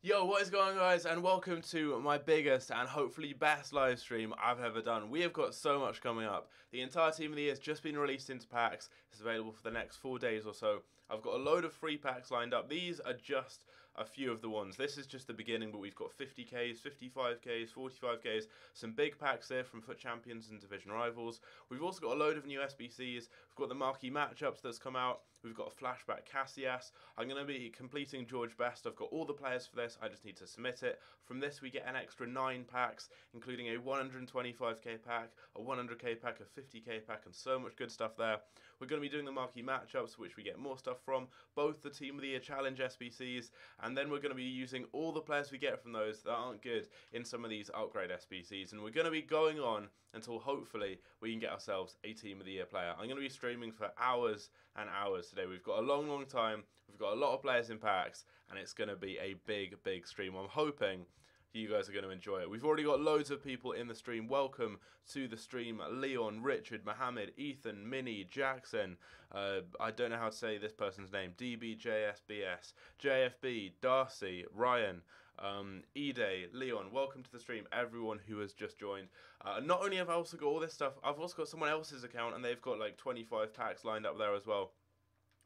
Yo, what is going on, guys, and welcome to my biggest and hopefully best live stream I've ever done. We have got so much coming up. The entire Team of the Year has just been released into packs. It's available for the next 4 days or so. I've got a load of free packs lined up. These are just a few of the ones. This is just the beginning, but we've got 50Ks, 55Ks, 45Ks, some big packs here from FUT Champions and Division Rivals. We've also got a load of new SBCs. We've got the marquee matchups that's come out. We've got a flashback Cassias. I'm going to be completing George Best. I've got all the players for this. I just need to submit it. From this, we get an extra 9 packs, including a 125k pack, a 100k pack, a 50k pack, and so much good stuff there. We're going to be doing the marquee matchups, which we get more stuff from, both the Team of the Year Challenge SBCs, and then we're going to be using all the players we get from those that aren't good in some of these upgrade SBCs, and we're going to be going on until hopefully we can get ourselves a Team of the Year player. I'm going to be streaming for hours and hours today. We've got a long time, we've got a lot of players in packs, and it's going to be a big stream. I'm hoping you guys are going to enjoy it. We've already got loads of people in the stream. Welcome to the stream. Leon, Richard, Mohammed, Ethan, Minnie, Jackson. I don't know how to say this person's name. DBJSBS, JFB, Darcy, Ryan, Ede, Leon. Welcome to the stream, everyone who has just joined. Not only have I also got all this stuff, I've also got someone else's account, and they've got like 25 packs lined up there as well,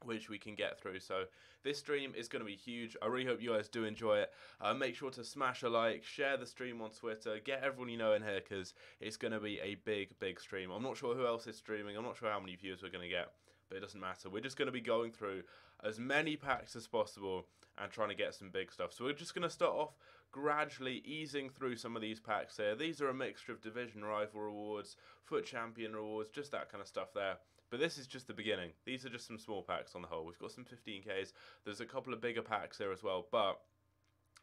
which we can get through. So this stream is going to be huge. I really hope you guys do enjoy it. Make sure to smash a like, share the stream on Twitter, get everyone you know in here, because it's going to be a big stream. I'm not sure who else is streaming. I'm not sure how many views we're going to get, but it doesn't matter. We're just going to be going through as many packs as possible and trying to get some big stuff. So we're just going to start off gradually easing through some of these packs here. These are a mixture of Division Rival rewards, FUT Champion rewards, just that kind of stuff there. But this is just the beginning. These are just some small packs on the whole. We've got some 15Ks. There's a couple of bigger packs here as well. But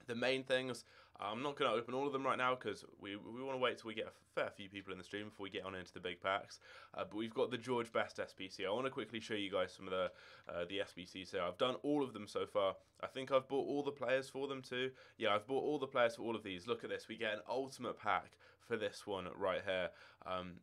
the main things, I'm not going to open all of them right now because we want to wait till we get a fair few people in the stream before we get on into the big packs. But we've got the George Best SBC. I want to quickly show you guys some of the SBCs here. I've done all of them so far. I think I've bought all the players for them too. Yeah, I've bought all the players for all of these. Look at this. We get an ultimate pack for this one right here.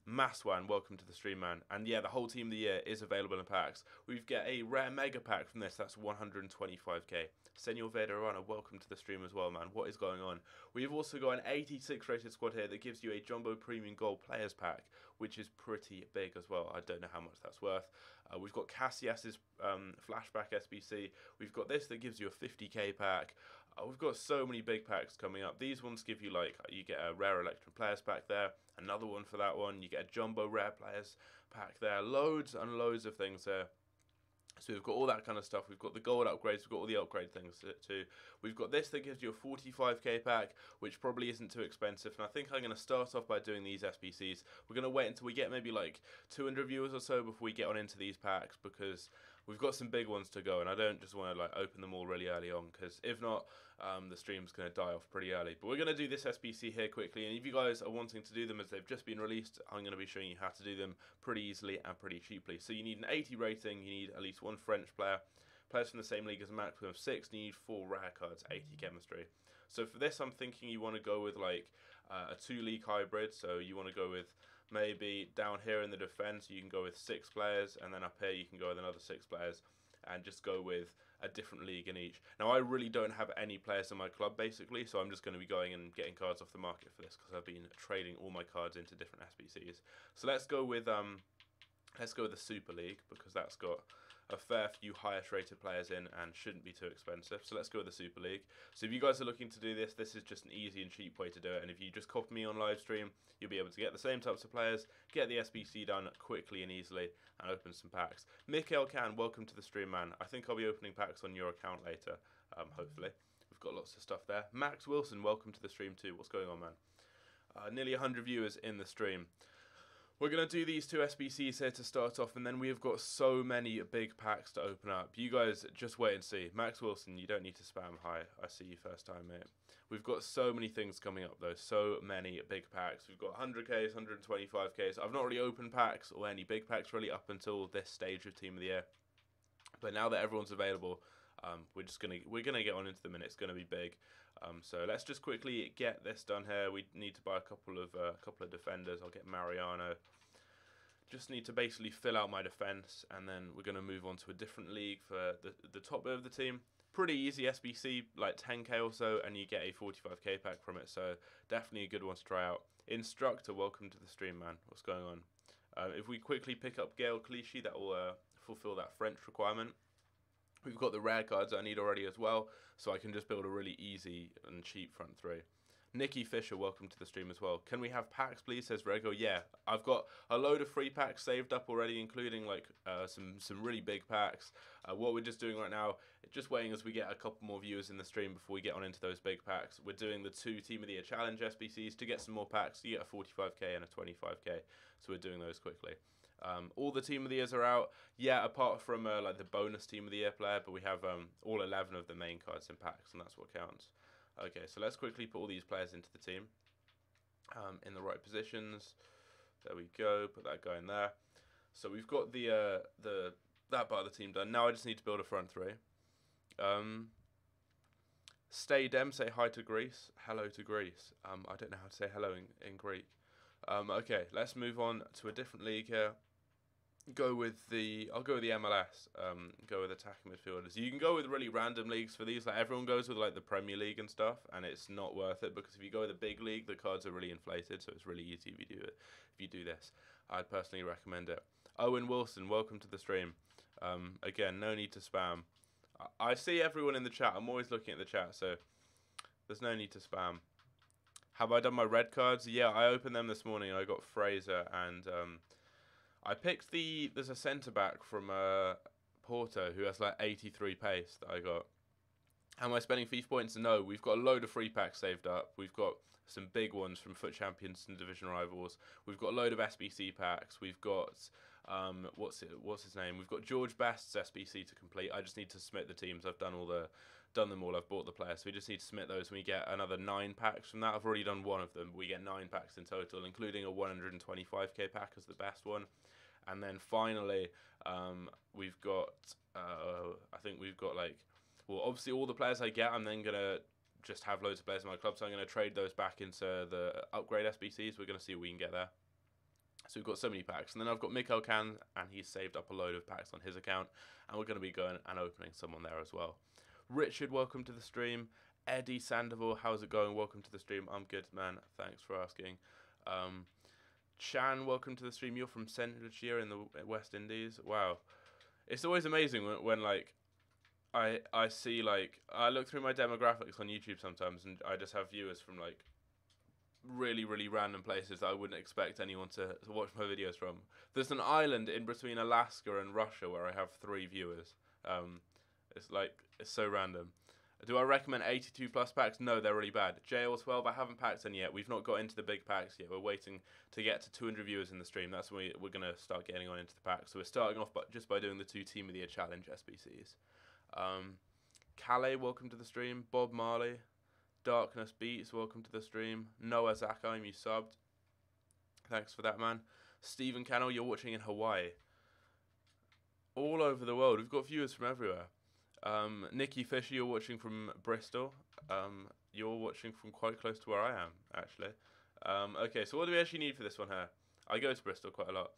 Maswan, welcome to the stream, man. And yeah, the whole Team of the Year is available in packs. We've got a rare mega pack from this. That's 125k. Senor Vederana, welcome to the stream as well, man. What is going on? We've also got an 86 rated squad here that gives you a Jumbo Premium Gold Players Pack, which is pretty big as well. I don't know how much that's worth. We've got Cassias's Flashback SBC. We've got this that gives you a 50k pack. We've got so many big packs coming up. These ones give you, like, you get a rare Electrum Players Pack there, another one for that one. You get a Jumbo Rare Players Pack there. Loads and loads of things there. So we've got all that kind of stuff. We've got the gold upgrades. We've got all the upgrade things too. We've got this that gives you a 45k pack, which probably isn't too expensive. And I think I'm going to start off by doing these SBCs. We're going to wait until we get maybe like 200 viewers or so before we get on into these packs, because we've got some big ones to go, and I don't just want to like open them all really early on, because if not, the stream's going to die off pretty early. But we're going to do this SBC here quickly, and if you guys are wanting to do them as they've just been released, I'm going to be showing you how to do them pretty easily and pretty cheaply. So you need an 80 rating, you need at least one French player, players from the same league as a maximum of 6, and you need 4 rare cards, 80 chemistry. So for this, I'm thinking you want to go with like a 2-league hybrid. So you want to go with maybe down here in the defense, you can go with 6 players, and then up here you can go with another 6 players, and just go with a different league in each. Now, I really don't have any players in my club, basically, so I'm just going to be going and getting cards off the market for this, because I've been trading all my cards into different SBCs. So let's go with the Super League, because that's got a fair few highest rated players in and shouldn't be too expensive. So let's go with the Super League. So if you guys are looking to do this, this is just an easy and cheap way to do it. And if you just copy me on live stream, you'll be able to get the same types of players, get the SBC done quickly and easily, and open some packs. Mikhail Khan, welcome to the stream, man. I think I'll be opening packs on your account later, hopefully. We've got lots of stuff there. Max Wilson, welcome to the stream too. What's going on, man? Nearly 100 viewers in the stream. We're going to do these 2 SBCs here to start off, and then we have got so many big packs to open up. You guys just wait and see. Max Wilson, you don't need to spam hi. I see you first time, mate. We've got so many things coming up, though. So many big packs. We've got 100Ks, 125Ks. I've not really opened packs or any big packs really up until this stage of Team of the Year. But now that everyone's available, we're gonna get on into them, and it's gonna be big. So let's just quickly get this done here. We need to buy a couple of defenders. I'll get Mariano. Just need to basically fill out my defense, and then we're gonna move on to a different league for the top bit of the team. pretty easy SBC, like 10k or so, and you get a 45k pack from it. So definitely a good one to try out. Instructor, welcome to the stream, man. What's going on? If we quickly pick up Gail Clichy, that will fulfill that French requirement. We've got the rare cards I need already as well, so I can just build a really easy and cheap front three. Nikki Fisher, welcome to the stream as well. Can we have packs, please? Says Rego. Yeah, I've got a load of free packs saved up already, including like some really big packs. What we're just doing right now, just waiting as we get a couple more viewers in the stream before we get on into those big packs. We're doing the 2 Team of the Year Challenge SBCs to get some more packs. You get a 45k and a 25k, so we're doing those quickly. All the Team of the Years are out. Yeah, apart from like the bonus Team of the Year player, but we have all 11 of the main cards in packs, and that's what counts. Okay, so let's quickly put all these players into the team in the right positions. There we go. Put that guy in there. So we've got that part of the team done. Now I just need to build a front three. Stay Dem, say hi to Greece. Hello to Greece. I don't know how to say hello in Greek. Okay, let's move on to a different league here. I'll go with the MLS. Go with attacking midfielders. You can go with really random leagues for these. Like everyone goes with like the Premier League and stuff, and it's not worth it because if you go with a big league, the cards are really inflated. So it's really easy if you do it. If you do this, I'd personally recommend it. Owen Wilson, welcome to the stream. Again, no need to spam. I see everyone in the chat. I'm always looking at the chat, so there's no need to spam. Have I done my red cards? Yeah, I opened them this morning. I got Fraser and. I picked there's a centre-back from Porto who has like 83 pace that I got. Am I spending FIFA points? No, we've got a load of free packs saved up. We've got some big ones from FUT Champions and Division Rivals. We've got a load of SBC packs. We've got, what's his name? We've got George Best's SBC to complete. I just need to submit the teams. I've done them all. I've bought the players. So we just need to submit those and we get another 9 packs from that. I've already done one of them. We get 9 packs in total, including a 125k pack as the best one. And then finally, we've got, I think we've got like, well, obviously all the players I get, I'm then going to just have loads of players in my club. So I'm going to trade those back into the upgrade SBCs. We're going to see what we can get there. So we've got so many packs. And then I've got Mikkel Can, and he's saved up a load of packs on his account. And we're going to be going and opening someone there as well. Richard, welcome to the stream. Eddie Sandoval, how's it going? Welcome to the stream. I'm good, man. Thanks for asking. Chan, welcome to the stream. You're from Central in the West Indies. Wow. It's always amazing when like, I see, like, I look through my demographics on YouTube sometimes, and I just have viewers from, like, really, really random places that I wouldn't expect anyone to watch my videos from. There's an island in between Alaska and Russia where I have 3 viewers. It's so random. Do I recommend 82 plus packs? No, they're really bad. JL12, I haven't packed any yet. We've not got into the big packs yet. We're waiting to get to 200 viewers in the stream. That's when we're going to start getting on into the packs. So we're starting off just by doing the 2 Team of the Year Challenge SBCs. Calais, welcome to the stream. Bob Marley. Darkness Beats, welcome to the stream. Noah Zakheim, you subbed. Thanks for that, man. Stephen Cannell, you're watching in Hawaii. All over the world. We've got viewers from everywhere. Nikki Fisher, you're watching from Bristol. You're watching from quite close to where I am, actually. Okay, so what do we actually need for this one here? I go to Bristol quite a lot.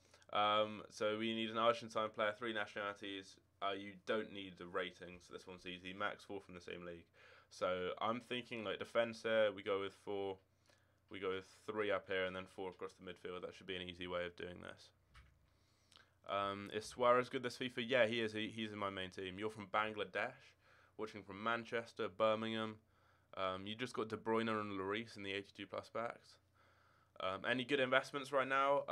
So we need an Argentine player, 3 nationalities. You don't need the rating, so this one's easy. Max 4 from the same league. So I'm thinking like defense here. We go with 4. We go with 3 up here and then 4 across the midfield. That should be an easy way of doing this. Is Suarez good this FIFA? Yeah, he is. He's in my main team. You're from Bangladesh, watching from Manchester, Birmingham. You just got De Bruyne and Lloris in the 82 plus packs. Any good investments right now?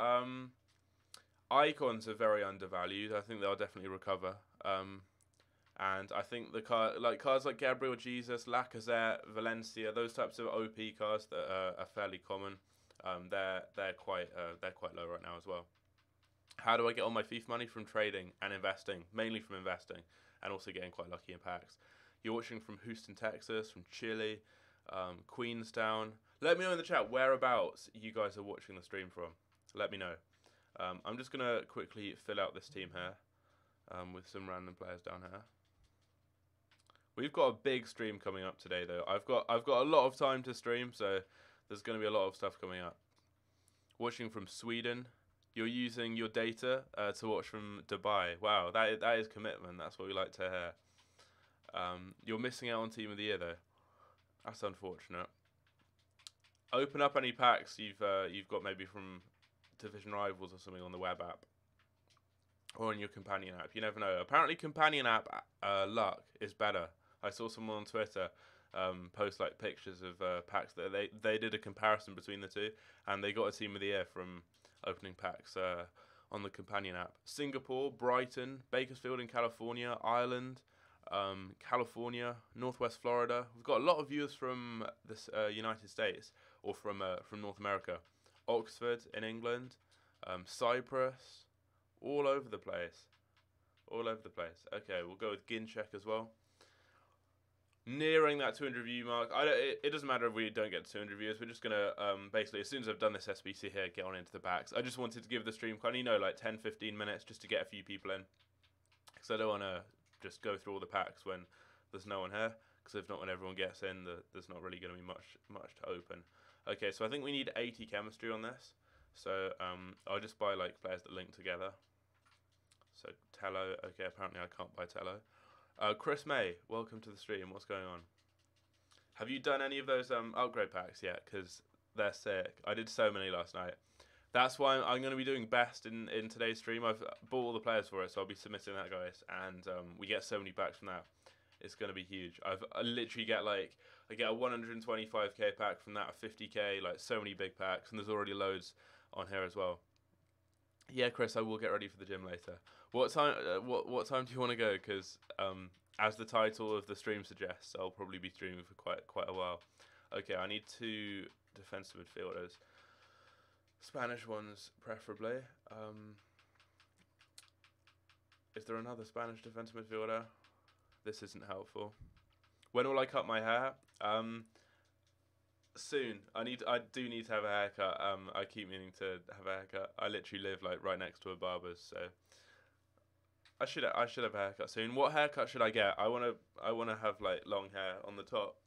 Icons are very undervalued. I think they'll definitely recover. And I think the cards like Gabriel Jesus, Lacazette, Valencia, those types of OP cards that are fairly common. They're quite low right now as well. How do I get all my FIFA money? From trading and investing, mainly from investing, and also getting quite lucky in packs. You're watching from Houston, Texas, from Chile, Queenstown. Let me know in the chat whereabouts you guys are watching the stream from. Let me know. I'm just gonna quickly fill out this team here with some random players down here. We've got a big stream coming up today, though. I've got a lot of time to stream, so there's going to be a lot of stuff coming up. Watching from Sweden. You're using your data to watch from Dubai. Wow, that is commitment. That's what we like to hear. You're missing out on Team of the Year though. That's unfortunate. Open up any packs you've got maybe from Division Rivals or something on the web app or on your companion app. You never know. Apparently, companion app luck is better. I saw someone on Twitter post like pictures of packs that they did a comparison between the two, and they got a Team of the Year from opening packs on the companion app. Singapore, Brighton, Bakersfield in California, Ireland, California, Northwest Florida. We've got a lot of viewers from the United States or from North America. Oxford in England, Cyprus, all over the place. All over the place. Okay, we'll go with Ginchek as well. Nearing that 200 view mark. It doesn't matter if we don't get to 200 views. We're just going to, basically, as soon as I've done this SBC here, get on into the packs. I just wanted to give the stream kind of, like 10, 15 minutes just to get a few people in. Because I don't want to just go through all the packs when there's no one here. Because if not, when everyone gets in, there's not really going to be much to open. Okay, so I think we need 80 chemistry on this. So I'll just buy like players that link together. So Tello, okay, apparently I can't buy Tello. Chris May, welcome to the stream. What's going on? Have you done any of those upgrade packs yet? Because they're sick. I did so many last night. That's why I'm going to be doing best in today's stream. I've bought all the players for it, so I'll be submitting that, guys. And we get so many packs from that. It's going to be huge. I literally get like, I get a 125k pack from that, a 50k, like so many big packs. And there's already loads on here as well. Yeah, Chris, I will get ready for the gym later. What time? What time do you want to go? Because as the title of the stream suggests, I'll probably be streaming for quite a while. Okay, I need 2 defensive midfielders, Spanish ones preferably. Is there another Spanish defensive midfielder? This isn't helpful. When will I cut my hair? Soon. I do need to have a haircut. I keep meaning to have a haircut. I literally live like right next to a barber's, so I should have a haircut soon. What haircut should I get? I wanna have like long hair on the top,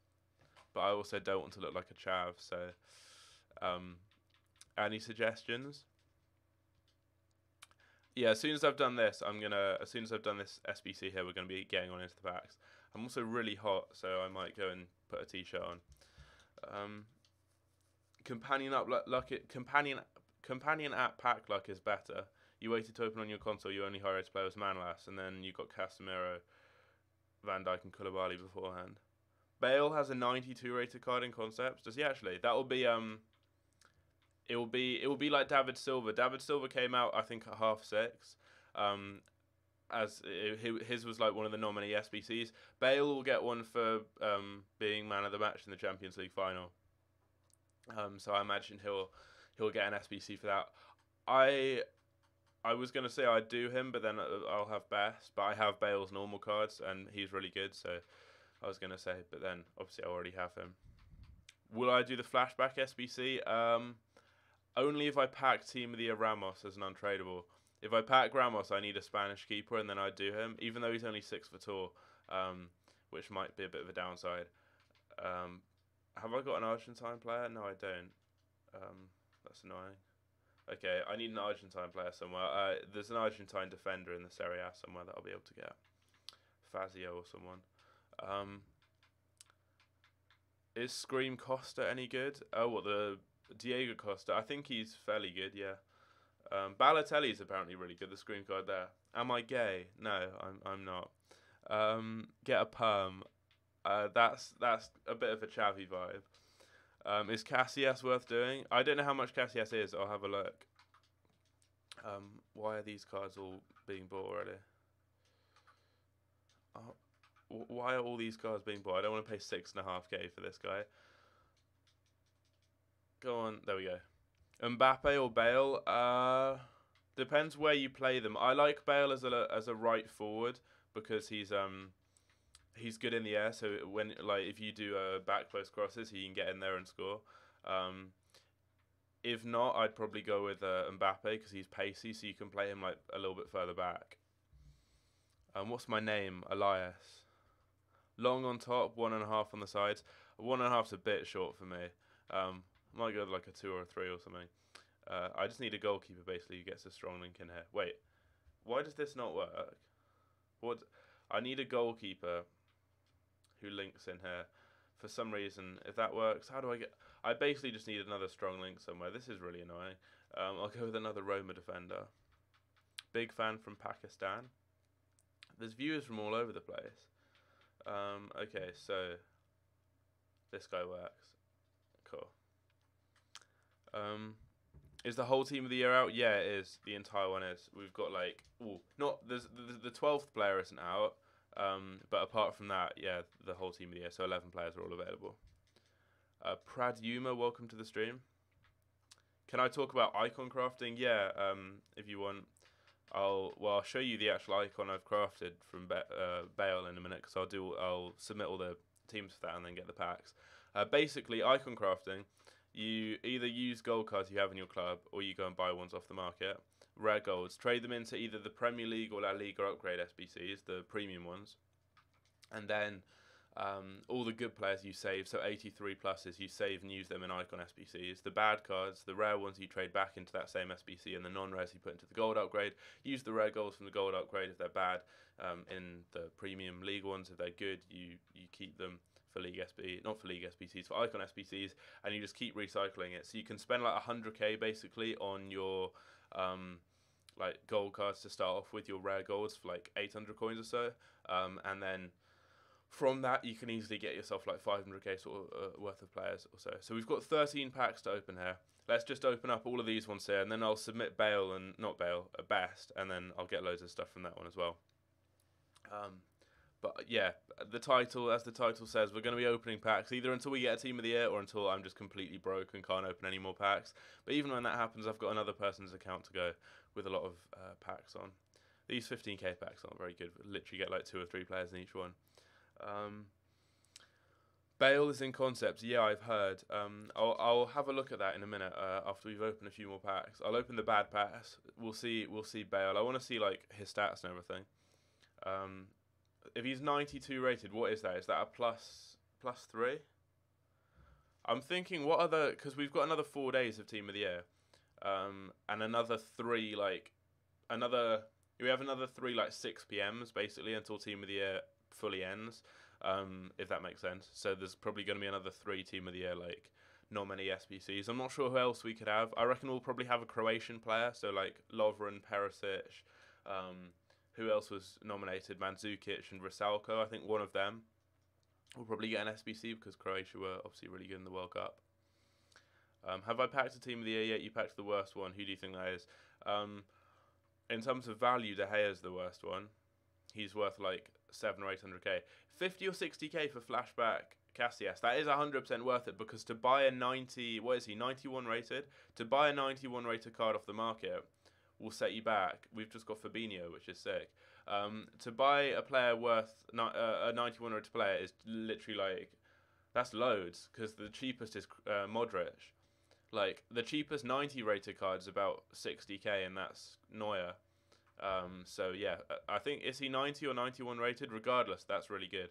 but I also don't want to look like a chav. So, any suggestions? Yeah, as soon as I've done this, as soon as I've done this SBC here, we're gonna be getting on into the packs. I'm also really hot, so I might go and put a t-shirt on. Companion app pack luck is better. You waited to open on your console. You only hired to play as Manlas, and then you got Casemiro, Van Dijk, and Koulibaly beforehand. Bale has a 92 rated card in concepts. Does he actually? That will be It will be like David Silva. David Silva came out I think at 6:30. His was like one of the nominee SBCs. Bale will get one for being man of the match in the Champions League final. So I imagine he'll get an SBC for that. I was gonna say I'd do him, but then I'll have best. But I have Bale's normal cards, and he's really good. So I was gonna say, but then obviously I already have him. Will I do the flashback SBC? Only if I pack Team of the Year Ramos as an untradeable. If I pack Ramos, I need a Spanish keeper, and then I'd do him, even though he's only 6 foot tall, which might be a bit of a downside. Have I got an Argentine player? No, I don't. That's annoying. Okay, I need an Argentine player somewhere. There's an Argentine defender in the Serie A somewhere that I'll be able to get. Fazio or someone. Is Scream Costa any good? Oh, what, the Diego Costa? I think he's fairly good, yeah. Balotelli's apparently really good, the screen card there. Am I gay? No, I'm not. Get a perm. That's a bit of a chavvy vibe. Is Casillas worth doing? I don't know how much Casillas is. I'll have a look. Why are these cards all being bought already? Why are all these cards being bought? I don't want to pay 6.5k for this guy. Go on. There we go. Mbappe or Bale? Depends where you play them. I like Bale as a right forward because he's good in the air. So when if you do back post crosses, he can get in there and score. If not, I'd probably go with Mbappe because he's pacey, so you can play him like a little bit further back. What's my name? Elias. Long on top, 1.5 on the sides. 1.5's a bit short for me. Might go with like a 2 or a 3 or something. I just need a goalkeeper basically who gets a strong link in here. Wait, why does this not work? What? I need a goalkeeper who links in here. For some reason, if that works, how do I get... I basically just need another strong link somewhere. This is really annoying. I'll go with another Roma defender. Big fan from Pakistan. There's viewers from all over the place. Okay, so this guy works. Cool. Is the whole team of the year out? Yeah, it is. The entire one is. We've got like, not the 12th player isn't out. But apart from that, yeah, the whole team of the year. So 11 players are all available. Pradyuma, welcome to the stream. Can I talk about icon crafting? Yeah, if you want. I'll show you the actual icon I've crafted from Bale in a minute, because I'll submit all the teams for that and then get the packs. Basically, icon crafting, you either use gold cards you have in your club, or you go and buy ones off the market. Rare golds, trade them into either the Premier League or La Liga upgrade SBCs, the premium ones, and then all the good players you save, so 83 pluses, you save and use them in icon SBCs. The bad cards, the rare ones, you trade back into that same SBC, and the non-rares you put into the gold upgrade. Use the rare golds from the gold upgrade if they're bad. In the premium league ones, if they're good, you keep them for League SB, not for League SBCs, for icon SBCs, and you just keep recycling it. So you can spend like 100k basically on your like gold cards to start off with, your rare golds for like 800 coins or so, and then from that you can easily get yourself like 500k sort of worth of players or so. So we've got 13 packs to open here. Let's just open up all of these ones here, and then I'll submit Bale and not Bale, Best, and then I'll get loads of stuff from that one as well. But yeah, the title, as the title says, we're going to be opening packs either until we get a team of the year or until I'm just completely broke and can't open any more packs. But even when that happens, I've got another person's account to go with a lot of packs on. These 15k packs aren't very good. We literally get like 2 or 3 players in each one. Bale is in concept. Yeah, I've heard. I'll have a look at that in a minute after we've opened a few more packs. I'll open the bad packs. We'll see Bale. I want to see like his stats and everything. If he's 92 rated, what is that? Is that a plus 3? I'm thinking, what other... Because we've got another 4 days of Team of the Year. And another 3, like... We have another 3, like, 6 PMs, basically, until Team of the Year fully ends. If that makes sense. So there's probably going to be another 3 Team of the Year, like, nominee SBCs. I'm not sure who else we could have. I reckon we'll probably have a Croatian player. So, like, Lovren, Perisic... who else was nominated? Mandzukic and Vrsaljko. I think one of them will probably get an SBC because Croatia were obviously really good in the World Cup. Have I packed a team of the year yet? You packed the worst one. Who do you think that is? In terms of value, De Gea is the worst one. He's worth like 700 or 800k. 50 or 60k for flashback Casillas. That is 100% worth it, because to buy a 90... What is he? 91 rated? To buy a 91 rated card off the market will set you back. We've just got Fabinho, which is sick. To buy a player worth a 91 rated player is literally like, that's loads, because the cheapest is Modric. Like, the cheapest 90 rated card is about 60k, and that's Neuer. So yeah, I think, is he 90 or 91 rated? Regardless, that's really good.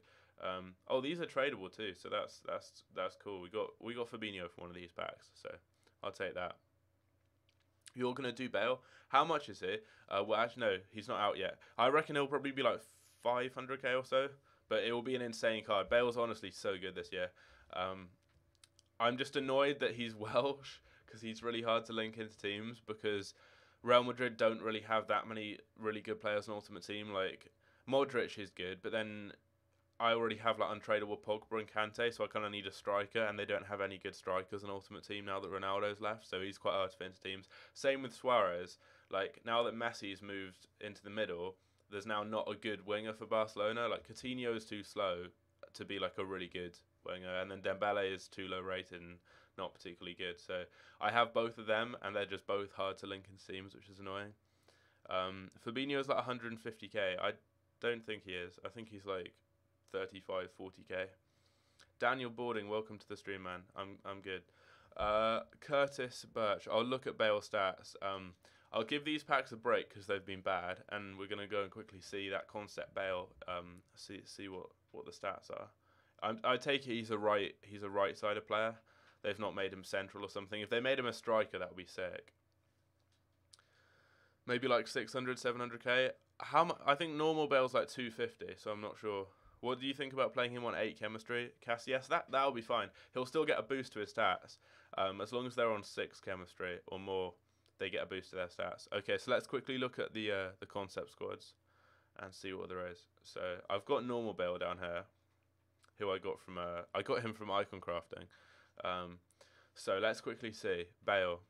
Oh, these are tradable too, so that's cool. We got Fabinho for one of these packs, so I'll take that. You're going to do Bale. How much is he? Well, actually, no, he's not out yet. I reckon it'll probably be like 500k or so, but it will be an insane card. Bale's honestly so good this year. I'm just annoyed that he's Welsh, because he's really hard to link into teams, because Real Madrid don't really have that many really good players in Ultimate Team. Like, Modric is good, but then I already have like untradeable Pogba and Kante, so I kind of need a striker, and they don't have any good strikers in Ultimate Team now that Ronaldo's left, so he's quite hard to fit into teams. Same with Suarez. Like, now that Messi's moved into the middle, there's now not a good winger for Barcelona. Like, Coutinho is too slow to be like a really good winger, and then Dembele is too low rated and not particularly good. So I have both of them, and they're just both hard to link into teams, which is annoying. Fabinho is like 150k. I don't think he is. I think he's like 35, 40k. Daniel Boarding, welcome to the stream, man. I'm good. Curtis Birch, I'll look at Bale stats. I'll give these packs a break because they've been bad, and we're going to go and quickly see that concept Bale, see what the stats are. I take it he's a right-sided player. They've not made him central or something. If they made him a striker, that would be sick. Maybe like 600, 700k. I think normal Bale's like 250, so I'm not sure What do you think about playing him on 8 chemistry? Cass, yes, that'll be fine. He'll still get a boost to his stats. As long as they're on 6 chemistry or more, they get a boost to their stats. Okay, so let's quickly look at the concept squads and see what there is. So I've got normal Bale down here, who I got from I got him from Icon Crafting. So let's quickly see Bale.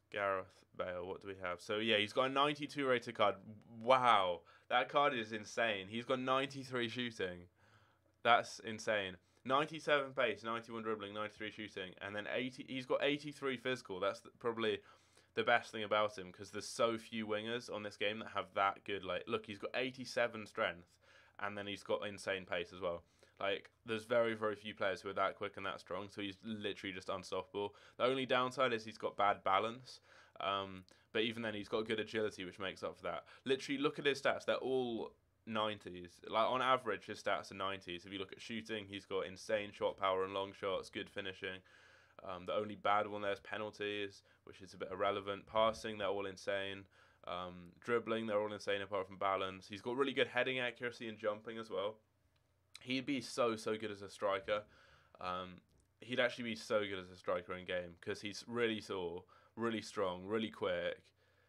Gareth Bale, what do we have? So yeah, he's got a 92 rated card. Wow, that card is insane. He's got 93 shooting. That's insane. 97 pace, 91 dribbling, 93 shooting, and then 80. He's got 83 physical. That's probably the best thing about him, because there's so few wingers on this game that have that good. Like, look, he's got 87 strength, and then he's got insane pace as well. Like, there's very, very few players who are that quick and that strong, so he's literally just unstoppable. The only downside is he's got bad balance, but even then he's got good agility, which makes up for that. Literally, look at his stats. They're all 90s. Like, on average, his stats are 90s. If you look at shooting, he's got insane shot power and long shots, good finishing. The only bad one there is penalties, which is a bit irrelevant. Passing, they're all insane. Dribbling, they're all insane apart from balance. He's got really good heading accuracy and jumping as well. He'd be so good as a striker. He'd actually be so good as a striker in game, because he's really tall, really strong, really quick.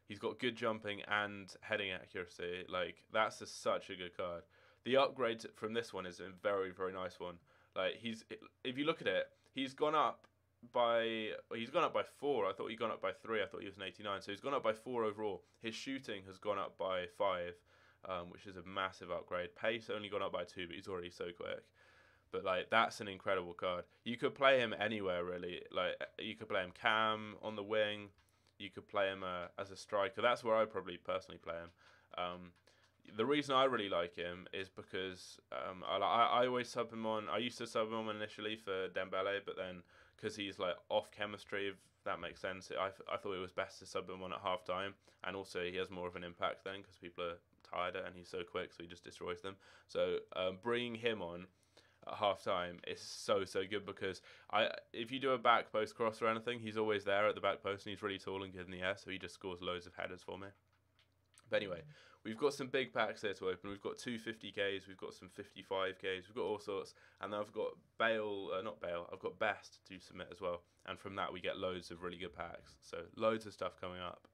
He's got good jumping and heading accuracy. Like, that's such a good card. The upgrade from this one is a very, very nice one. Like, if you look at it, he's gone up by 4. I thought he'd gone up by 3. I thought he was an 89. So he's gone up by 4 overall. His shooting has gone up by 5. Which is a massive upgrade. Pace only gone up by 2, but he's already so quick. But like, that's an incredible card. You could play him anywhere really. Like, you could play him cam on the wing. You could play him as a striker. That's where I probably personally play him. The reason I really like him is because I always sub him on. I used to sub him on initially for Dembele, but then because he's like off chemistry, if that makes sense, I thought it was best to sub him on at half time, and also he has more of an impact then because people are tired and he's so quick, so he just destroys them. So bringing him on at half time is so good, because if you do a back post cross or anything, he's always there at the back post, and he's really tall and good in the air, so he just scores loads of headers for me. But anyway, we've got some big packs here to open. We've got 250Ks, we've got some 55Ks, we've got all sorts, and then I've got I've got Best to submit as well, and from that we get loads of really good packs. So loads of stuff coming up.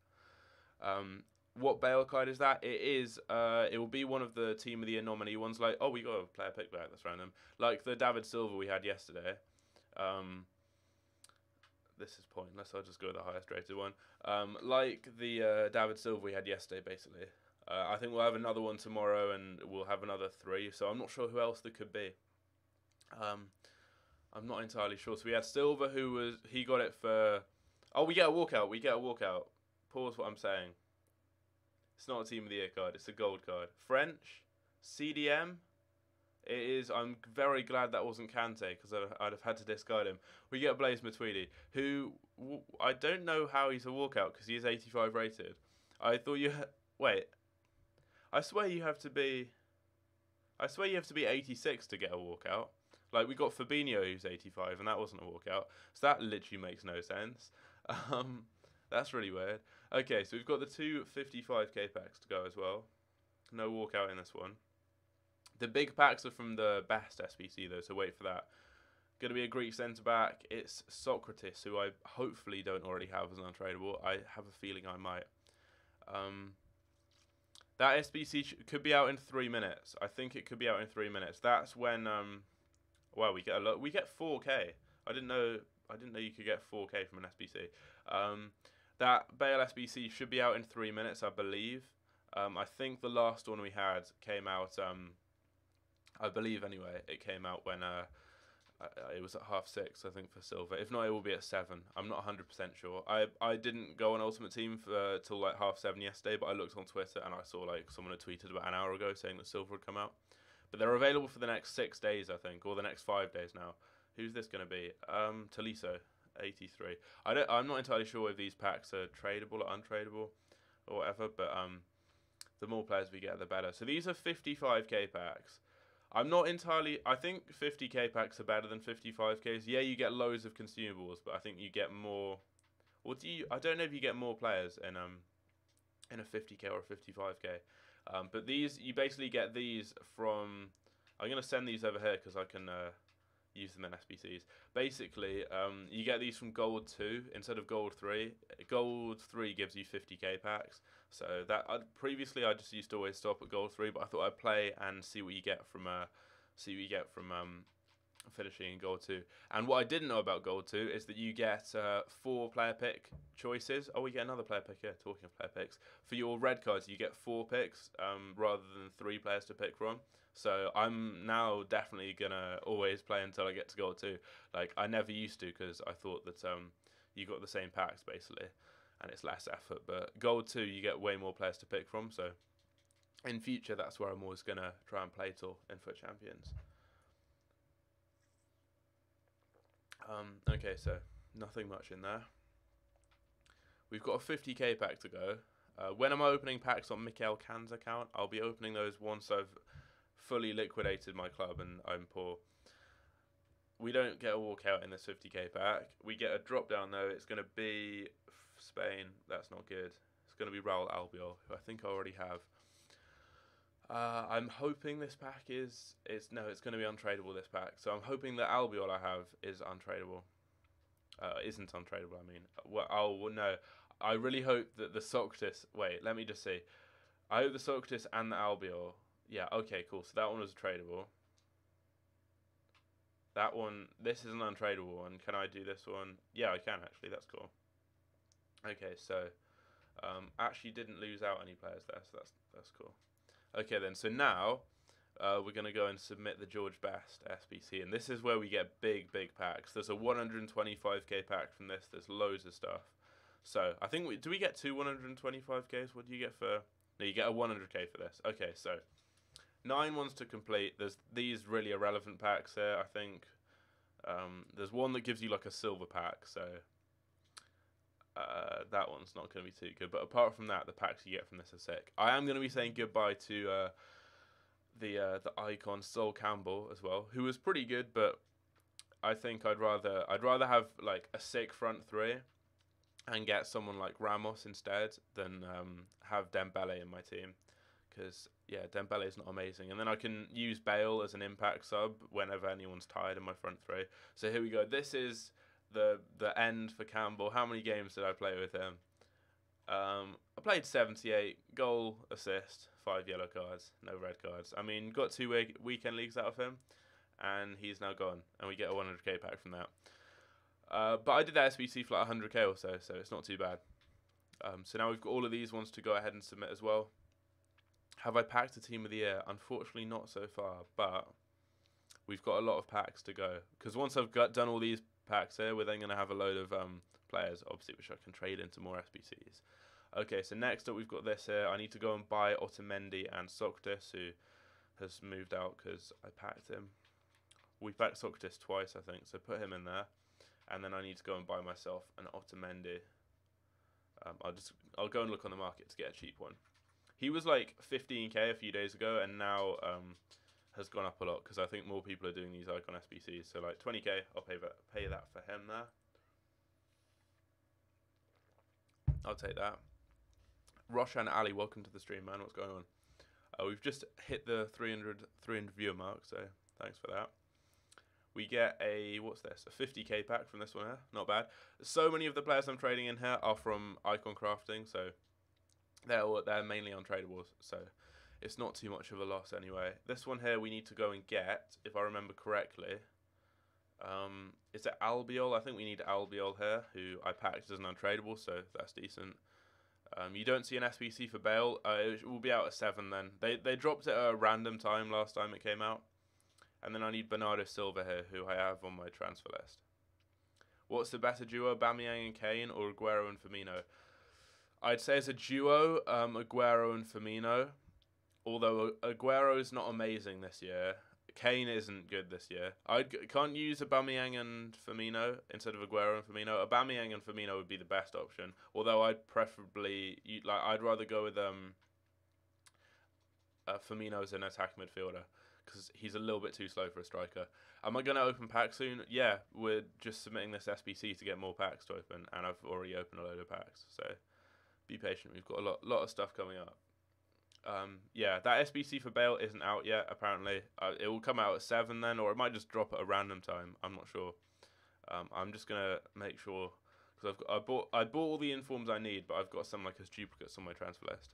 What Bale card is that? It will be one of the Team of the Year nominee ones, like, oh, we got a player pick back, that's random. Like the David Silva we had yesterday. This is pointless, I'll just go with the highest rated one. Like the David Silva we had yesterday, basically. I think we'll have another one tomorrow, and we'll have another 3, so I'm not sure who else there could be. I'm not entirely sure. So we had Silva, he got it for... Oh, we get a walkout. Pause what I'm saying. It's not a Team of the Year card, it's a gold card. French, CDM, it is. I'm very glad that wasn't Kante, because I'd have had to discard him. We get Blaise Matuidi, who, I don't know how he's a walkout, because he is 85 rated. I thought wait, I swear you have to be 86 to get a walkout. Like, we got Fabinho, who's 85, and that wasn't a walkout. So that literally makes no sense. That's really weird. Okay, so we've got the 2 55k packs to go as well. No walkout in this one. The big packs are from the best SBC though, so wait for that. Going to be a Greek centre-back. It's Socrates, who I hopefully don't already have as an untradeable. I have a feeling I might. That SBC could be out in 3 minutes. I think it could be out in 3 minutes. That's when well, we get a lot. We get 4k. I didn't know you could get 4k from an SBC. That Bale SBC should be out in 3 minutes, I believe. I think the last one we had came out, I believe anyway, it came out when it was at 6:30, I think, for Silver. If not, it will be at 7. I'm not 100% sure. I didn't go on Ultimate Team till like 7:30 yesterday, but I looked on Twitter and I saw like someone had tweeted about an hour ago saying that Silver would come out. But they're available for the next 6 days, I think, or the next 5 days now. Who's this going to be? Tolisso. 83. I'm not entirely sure if these packs are tradable or untradeable or whatever, but the more players we get, the better. So these are 55k packs. I'm not entirely... I think 50k packs are better than 55ks. Yeah, you get loads of consumables, but I think you get more... I don't know if you get more players in a 50k or a 55k. But these, you basically get these from. I'm gonna send these over here because I can use them in SBCs. Basically, you get these from Gold 2 instead of Gold 3. Gold 3 gives you 50k packs. So that previously I just used to always stop at Gold 3, but I thought I'd play and see what you get from finishing in Gold 2. And what I didn't know about Gold 2 is that you get 4 player pick choices. Oh, we get another player pick here, talking of player picks. For your red cards, you get 4 picks rather than 3 players to pick from. So I'm now definitely going to always play until I get to Gold 2. Like, I never used to because I thought that you got the same packs, basically, and it's less effort. But Gold 2, you get way more players to pick from, so in future, that's where I'm always going to try and play till in FUT Champions. Okay, so nothing much in there. We've got a 50k pack to go. When am I opening packs on Mikael Khan's account? I'll be opening those once I've fully liquidated my club and I'm poor. We don't get a walkout in this 50k pack. We get a drop down though. It's going to be Spain. That's not good. It's going to be Raul Albiol, who I think I already have. I'm hoping this pack it's going to be untradeable, this pack. So I'm hoping that Albiol I have is untradeable. Isn't untradeable, I mean. Well, no. I really hope that the Socrates... Wait, let me just see. I hope the Socrates and the Albiol... Yeah, okay, cool. So that one was tradable. That one... This is an untradeable one. Can I do this one? Yeah, I can, actually. That's cool. Okay, so... actually didn't lose out any players there, so that's cool. Okay then, so now we're going to go and submit the George Best SBC, and this is where we get big packs. There's a 125k pack from this, there's loads of stuff. So, I think, do we get 2 125ks? What do you get for... No, you get a 100k for this. Okay, so, 9 ones to complete. There's these really irrelevant packs here, I think. There's one that gives you like a silver pack, so... that one's not going to be too good, but apart from that, the packs you get from this are sick. I am going to be saying goodbye to the icon Sol Campbell as well, who was pretty good, but I think I'd rather have like a sick front 3 and get someone like Ramos instead than have Dembele in my team, because yeah, Dembele is not amazing, and then I can use Bale as an impact sub whenever anyone's tired in my front 3. So here we go. This is the end for Campbell. How many games did I play with him? I played 78, goal, assist, 5 yellow cards, no red cards. I mean, got 2 weekend leagues out of him, and he's now gone, and we get a 100k pack from that. But I did that SBC for like 100k or so it's not too bad. So now we've got all of these ones to go ahead and submit as well. Have I packed a team of the year? Unfortunately not so far, but we've got a lot of packs to go, because once I've done all these packs here, we're then going to have a load of players, obviously, which I can trade into more SBCs. Okay, so next up we've got this here. I need to go and buy Otamendi and Socrates, who has moved out because I packed him. We packed Socrates twice, I think, so put him in there. And then I need to go and buy myself an Otamendi. I'll go and look on the market to get a cheap one. He was like 15k a few days ago, and now has gone up a lot because I think more people are doing these icon SBCs. So like 20k, I'll pay that for him there. I'll take that. Roshan Ali, welcome to the stream, man. What's going on? We've just hit the 300 viewer mark, so thanks for that. We get a, what's this? A 50k pack from this one here. Not bad. So many of the players I'm trading in here are from Icon Crafting, so they're mainly untradables, so it's not too much of a loss anyway. This one here we need to go and get, if I remember correctly. Is it Albiol? I think we need Albiol here, who I packed as an untradable, so that's decent. You don't see an SBC for Bale. It will be out at 7 then. They dropped it at a random time last time it came out. And then I need Bernardo Silva here, who I have on my transfer list. What's the better duo, Aubameyang and Kane, or Aguero and Firmino? I'd say as a duo, Aguero and Firmino. Although Aguero's not amazing this year. Kane isn't good this year. I can't use Aubameyang and Firmino instead of Aguero and Firmino. Aubameyang and Firmino would be the best option. Although I'd preferably, I'd rather go with Firmino as an attacking midfielder, because he's a little bit too slow for a striker. Am I going to open packs soon? Yeah, we're just submitting this SBC to get more packs to open, and I've already opened a load of packs, so be patient. We've got a lot of stuff coming up. Yeah, that SBC for Bale isn't out yet. Apparently, it will come out at 7 then, or it might just drop at a random time. I'm not sure. I'm just gonna make sure because I bought all the informs I need, but I've got some like as duplicates on my transfer list.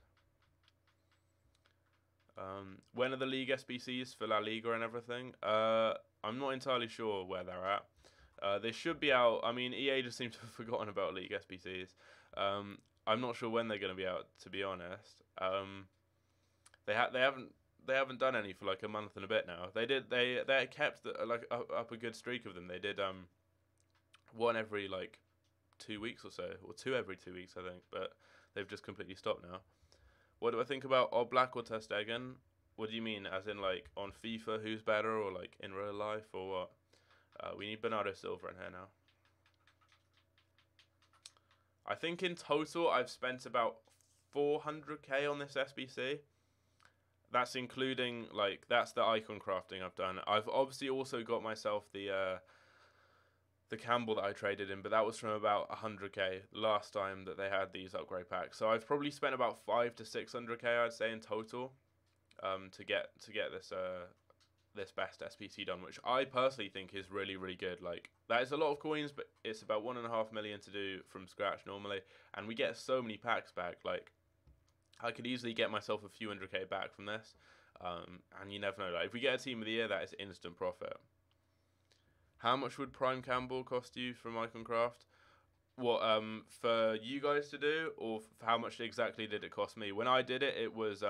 When are the league SBCs for La Liga and everything? I'm not entirely sure where they're at. They should be out. I mean, EA just seems to have forgotten about league SBCs. I'm not sure when they're going to be out, to be honest. They haven't done any for like a month and a bit now. They kept like up a good streak of them. They did one every like 2 weeks or so, or two every 2 weeks I think. But they've just completely stopped now. What do I think about Oblak or Ter Stegen? What do you mean, as in like on FIFA, who's better, or like in real life, or what? We need Bernardo Silva in here now. I think in total I've spent about 400k on this SBC. That's including like that's the icon crafting I've done. I've obviously also got myself the Campbell that I traded in, but that was from about 100k last time that they had these upgrade packs. So I've probably spent about 5 to 600k, I'd say, in total, to get this this best SPC done, which I personally think is really, really good. Like, that is a lot of coins, but it's about 1.5 million to do from scratch normally, and we get so many packs back. Like, I could easily get myself a few 100k back from this, and you never know. Like, if we get a team of the year, that is instant profit. How much would Prime Campbell cost you from Iconcraft? What, for you guys to do, or how much exactly did it cost me? When I did it, it was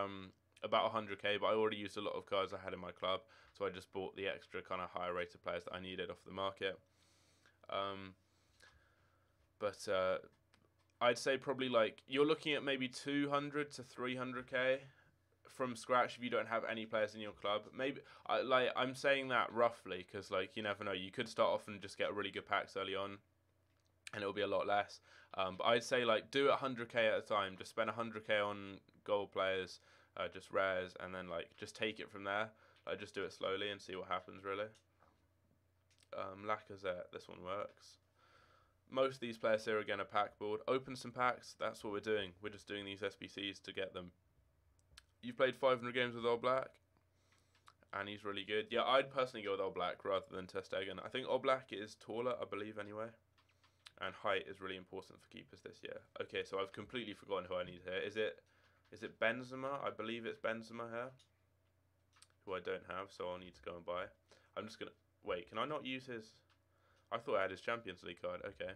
about 100k, but I already used a lot of cards I had in my club, so I just bought the extra kind of higher rated players that I needed off the market. But I'd say probably like you're looking at maybe 200 to 300k from scratch if you don't have any players in your club. Maybe I'm saying that roughly because like you never know. You could start off and just get really good packs early on, and it'll be a lot less. But I'd say like do it 100k at a time. Just spend 100k on gold players, just rares, and then like just take it from there. Like just do it slowly and see what happens really. Lacazette, this one works. Most of these players here are again a pack board. Open some packs. That's what we're doing. We're just doing these SBCs to get them. You've played 500 games with Oblak, and he's really good. Yeah, I'd personally go with Oblak rather than Ter Stegen. I think Oblak is taller, I believe, anyway. And height is really important for keepers this year. Okay, so I've completely forgotten who I need here. Is it Benzema? I believe it's Benzema here, who I don't have, so I'll need to go and buy. I'm just going to... Wait, can I not use his... I thought I had his Champions League card. Okay.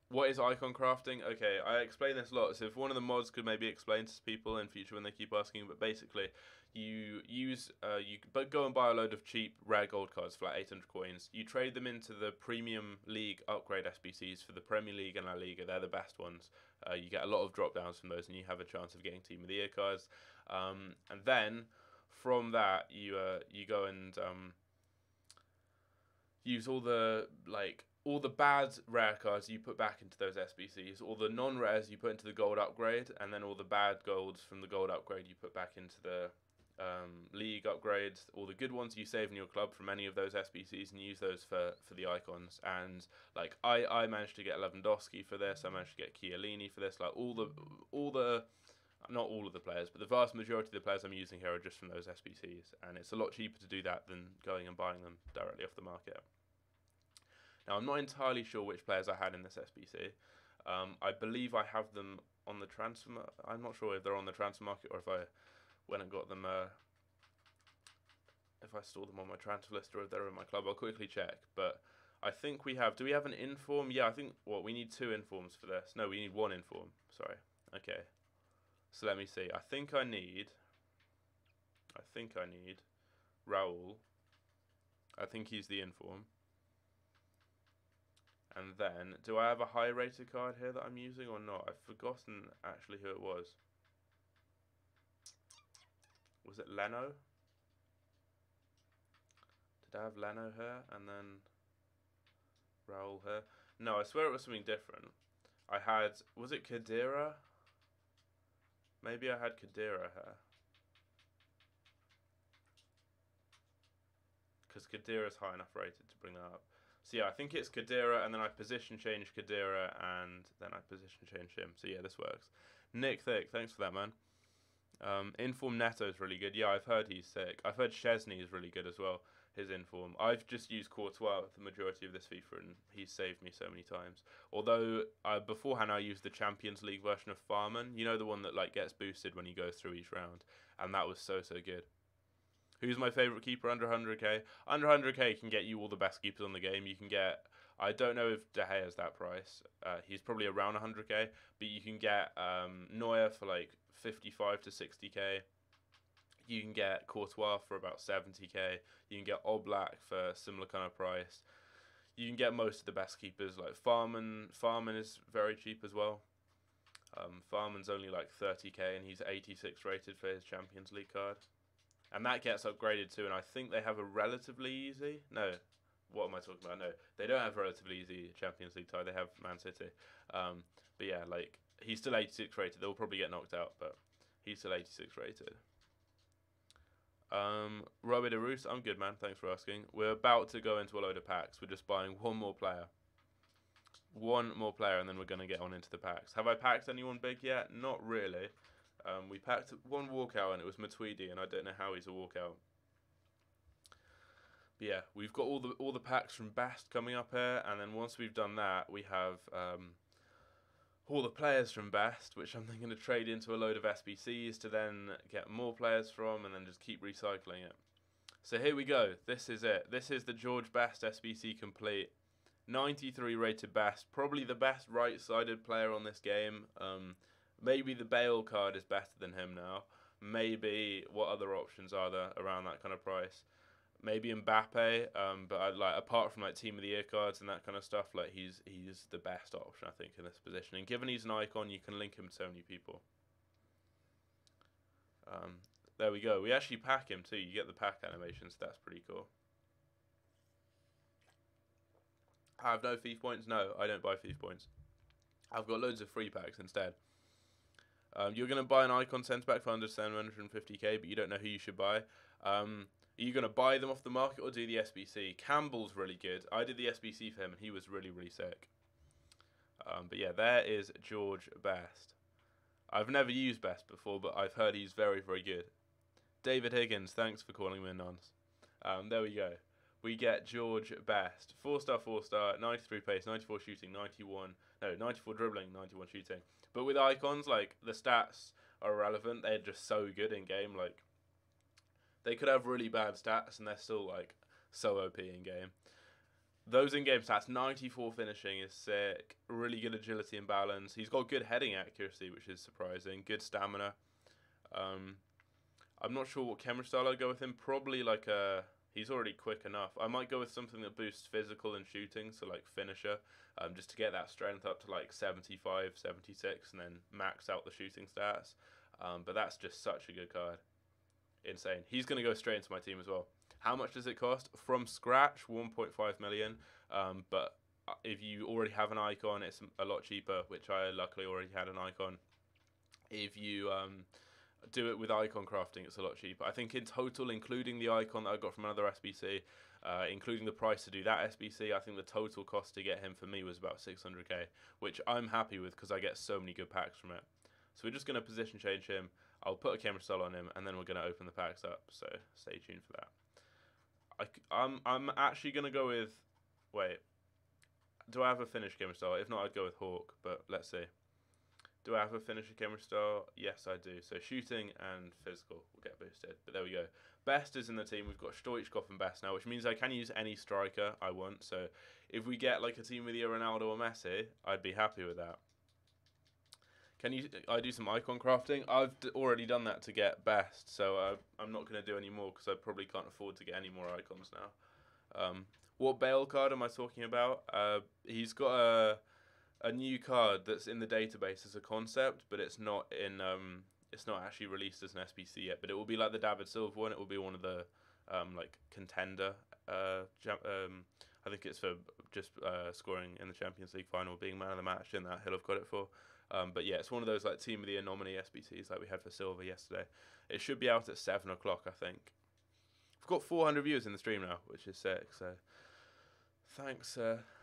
What is icon crafting? Okay, I explain this a lot, so if one of the mods could maybe explain to people in future when they keep asking, but basically, you go and buy a load of cheap rare gold cards for like 800 coins. You trade them into the premium league upgrade SBCs for the Premier League and La Liga. They're the best ones. You get a lot of drop downs from those, and you have a chance of getting Team of the Year cards. And then from that, you go and use all the bad rare cards you put back into those SBCs, all the non-rares you put into the gold upgrade, and then all the bad golds from the gold upgrade you put back into the league upgrades. All the good ones you save in your club from any of those SBCs and use those for the icons. And like I managed to get Lewandowski for this. I managed to get Chiellini for this. Like all the not all of the players, but the vast majority of the players I'm using here are just from those SBCs, and it's a lot cheaper to do that than going and buying them directly off the market. Now, I'm not entirely sure which players I had in this SBC. I believe I have them on the transfer... I'm not sure if they're on the transfer market or if I went and got them... if I stored them on my transfer list or if they're in my club. I'll quickly check. But I think we have... Do we have an inform? Yeah, I think... Well, we need 2 informs for this. No, we need 1 inform. Sorry. Okay. So let me see. I think I need Raul. I think he's the inform. And then, do I have a high rated card here that I'm using or not? I've forgotten actually who it was. Was it Leno? Did I have Leno here and then Raul here? No, I swear it was something different. I had, was it Khedira? Maybe I had Khedira here. Because Khedira is high enough rated to bring that up. So yeah, I think it's Khedira, and then I position change Khedira, and then I position change him. So yeah, this works. Nick Thick, thanks for that, man. Inform Neto's really good. Yeah, I've heard he's sick. I've heard Chesney is really good as well. His inform. I've just used Courtois the majority of this FIFA, and he's saved me so many times. Although beforehand I used the Champions League version of Farman. You know, the one that like gets boosted when you go through each round, and that was so good. Who's my favourite keeper under 100k? Under 100k can get you all the best keepers on the game. You can get. I don't know if De Gea is that price. He's probably around 100k, but you can get Neuer for like 55 to 60k. You can get Courtois for about 70k. You can get Oblak for a similar kind of price. You can get most of the best keepers. Like Farman is very cheap as well. Farman's only like 30k, and he's 86 rated for his Champions League card. And that gets upgraded too, and I think they have a relatively easy... No, what am I talking about? No, they don't have relatively easy Champions League tie. They have Man City. But yeah, like, he's still 86 rated. They'll probably get knocked out, but he's still 86 rated. Robbie de Roos, I'm good, man. Thanks for asking. We're about to go into a load of packs. We're just buying one more player. One more player, and then we're going to get on into the packs. Have I packed anyone big yet? Not really. We packed one walkout, and it was Matuidi, and I don't know how he's a walkout. But yeah, we've got all the packs from Best coming up here, and then once we've done that, we have all the players from Best, which I'm then going to trade into a load of SBCs to then get more players from, and then just keep recycling it. So here we go. This is it. This is the George Best SBC complete. 93 rated Best. Probably the best right-sided player on this game. Maybe the Bale card is better than him now. Maybe what other options are there around that kind of price? Maybe Mbappe, but like apart from like Team of the Year cards and that kind of stuff, like he's the best option I think in this position. And given he's an icon, you can link him to so many people. There we go. We actually pack him too. You get the pack animations. That's pretty cool. I have no FIFA points. No, I don't buy FIFA points. I've got loads of free packs instead. You're going to buy an icon centre back for under 750k, but you don't know who you should buy. Are you going to buy them off the market or do the SBC? Campbell's really good. I did the SBC for him, and he was really sick. But yeah, there is George Best. I've never used Best before, but I've heard he's very good. David Higgins, thanks for calling me a nonce. There we go. We get George Best. 4-star, 4-star, 93 pace, 94 shooting, 94 dribbling, 91 shooting. But with icons, like, the stats are irrelevant. They're just so good in game. Like, they could have really bad stats, and they're still, like, so OP in game. Those in-game stats, 94 finishing is sick. Really good agility and balance. He's got good heading accuracy, which is surprising. Good stamina. I'm not sure what camera style I'd go with him. Probably like a... He's already quick enough. I might go with something that boosts physical and shooting, so like finisher, just to get that strength up to like 75, 76, and then max out the shooting stats. But that's just such a good card. Insane. He's going to go straight into my team as well. How much does it cost? From scratch, 1.5 million. But if you already have an icon, it's a lot cheaper, which I luckily already had an icon. If you do it with icon crafting, it's a lot cheaper. I think in total, including the icon that I got from another SBC, including the price to do that SBC, I think the total cost to get him for me was about 600k, which I'm happy with because I get so many good packs from it. So we're just going to position change him. I'll put a camera style on him, and then we're going to open the packs up. So stay tuned for that. I'm actually going to go with... Wait. Do I have a finished camera style? If not, I'd go with Hawk, but let's see. Do I have a finisher camera style? Yes, I do. So shooting and physical will get boosted. But there we go. Best is in the team. We've got Stoichkov and Best now, which means I can use any striker I want. So if we get like a team with either Ronaldo or Messi, I'd be happy with that. I do some icon crafting? I've already done that to get Best, so I'm not going to do any more because I probably can't afford to get any more icons now. What Bale card am I talking about? He's got a new card that's in the database as a concept, but it's not actually released as an SBC yet. But it will be like the David Silva one. It will be one of the like contender. I think it's for just scoring in the Champions League final, being man of the match. In that he'll have got it for. But yeah, it's one of those like Team of the Year nominee SBCs like we had for Silva yesterday. It should be out at 7 o'clock, I think. We've got 400 viewers in the stream now, which is sick. So Thanks,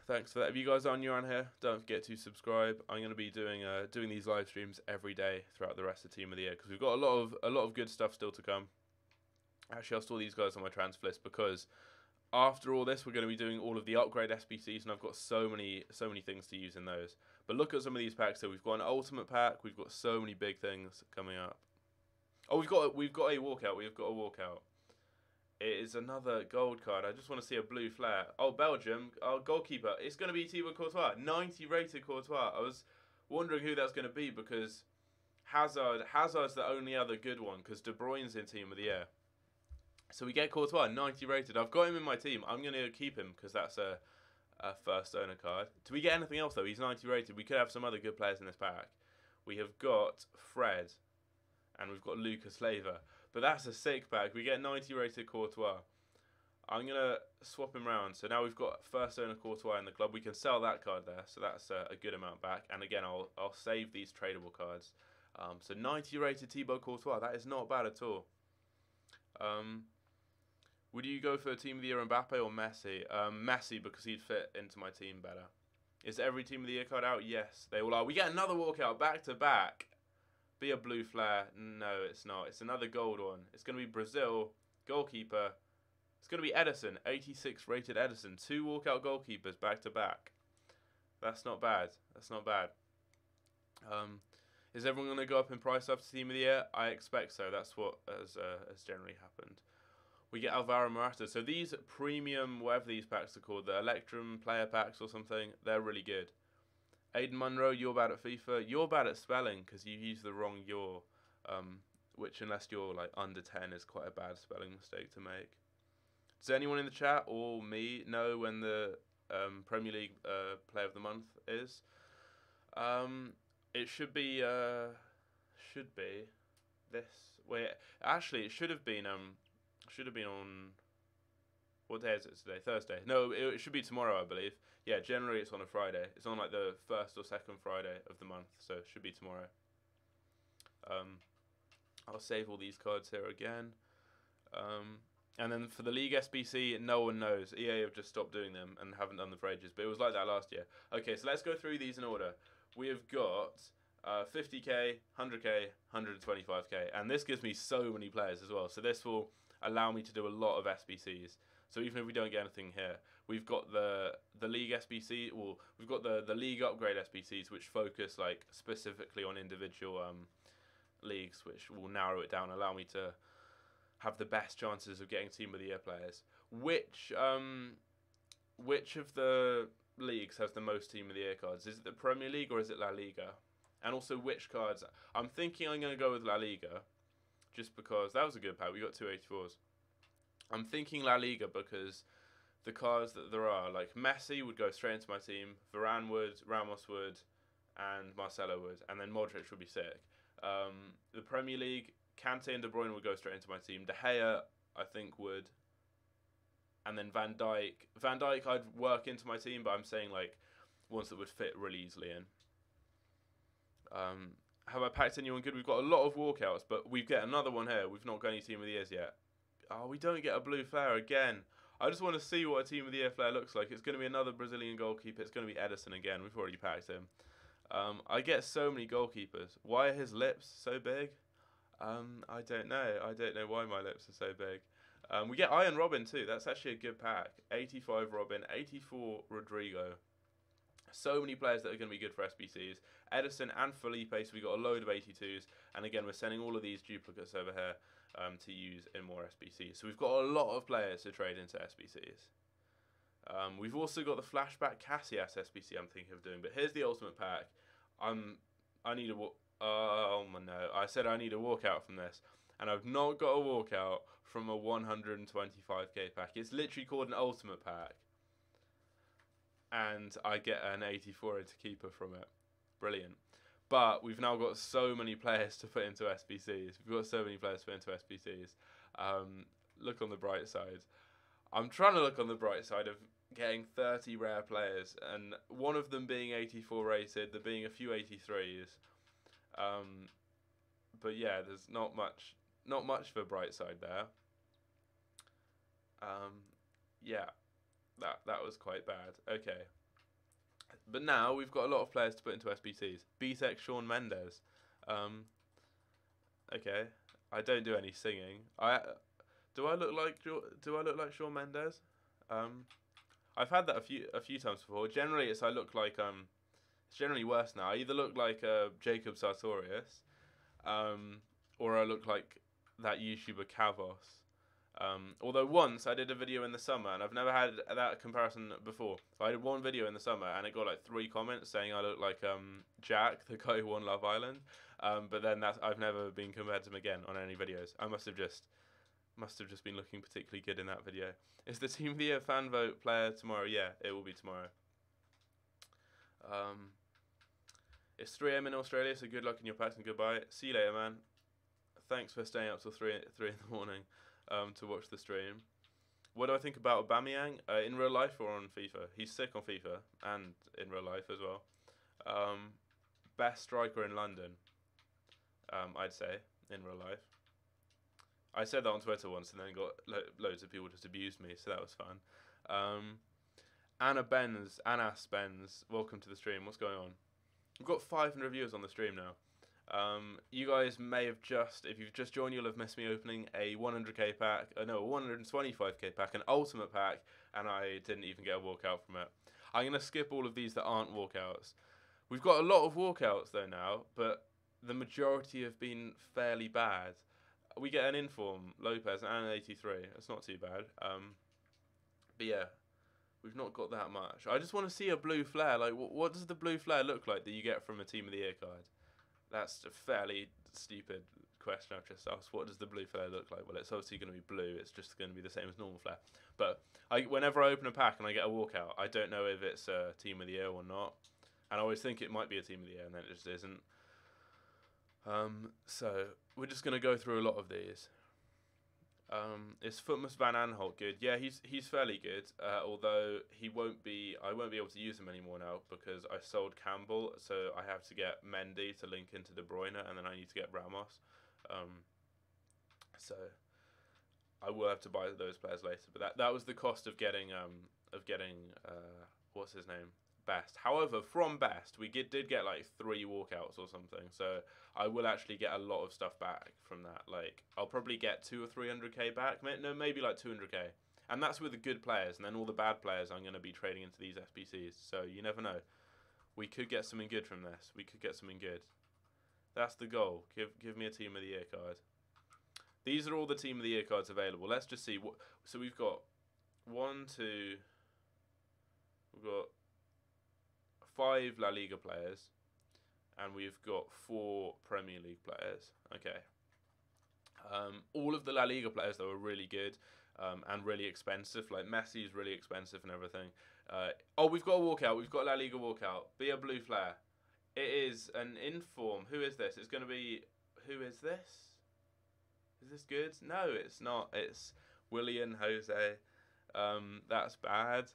thanks for that. If you guys are new around here, don't forget to subscribe. I'm going to be doing these live streams every day throughout the rest of the Team of the Year because we've got a lot of good stuff still to come. Actually, I'll store these guys on my transfer list because after all this, we're going to be doing all of the upgrade SBCs, and I've got so many things to use in those. But look at some of these packs. So we've got an ultimate pack. We've got so many big things coming up. Oh, we've got a walkout. We've got a walkout. It is another gold card. I just want to see a blue flare. Oh, Belgium. Oh, goalkeeper. It's going to be Thibaut Courtois. 90 rated Courtois. I was wondering who that's going to be because Hazard's the only other good one because De Bruyne's in Team of the Year. So we get Courtois, 90 rated. I've got him in my team. I'm going to keep him because that's a first owner card. Do we get anything else, though? He's 90 rated. We could have some other good players in this pack. We have got Fred, and we've got Lucas Leiva. But that's a sick pack. We get 90 rated Courtois. I'm going to swap him around. So now we've got first owner Courtois in the club. We can sell that card there. So that's a good amount back. And again, I'll save these tradable cards. So 90 rated Thibaut Courtois. That is not bad at all. Would you go for Team of the Year Mbappe or Messi? Messi, because he'd fit into my team better. Is every Team of the Year card out? Yes, they all are. We get another walkout back to back. Be a blue flare. No, it's not. It's another gold one. It's going to be Brazil, goalkeeper. It's going to be Edison, 86 rated Edison. 2 walkout goalkeepers back to back. That's not bad. That's not bad. Is everyone going to go up in price after Team of the Year? I expect so. That's what has generally happened. We get Alvaro Morata. So these premium, whatever these packs are called, the Electrum player packs or something, they're really good. Aiden Munro, you're bad at FIFA. You're bad at spelling because you use the wrong "your," which unless you're like under 10 is quite a bad spelling mistake to make. Does anyone in the chat or me know when the Premier League Player of the Month is? It should be this. Wait, actually, it should have been on. What day is it today? Thursday. No, it should be tomorrow, I believe. Yeah, generally it's on a Friday. It's on like the first or second Friday of the month, so it should be tomorrow. I'll save all these cards here again. And then for the League SBC, no one knows. EA have just stopped doing them and haven't done them for ages, but it was like that last year. Okay, so let's go through these in order. We have got 50k, 100k, 125k, and this gives me so many players as well. So this will allow me to do a lot of SBCs. So even if we don't get anything here, we've got the League SBC, or we've got the League Upgrade SBCs, which focus like specifically on individual leagues, which will narrow it down, allow me to have the best chances of getting Team of the Year players. Which of the leagues has the most Team of the Year cards? Is it the Premier League or is it La Liga? And also which cards? I'm thinking I'm going to go with La Liga, just because that was a good pack. We got 284s. I'm thinking La Liga because the cards that there are, like Messi would go straight into my team, Varane would, Ramos would, and Marcelo would, and then Modric would be sick. The Premier League, Kante and De Bruyne would go straight into my team. De Gea, I think, would. And then Van Dijk. Van Dijk I'd work into my team, but I'm saying like ones that would fit really easily in. Have I packed anyone good? We've got a lot of walkouts, but we get another one here. We've not got any Team of the Years yet. Oh, we don't get a blue flare again. I just want to see what a Team of the Year flare looks like. It's going to be another Brazilian goalkeeper. It's going to be Edison again. We've already packed him. I get so many goalkeepers. Why are his lips so big? I don't know. I don't know why my lips are so big. We get Iron Robin too. That's actually a good pack. 85 Robin, 84 Rodrigo. So many players that are going to be good for SBCs. Edison and Felipe, so we got a load of 82s. And again, we're sending all of these duplicates over here to use in more SBCs. So we've got a lot of players to trade into SBCs. We've also got the Flashback Cassias SBC I'm thinking of doing. But here's the ultimate pack. I need a... Oh, no. I said I need a walkout from this. And I've not got a walkout from a 125k pack. It's literally called an ultimate pack. And I get an 84 into keeper from it. Brilliant. But we've now got so many players to put into SBCs. We've got so many players to put into SBCs. Look on the bright side. I'm trying to look on the bright side of getting 30 rare players, and one of them being 84 rated, there being a few 83s. But yeah, there's not much for bright side there. Yeah. That was quite bad. Okay. But now we've got a lot of players to put into SBCs. BTEC Shawn Mendes. Um, okay. I don't do any singing. Do I look like Shawn Mendes? Um, I've had that a few times before. Generally, I look like it's generally worse now. I either look like Jacob Sartorius, or I look like that YouTuber Kavos. Although once I did a video in the summer, and I've never had that comparison before. I did one video in the summer, and it got like 3 comments saying I look like Jack, the guy who won Love Island. But then I've never been compared to him again on any videos. I must have just been looking particularly good in that video. Is the Team of the Year fan vote player tomorrow? Yeah, it will be tomorrow. It's 3 a.m. in Australia, so good luck in your packs and goodbye. See you later, man. Thanks for staying up till 3 in the morning to watch the stream. What do I think about Aubameyang in real life or on FIFA? He's sick on FIFA and in real life as well. Best striker in London, I'd say, in real life. I said that on Twitter once and then got loads of people just abused me, so that was fun. Anas Benz, welcome to the stream. What's going on? We've got 500 viewers on the stream now. You guys may have if you've just joined, you'll have missed me opening a 100k pack, a 125k pack, an ultimate pack, and I didn't even get a walkout from it. I'm going to skip all of these that aren't walkouts. We've got a lot of walkouts though now, but the majority have been fairly bad. We get an Inform, Lopez, and an 83. It's not too bad. But yeah, we've not got that much. I just want to see a blue flare. Like, what does the blue flare look like that you get from a Team of the Year card? That's a fairly stupid question I've just asked. What does the blue flare look like? Well, it's obviously going to be blue. It's just going to be the same as normal flare. But whenever I open a pack and I get a walkout, I don't know if it's a Team of the Year or not. And I always think it might be a Team of the Year, and then it just isn't. So we're just going to go through a lot of these. Is Footmas Van Aanholt good? Yeah, he's fairly good. Although I won't be able to use him anymore now because I sold Campbell, so I have to get Mendy to link into De Bruyne, and then I need to get Ramos. So I will have to buy those players later. But that was the cost of getting what's his name? Best. However, from Best, we did get like 3 walkouts or something, so I will actually get a lot of stuff back from that. Like, I'll probably get 200 or 300k back. No, maybe like 200k, and that's with the good players. And then all the bad players, I'm going to be trading into these SBCs. So you never know. We could get something good from this. We could get something good. That's the goal. Give me a Team of the Year card. These are all the Team of the Year cards available. Let's just see what. So we've got 1, 2. We've got 5 La Liga players, and we've got 4 Premier League players. Okay. All of the La Liga players, though, are really good and really expensive. Like, Messi's really expensive and everything. We've got a walkout. We've got a La Liga walkout. Be a blue flare. It is an Inform. Who is this? It's going to be... Who is this? Is this good? No, it's not. It's Willian Jose. That's bad.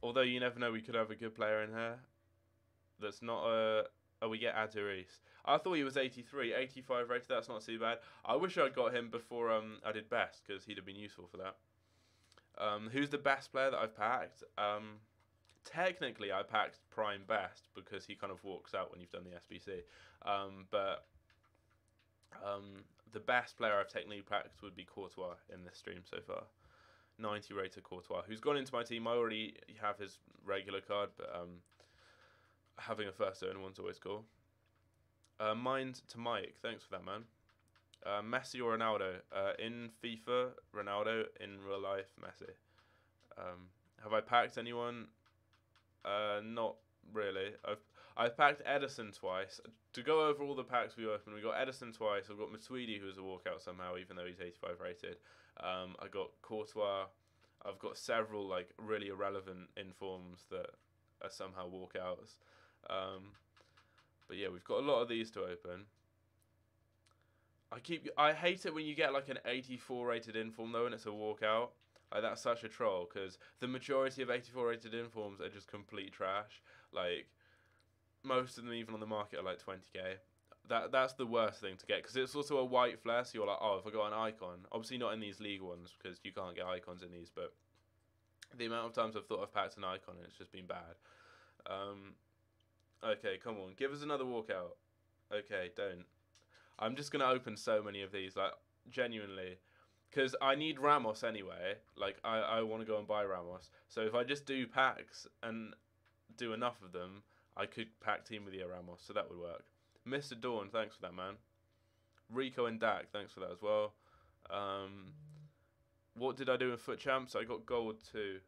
Although you never know, we could have a good player in here. That's not a... Oh, we get Aduriz. I thought he was 83, 85 rated. That's not too bad. I wish I'd got him before I did Best, because he'd have been useful for that. Who's the best player that I've packed? Technically, I packed Prime Best, because he kind of walks out when you've done the SBC. But the best player I've technically packed would be Courtois in this stream so far. 90 rated Courtois, who's gone into my team. I already have his regular card, but having a first own one's always cool. Mind to Mike, thanks for that, man. Messi or Ronaldo? In FIFA, Ronaldo. In real life, Messi. Have I packed anyone? Not really. I've packed Edison twice. To go over all the packs we opened, we got Edison twice. I've got Matuidi, who's a walkout somehow, even though he's 85 rated. I got Courtois. I've got several like really irrelevant informs that are somehow walkouts. But yeah, we've got a lot of these to open. I hate it when you get like an 84 rated inform though and it's a walkout. Like, that's such a troll, because the majority of 84 rated informs are just complete trash. Like, most of them even on the market are like 20k. That's the worst thing to get, because it's also a white flare, so you're like, oh, if I got an icon. Obviously not in these league ones, because you can't get icons in these, but The amount of times I've thought I've packed an icon and it's just been bad. Okay, come on, give us another walkout. Okay, don't. I'm just gonna open so many of these, like genuinely, because I need Ramos anyway. Like I want to go and buy Ramos. So if I just do packs and do enough of them, I could pack Team of the Year Ramos. So that would work. Mr. Dawn, thanks for that, man. Rico and Dak, thanks for that as well. What did I do in Foot Champs? I got gold 2.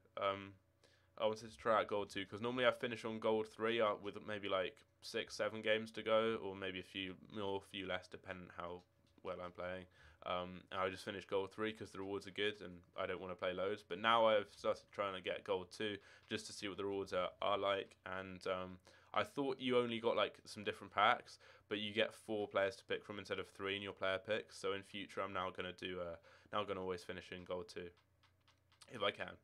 I wanted to try out gold 2 because normally I finish on gold 3 with maybe like 6-7 games to go, or maybe a few more, a few less, depending how well I'm playing. And I just finished gold 3 because the rewards are good and I don't want to play loads. But now I've started trying to get gold 2 just to see what the rewards are like. And I thought you only got like some different packs, but you get 4 players to pick from instead of 3 in your player picks. So in future, I'm now gonna do always finish in gold 2 if I can.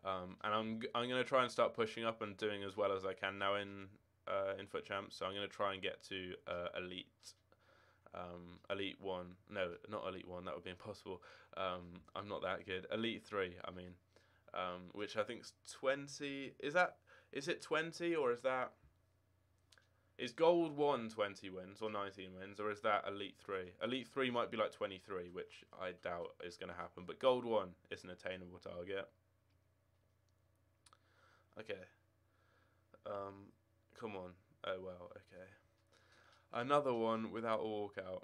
And I'm gonna try and start pushing up and doing as well as I can now in Foot Champs. So I'm gonna try and get to elite. Elite 1. No, not Elite 1. That would be impossible. I'm not that good. Elite 3. I mean, which I think's 20. Is it 20 or is that? Is Gold 1 20 wins or 19 wins, or is that Elite 3? Elite 3 might be like 23, which I doubt is going to happen. But Gold 1 is an attainable target. Okay. Come on. Oh, well, okay. Another one without a walkout.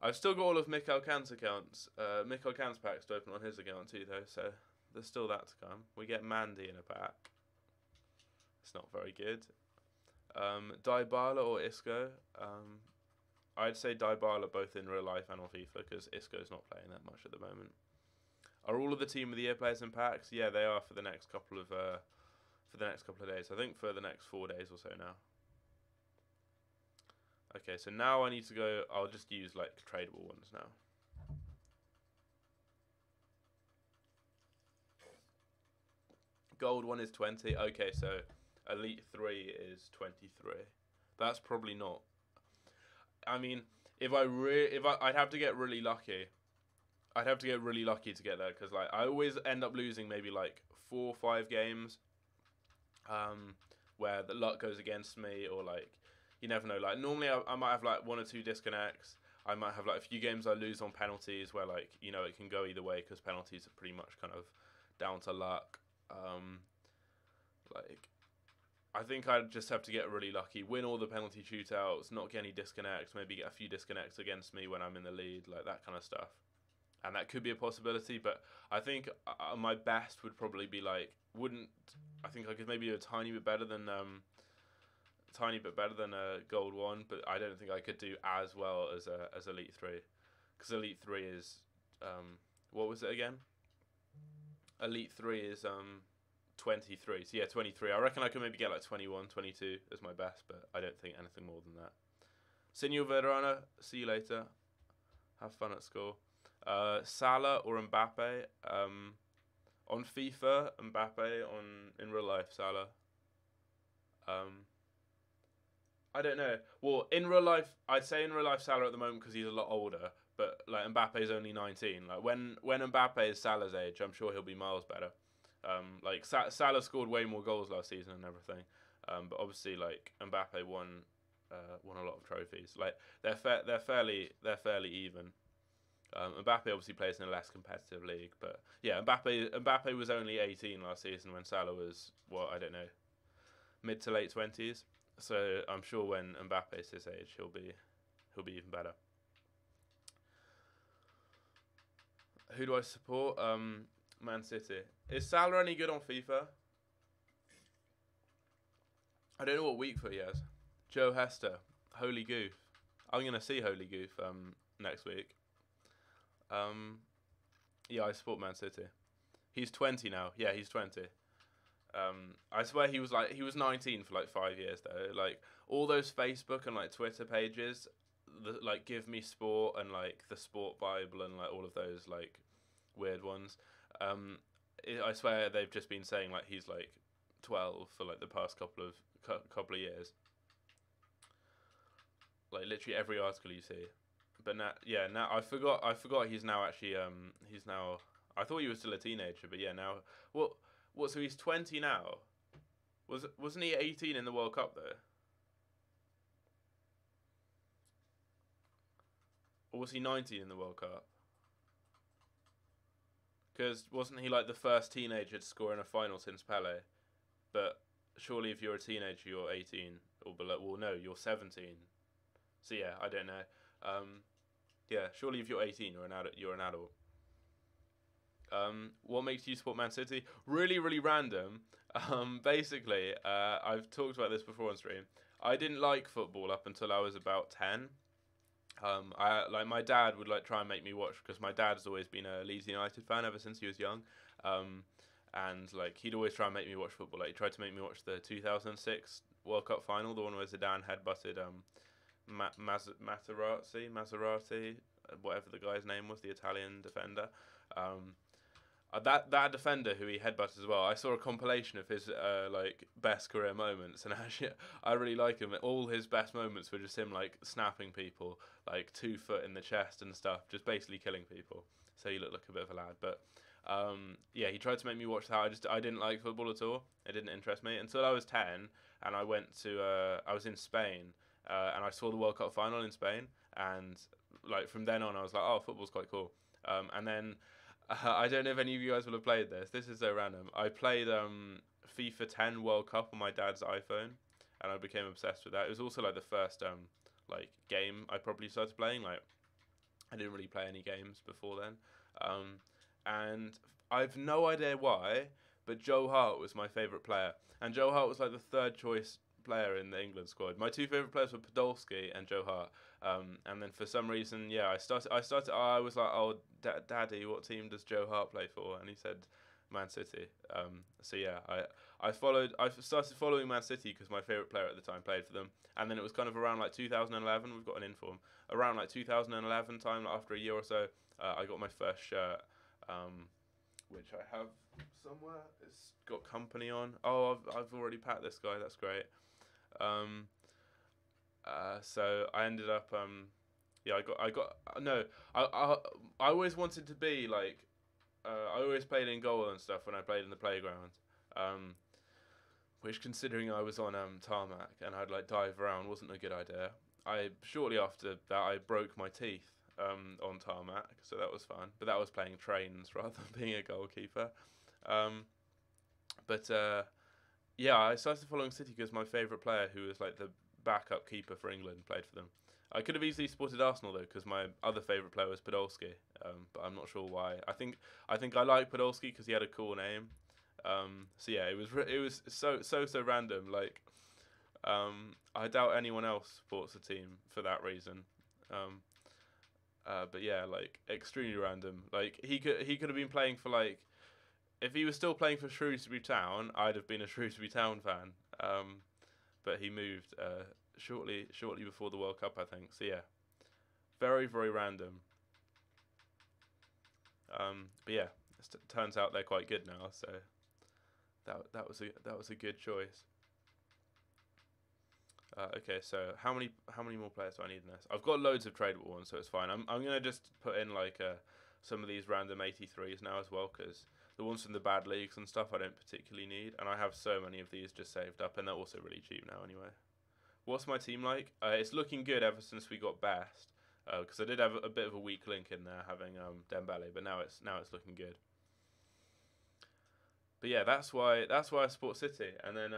I've still got all of Mikhail Kant's accounts. Mikhail Kant's packs to open on his account too, though, so there's still that to come. We get Mandy in a pack. It's not very good. Dybala or Isco. I'd say Dybala both in real life and on FIFA because Isco's not playing that much at the moment. Are all of the Team of the Year players in packs? Yeah, they are for the next couple of days. I think for the next 4 days or so now. Okay, so now I need to go. I'll just use like tradable ones now. Gold 1 is 20. Okay, so Elite 3 is 23. That's probably not. I mean, I'd have to get really lucky. I'd have to get really lucky to get there because like I always end up losing maybe like 4 or 5 games, where the luck goes against me, or like you never know. Like normally I might have like 1 or 2 disconnects. I might have like a few games I lose on penalties where like it can go either way because penalties are pretty much kind of down to luck. Like I think I'd just have to get really lucky, win all the penalty shootouts, not get any disconnects, maybe get a few disconnects against me when I'm in the lead, like that kind of stuff. And that could be a possibility, but I think my best would probably be like I think I could maybe do a tiny bit better than Gold 1, but I don't think I could do as well as Elite 3, because Elite 3 is what was it again? Elite 3 is 23. So yeah, 23. I reckon I could maybe get like 21, 22 as my best, but I don't think anything more than that. Senor Verona, see you later. Have fun at school. Salah or Mbappe? On FIFA, Mbappe. In real life, Salah. I don't know. Well, in real life, I'd say in real life Salah at the moment because he's a lot older. But like Mbappe's only 19. Like when Mbappe is Salah's age, I'm sure he'll be miles better. Like Salah scored way more goals last season and everything. But obviously like Mbappe won a lot of trophies. Like they're fairly even. Mbappe obviously plays in a less competitive league, but yeah, Mbappe was only 18 last season when Salah was I don't know, mid to late 20s. So I'm sure when Mbappe's his age, he'll be even better. Who do I support? Man City. Is Salah any good on FIFA? I don't know what week foot he has. Joe Hester, Holy Goof. I'm gonna see Holy Goof next week. Yeah, I support Man City. He's 20 now. Yeah, he's 20. I swear he was 19 for like 5 years though. Like all those Facebook and like Twitter pages, like Give Me Sport and like the Sport Bible and like all of those like weird ones. I swear they've just been saying like he's like 12 for like the past couple of years. Like literally every article you see. But now I forgot he's now actually I thought he was still a teenager, but yeah now What? So he's 20 now. Wasn't he 18 in the World Cup though? Or was he 19 in the World Cup? Because wasn't he like the first teenager to score in a final since Pele? But surely if you're a teenager, you're 18 or below. Well, no, you're 17. So yeah, I don't know. Yeah, surely if you're 18, you're an adult. You're an adult. What makes you support Man City? Really, really random. Basically, I've talked about this before on stream. I didn't like football up until I was about 10. I like my dad would like try and make me watch because my dad's always been a Leeds United fan ever since he was young. And like he'd always try and make me watch football. Like he tried to make me watch the 2006 World Cup final, the one where Zidane headbutted Maserati, whatever the guy's name was, the Italian defender. Um, that defender who he headbutted as well. I saw a compilation of his like best career moments, and actually I really like him. All his best moments were just him like snapping people, like 2 foot in the chest and stuff, just basically killing people. So he looked like a bit of a lad, but. Yeah, he tried to make me watch that. I didn't like football at all. It didn't interest me until I was 10, and I went to I was in Spain, and I saw the World Cup final in Spain, and like from then on, I was like, oh, football's quite cool. And then I don't know if any of you guys will have played this. This is so random. I played FIFA 10 World Cup on my dad's iPhone, and I became obsessed with that. It was also like the first like game I probably started playing. Like I didn't really play any games before then. And I've no idea why, but Joe Hart was my favourite player. And Joe Hart was like the third choice player in the England squad. My two favourite players were Podolski and Joe Hart. And then for some reason, yeah, I was like, oh, Daddy, what team does Joe Hart play for? And he said Man City. So yeah, I started following Man City because my favourite player at the time played for them. And then it was kind of around like 2011, we've got an inform. Around like 2011 time, like after a year or so, I got my first shirt. Which I have somewhere. It's got company on. Oh, I've already packed this guy. That's great. So I ended up. Yeah, I got. No, I always wanted to be like. I always played in goal and stuff when I played in the playground. Which, considering I was on tarmac and I'd like dive around, wasn't a good idea. Shortly after that I broke my teeth. On tarmac, so that was fun. But that was playing trains rather than being a goalkeeper. Yeah, I started following City because my favourite player, who was like the backup keeper for England, played for them. I could have easily supported Arsenal though, because my other favourite player was Podolski, but I'm not sure why. I think I like Podolski because he had a cool name. So yeah, it was so random. Like, I doubt anyone else supports the team for that reason. But yeah, like extremely random. Like he could have been playing for like, if he was still playing for Shrewsbury Town, I'd have been a Shrewsbury Town fan. But he moved shortly before the World Cup, I think. So yeah, very random. But yeah, turns out they're quite good now. So that was a good choice. Okay, so how many more players do I need in this? I've got loads of tradable ones, so it's fine. I'm gonna just put in like some of these random 83s now as well, because the ones from the bad leagues and stuff I don't particularly need, and I have so many of these just saved up, and they're also really cheap now anyway. What's my team like? It's looking good ever since we got best, because I did have a bit of a weak link in there having Dembele, but now it's looking good. But yeah, that's why I support City, and then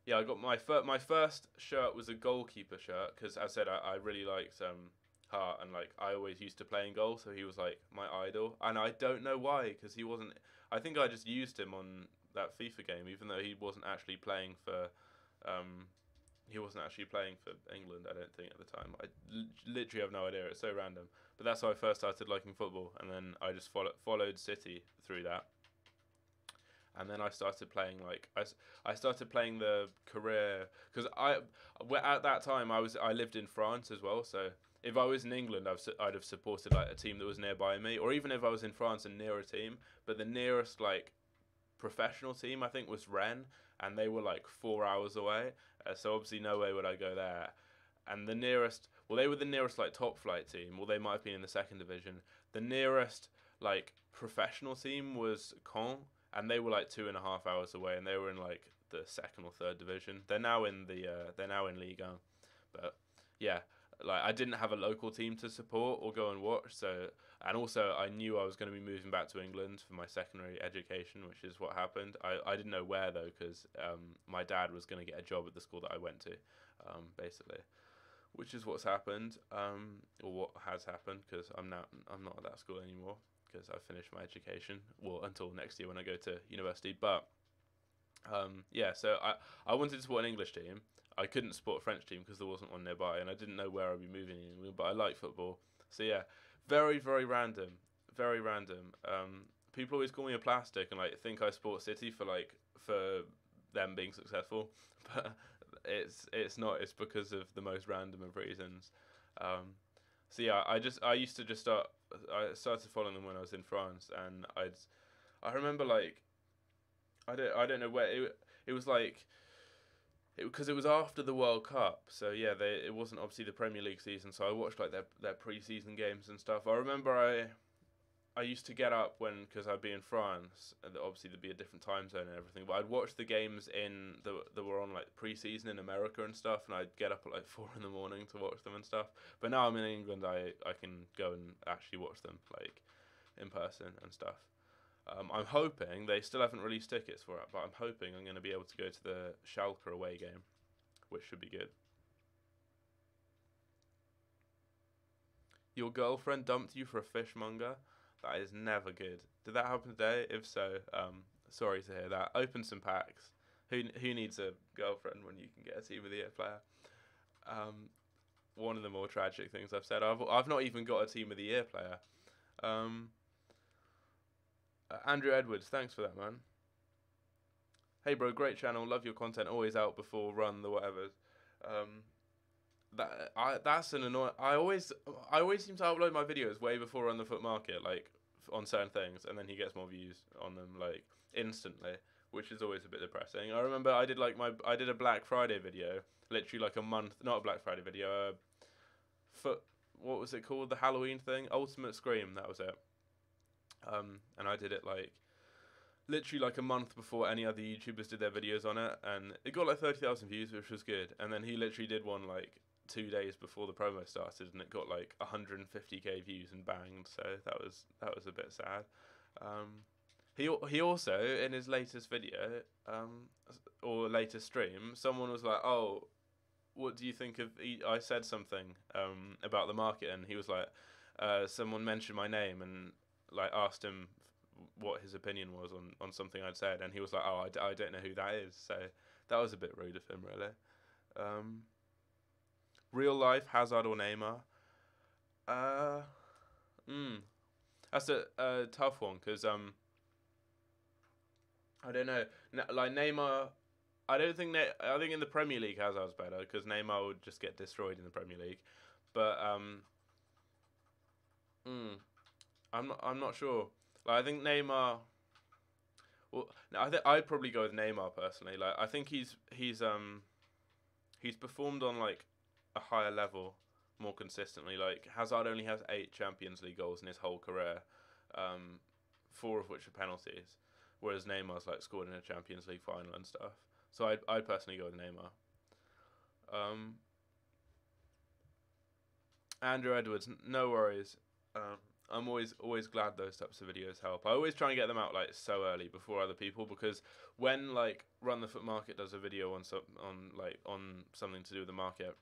yeah, I got my first shirt was a goalkeeper shirt because, as I said, I really liked Hart, and like I always used to play in goal, so he was like my idol, and I don't know why, because he wasn't. I think I just used him on that FIFA game, even though he wasn't actually playing for. England, I don't think, at the time. I literally have no idea. It's so random, but that's how I first started liking football, and then I just followed City through that. And then I started playing I started playing the career, because at that time I lived in France as well. So if I was in England, I'd have supported like a team that was nearby me, or even if I was in France and near a team. But the nearest like professional team I think was Rennes, and they were like 4 hours away. So obviously no way would I go there. And the nearest, well, they were the nearest like top flight team. Well, they might have been in the second division. The nearest like professional team was Caen. and they were like 2.5 hours away, and they were in like the second or third division. They're now in Ligue 1, but yeah, like I didn't have a local team to support or go and watch. So, and also I knew I was going to be moving back to England for my secondary education, which is what happened. I didn't know where though, because my dad was going to get a job at the school that I went to, basically, which is what's happened, or what has happened, because I'm not at that school anymore because I finished my education. Well, until next year when I go to university. But yeah, so I wanted to support an English team. I couldn't support a French team because there wasn't one nearby, and I didn't know where I'd be moving in England. But I like football, so yeah, very very random, very random. People always call me a plastic and like think I support City for them being successful, but it's not. It's because of the most random of reasons. So yeah, I used to just start. I started following them when I was in France, and I remember like I don't know where it was like because it was after the World Cup. So yeah, it wasn't obviously the Premier League season. So I watched like their pre-season games and stuff. I remember I used to get up because I'd be in France, and obviously there'd be a different time zone and everything. But I'd watch the games that were on like pre-season in America and stuff, and I'd get up at like 4 in the morning to watch them and stuff. But now I'm in England, I can go and actually watch them like in person and stuff. I'm hoping they still haven't released tickets for it, but I'm hoping I'm going to be able to go to the Schalke away game, which should be good. Your girlfriend dumped you for a fishmonger? That is never good. Did that happen today? If so, sorry to hear that. Open some packs. Who needs a girlfriend when you can get a team of the year player? One of the more tragic things I've said. I've not even got a team of the year player. Andrew Edwards, thanks for that, man. Hey bro, great channel. Love your content. Always out before run the whatever. That's an annoying. I always seem to upload my videos way before Run the Foot Market, like on certain things, and then he gets more views on them like instantly, which is always a bit depressing. I remember I did a Black Friday video, literally like a month, not a Black Friday video, what was it called? The Halloween thing, Ultimate Scream. That was it. And I did it like literally like a month before any other YouTubers did their videos on it, and it got like 30,000 views, which was good. And then he literally did one like 2 days before the promo started, and it got like 150k views and banged. So that was a bit sad. He also in his latest video or latest stream, someone was like, "Oh, what do you think of?" I said something about the market, and he was like, "Someone mentioned my name and like asked him what his opinion was on something I'd said," and he was like, "Oh, I don't know who that is." So that was a bit rude of him, really. Real life Hazard or Neymar? That's a tough one because I don't know. Like Neymar, I don't think I think in the Premier League Hazard's better because Neymar would just get destroyed in the Premier League. But I'm not sure. Like I think Neymar. Well, no, I think I'd probably go with Neymar personally. Like I think he's performed on like a higher level more consistently. Like Hazard only has 8 Champions League goals in his whole career, 4 of which are penalties, whereas Neymar's like scored in a Champions League final and stuff. So I'd personally go with Neymar. Andrew Edwards, no worries. I'm always glad those types of videos help. I always try and get them out like so early before other people, because when like Run the Foot Market does a video on something to do with the market,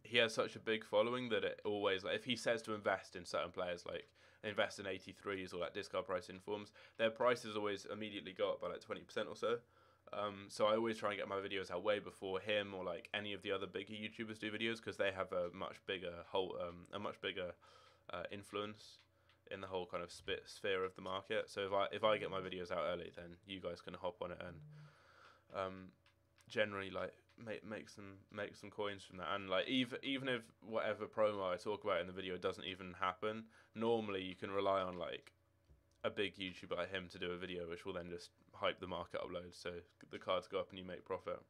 he has such a big following that it always, like if he says to invest in certain players, like invest in 83s or like discard price informs, their prices always immediately go up by like 20% or so. So I always try and get my videos out way before him or like any of the other bigger YouTubers do videos, because they have a much bigger influence in the whole kind of sphere of the market. So if I get my videos out early, then you guys can hop on it and generally like make some coins from that. And like even if whatever promo I talk about in the video doesn't even happen, normally you can rely on like a big YouTuber like him to do a video which will then just hype the market upload, so the cards go up and you make profit.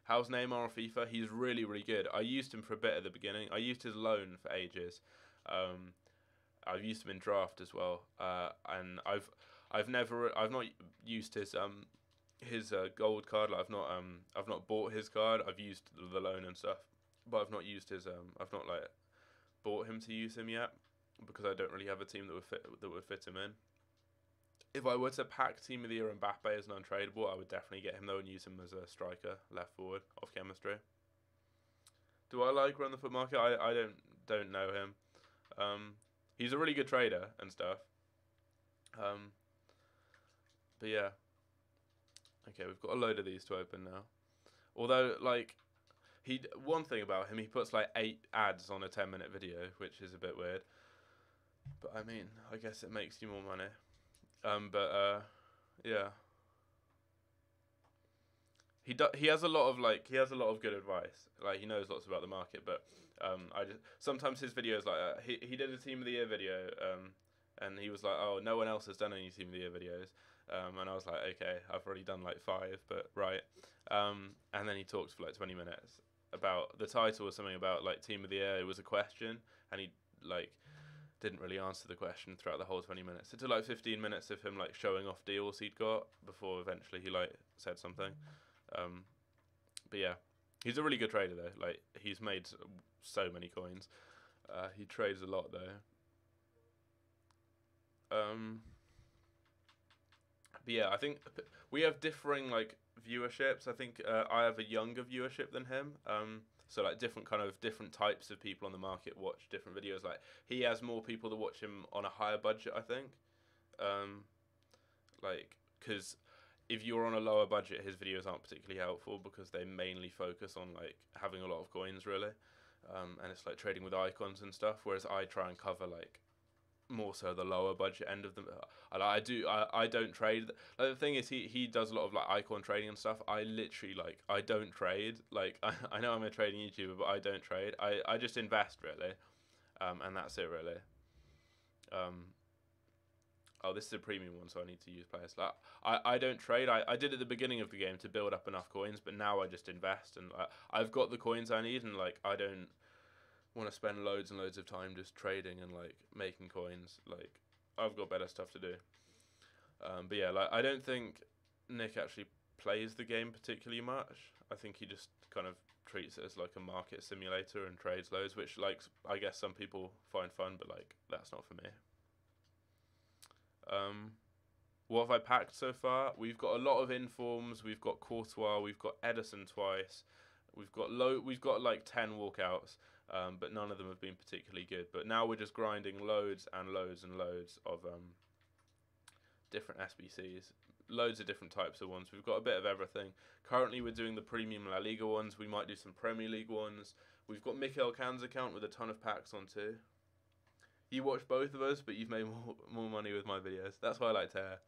How's Neymar on FIFA? He's really, really good. I used him for a bit at the beginning. I used his loan for ages. I've used him in draft as well, and I've not used his gold card. Like I've not bought his card. I've used the loan and stuff, but I've not used his I've not like bought him to use him yet because I don't really have a team that would fit him in. If I were to pack Team of the Year Mbappe as an untradeable, I would definitely get him though and use him as a striker, left forward, off chemistry. Do I like Run the Foot Market? I don't know him. He's a really good trader and stuff. But yeah. Okay, we've got a load of these to open now. Although, like, one thing about him, he puts like 8 ads on a 10-minute video, which is a bit weird. But I mean, I guess it makes you more money. Yeah. He has a lot of good advice. Like he knows lots about the market, but sometimes his videos like he did a Team of the Year video, and he was like, oh, no one else has done any Team of the Year videos, and I was like, okay, I've already done like 5, but right, and then he talked for like 20 minutes about the title was something about like Team of the Year. It was a question, and he like didn't really answer the question throughout the whole 20 minutes. It took like 15 minutes of him like showing off deals he'd got before eventually he like said something. But yeah, he's a really good trader though. Like he's made so many coins. He trades a lot though. But yeah, I think we have differing like viewerships. I think I have a younger viewership than him. So like different types of people on the market watch different videos. Like he has more people that watch him on a higher budget, I think. Like because if you're on a lower budget, his videos aren't particularly helpful because they mainly focus on like having a lot of coins really, and it's like trading with icons and stuff. Whereas I try and cover like more so the lower budget end of them. I don't trade. Like, the thing is, he does a lot of like icon trading and stuff. I literally like I don't trade. Like I know I'm a trading YouTuber, but I don't trade. I just invest really, and that's it really. Oh, this is a premium one, so I need to use players. Like, I don't trade. I did at the beginning of the game to build up enough coins, but now I just invest, and I've got the coins I need, and like I don't want to spend loads and loads of time just trading and like making coins. Like I've got better stuff to do. But yeah, like I don't think Nick actually plays the game particularly much. I think he just kind of treats it as like a market simulator and trades loads, which like I guess some people find fun, but like that's not for me. What have I packed so far? We've got a lot of informs. We've got Courtois. We've got Edison twice. We've got like 10 walkouts, but none of them have been particularly good. But now we're just grinding loads and loads and loads of different SBCs. Loads of different types of ones. We've got a bit of everything. Currently we're doing the premium La Liga ones. We might do some Premier League ones. We've got Mikel Can's account with a ton of packs on too. You watch both of us, but you've made more money with my videos. That's why I like to.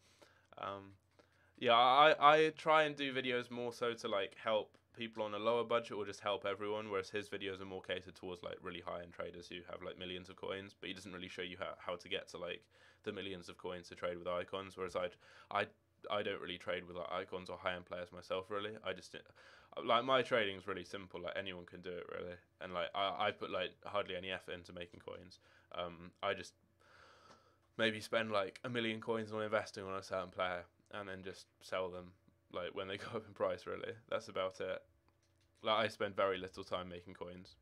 Yeah, I try and do videos more so to like help people on a lower budget or just help everyone, whereas his videos are more catered towards like really high-end traders who have like millions of coins, but he doesn't really show you how to get to like the millions of coins to trade with icons, whereas I don't really trade with like icons or high-end players myself really. I just like my trading is really simple, like anyone can do it really, and like I put like hardly any effort into making coins. I just maybe spend like 1 million coins on investing on a certain player and then just sell them like when they go up in price really. That's about it. Like I spend very little time making coins.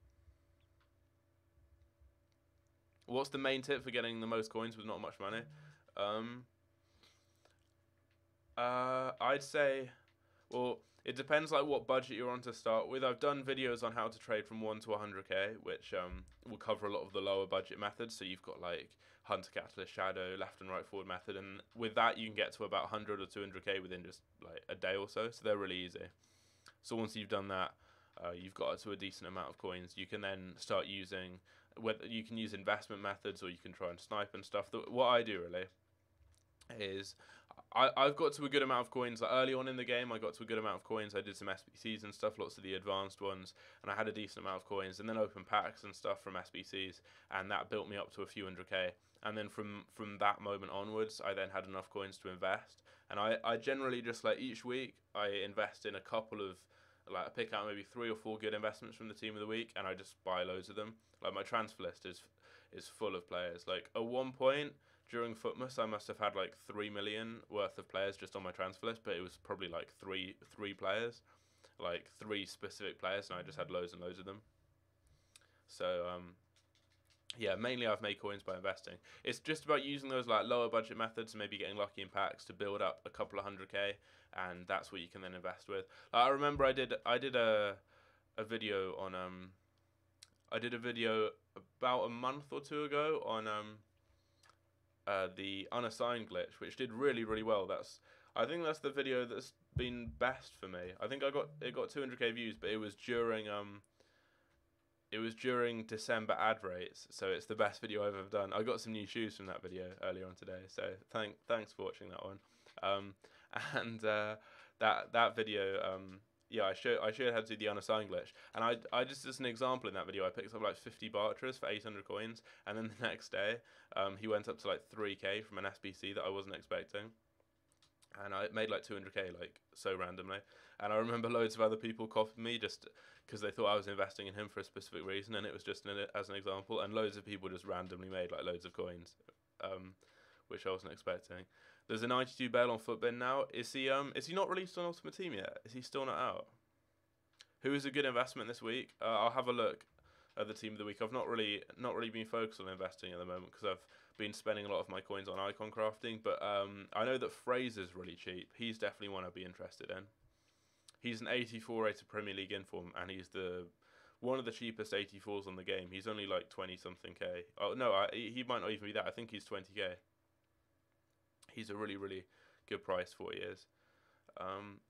What's the main tip for getting the most coins with not much money? I'd say, well, it depends like what budget you're on to start with. I've done videos on how to trade from 1 to 100k, which will cover a lot of the lower budget methods. So you've got like Hunter Catalyst Shadow, left and right forward method, and with that you can get to about 100 or 200k within just like a day or so. So they're really easy. So once you've done that, you've got to a decent amount of coins. You can then start using whether you can use investment methods or you can try and snipe and stuff. What I do really is I've got to a good amount of coins. Like early on in the game, I got to a good amount of coins. I did some SBCs and stuff, lots of the advanced ones, and I had a decent amount of coins. And then open packs and stuff from SBCs, and that built me up to a few 100k. And then from that moment onwards, I then had enough coins to invest. And I generally just like each week, I invest in a couple of, like I pick out maybe 3 or 4 good investments from the team of the week, and I just buy loads of them. Like my transfer list is full of players. Like at one point, during Footmas, I must have had like 3 million worth of players just on my transfer list, but it was probably like three players, like three specific players, and I just had loads and loads of them. So yeah, mainly I've made coins by investing. It's just about using those like lower budget methods and maybe getting lucky in packs to build up a couple of 100k, and that's what you can then invest with. I remember I did a video on I did a video about a month or two ago on the unassigned glitch, which did really well. I think that's the video that's been best for me. I think it got 200k views, but it was during December ad rates, so it's the best video I've ever done. I got some new shoes from that video earlier on today, so thanks for watching that one. And that video, yeah, I showed how to do the unassigned glitch, and I just as an example in that video, I picked up like 50 Bartras for 800 coins, and then the next day, he went up to like 3k from an SBC that I wasn't expecting, and I made like 200k like so randomly. And I remember loads of other people copied me just because they thought I was investing in him for a specific reason, and it was just as an example. And loads of people just randomly made like loads of coins, which I wasn't expecting. There's a 92 Bale on Footbin now. Is he not released on Ultimate Team yet? Is he still not out? Who is a good investment this week? I'll have a look at the team of the week. I've not really been focused on investing at the moment because I've been spending a lot of my coins on icon crafting. But I know that Fraser's really cheap. He's definitely one I'd be interested in. He's an 84 rated Premier League inform, and he's one of the cheapest 84s on the game. He's only like 20 something k. Oh no, he might not even be that. I think he's 20k. He's a really good price for what he is.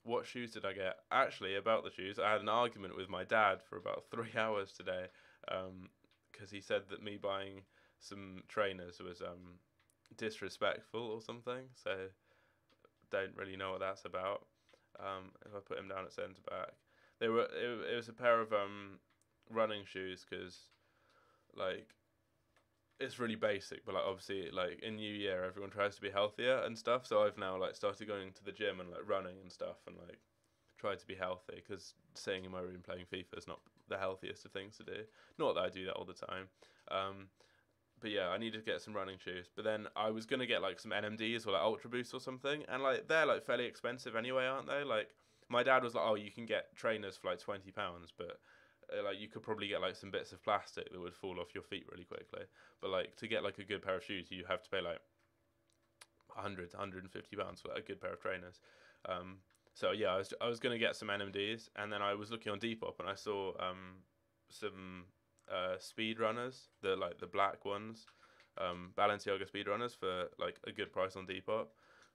What shoes did I get? Actually, about the shoes, I had an argument with my dad for about 3 hours today, because he said that me buying some trainers was disrespectful or something. So don't really know what that's about. If I put him down at centre back, it was a pair of running shoes, because like it's really basic, but like obviously like in New Year everyone tries to be healthier and stuff. So I've now like started going to the gym and like running and stuff, and like try to be healthy, because sitting in my room playing FIFA is not the healthiest of things to do. Not that I do that all the time. But yeah, I need to get some running shoes. But then I was gonna get like some NMDs or like Ultra Boost or something, and like they're like fairly expensive anyway, aren't they? Like my dad was like, oh, you can get trainers for like £20, but like you could probably get like some bits of plastic that would fall off your feet really quickly. But like to get like a good pair of shoes, you have to pay like 100 to £150 for like, a good pair of trainers. So yeah, I was gonna get some NMDs, and then I was looking on Depop and I saw some speed runners, the black ones, Balenciaga speed runners for like a good price on Depop.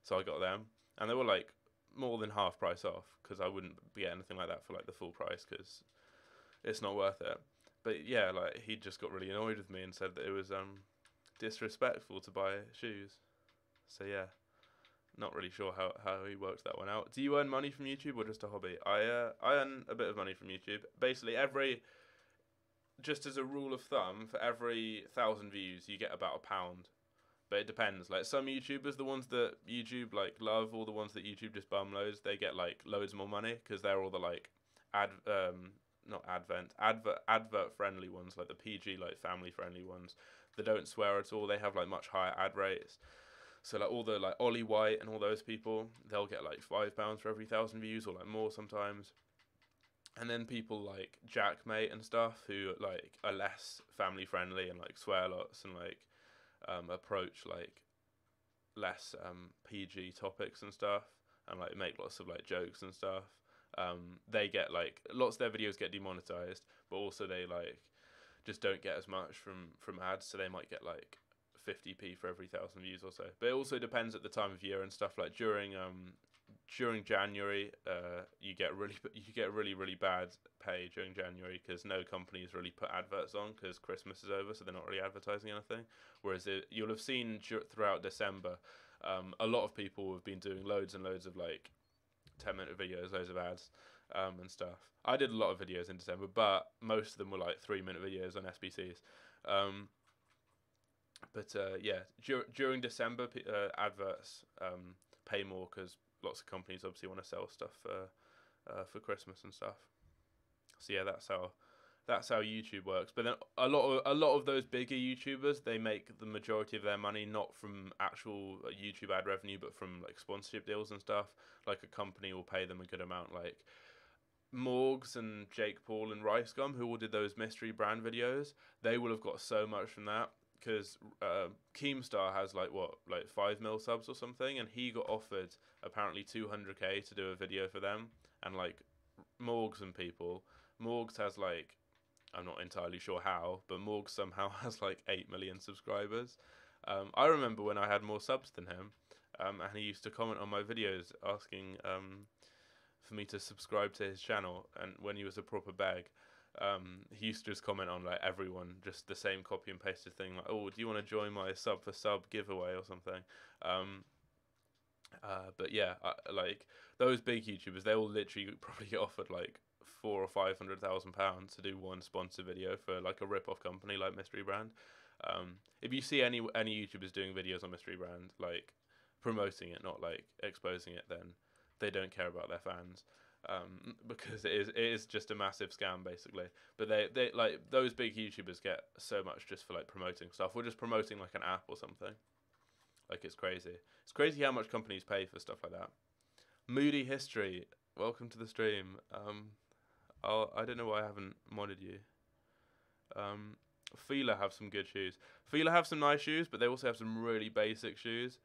So I got them, and they were like more than half price off, because I wouldn't get anything like that for like the full price, because it's not worth it. But yeah, like he just got really annoyed with me and said that it was disrespectful to buy shoes. So yeah, not really sure how he worked that one out. Do you earn money from YouTube or just a hobby? I earn a bit of money from YouTube. Basically just as a rule of thumb, for every 1,000 views you get about £1. But it depends. Like some YouTubers, the ones that YouTube like love, or the ones that YouTube just bum loads, they get like loads more money, because they're all the like advert friendly ones, like the PG, like family friendly ones that don't swear at all. They have like much higher ad rates. So like all the like Ollie White and all those people, they'll get like £5 for every 1,000 views, or like more sometimes. And then people like Jackmate and stuff, who like are less family friendly and like swear lots and like approach like less PG topics and stuff, and like make lots of like jokes and stuff. They get like lots of their videos get demonetized, but also they like just don't get as much from ads, so they might get like 50p for every 1,000 views or so. But it also depends at the time of year and stuff. Like during January, you get really bad pay during January, because no companies really put adverts on, because Christmas is over, so they're not really advertising anything. Whereas you'll have seen throughout December, a lot of people have been doing loads and loads of like 10-minute videos, loads of ads, and stuff. I did a lot of videos in December, but most of them were like 3-minute videos on SBCs. Yeah, during December, adverts pay more, because lots of companies obviously want to sell stuff for Christmas and stuff. So yeah, that's That's how YouTube works. But then a lot of those bigger YouTubers, they make the majority of their money not from actual YouTube ad revenue, but from like sponsorship deals and stuff. Like a company will pay them a good amount, like Morgs and Jake Paul and Rice Gum, who all did those mystery brand videos. They will have got so much from that because Keemstar has like 5 mil subs or something, and he got offered apparently 200K to do a video for them, and like Morgs and people. Morgs has like, I'm not entirely sure how, but Morg somehow has like 8 million subscribers. I remember when I had more subs than him, and he used to comment on my videos asking for me to subscribe to his channel. And when he was a proper bag, he used to just comment on like everyone, just the same copy and pasted thing, like, "Oh, do you want to join my sub for sub giveaway or something?" But yeah, like those big YouTubers, they will literally probably get offered like 400,000 or 500,000 pounds to do one sponsor video for like a rip-off company like Mystery Brand. If you see any YouTubers doing videos on Mystery Brand, like promoting it, not like exposing it, then they don't care about their fans, because it is just a massive scam basically. But they like those big YouTubers get so much just for like promoting stuff, or just promoting like an app or something. Like it's crazy. It's crazy how much companies pay for stuff like that. Moody History, welcome to the stream. I don't know why I haven't modded you. Fila have some good shoes. Fila have some nice shoes, but they also have some really basic shoes.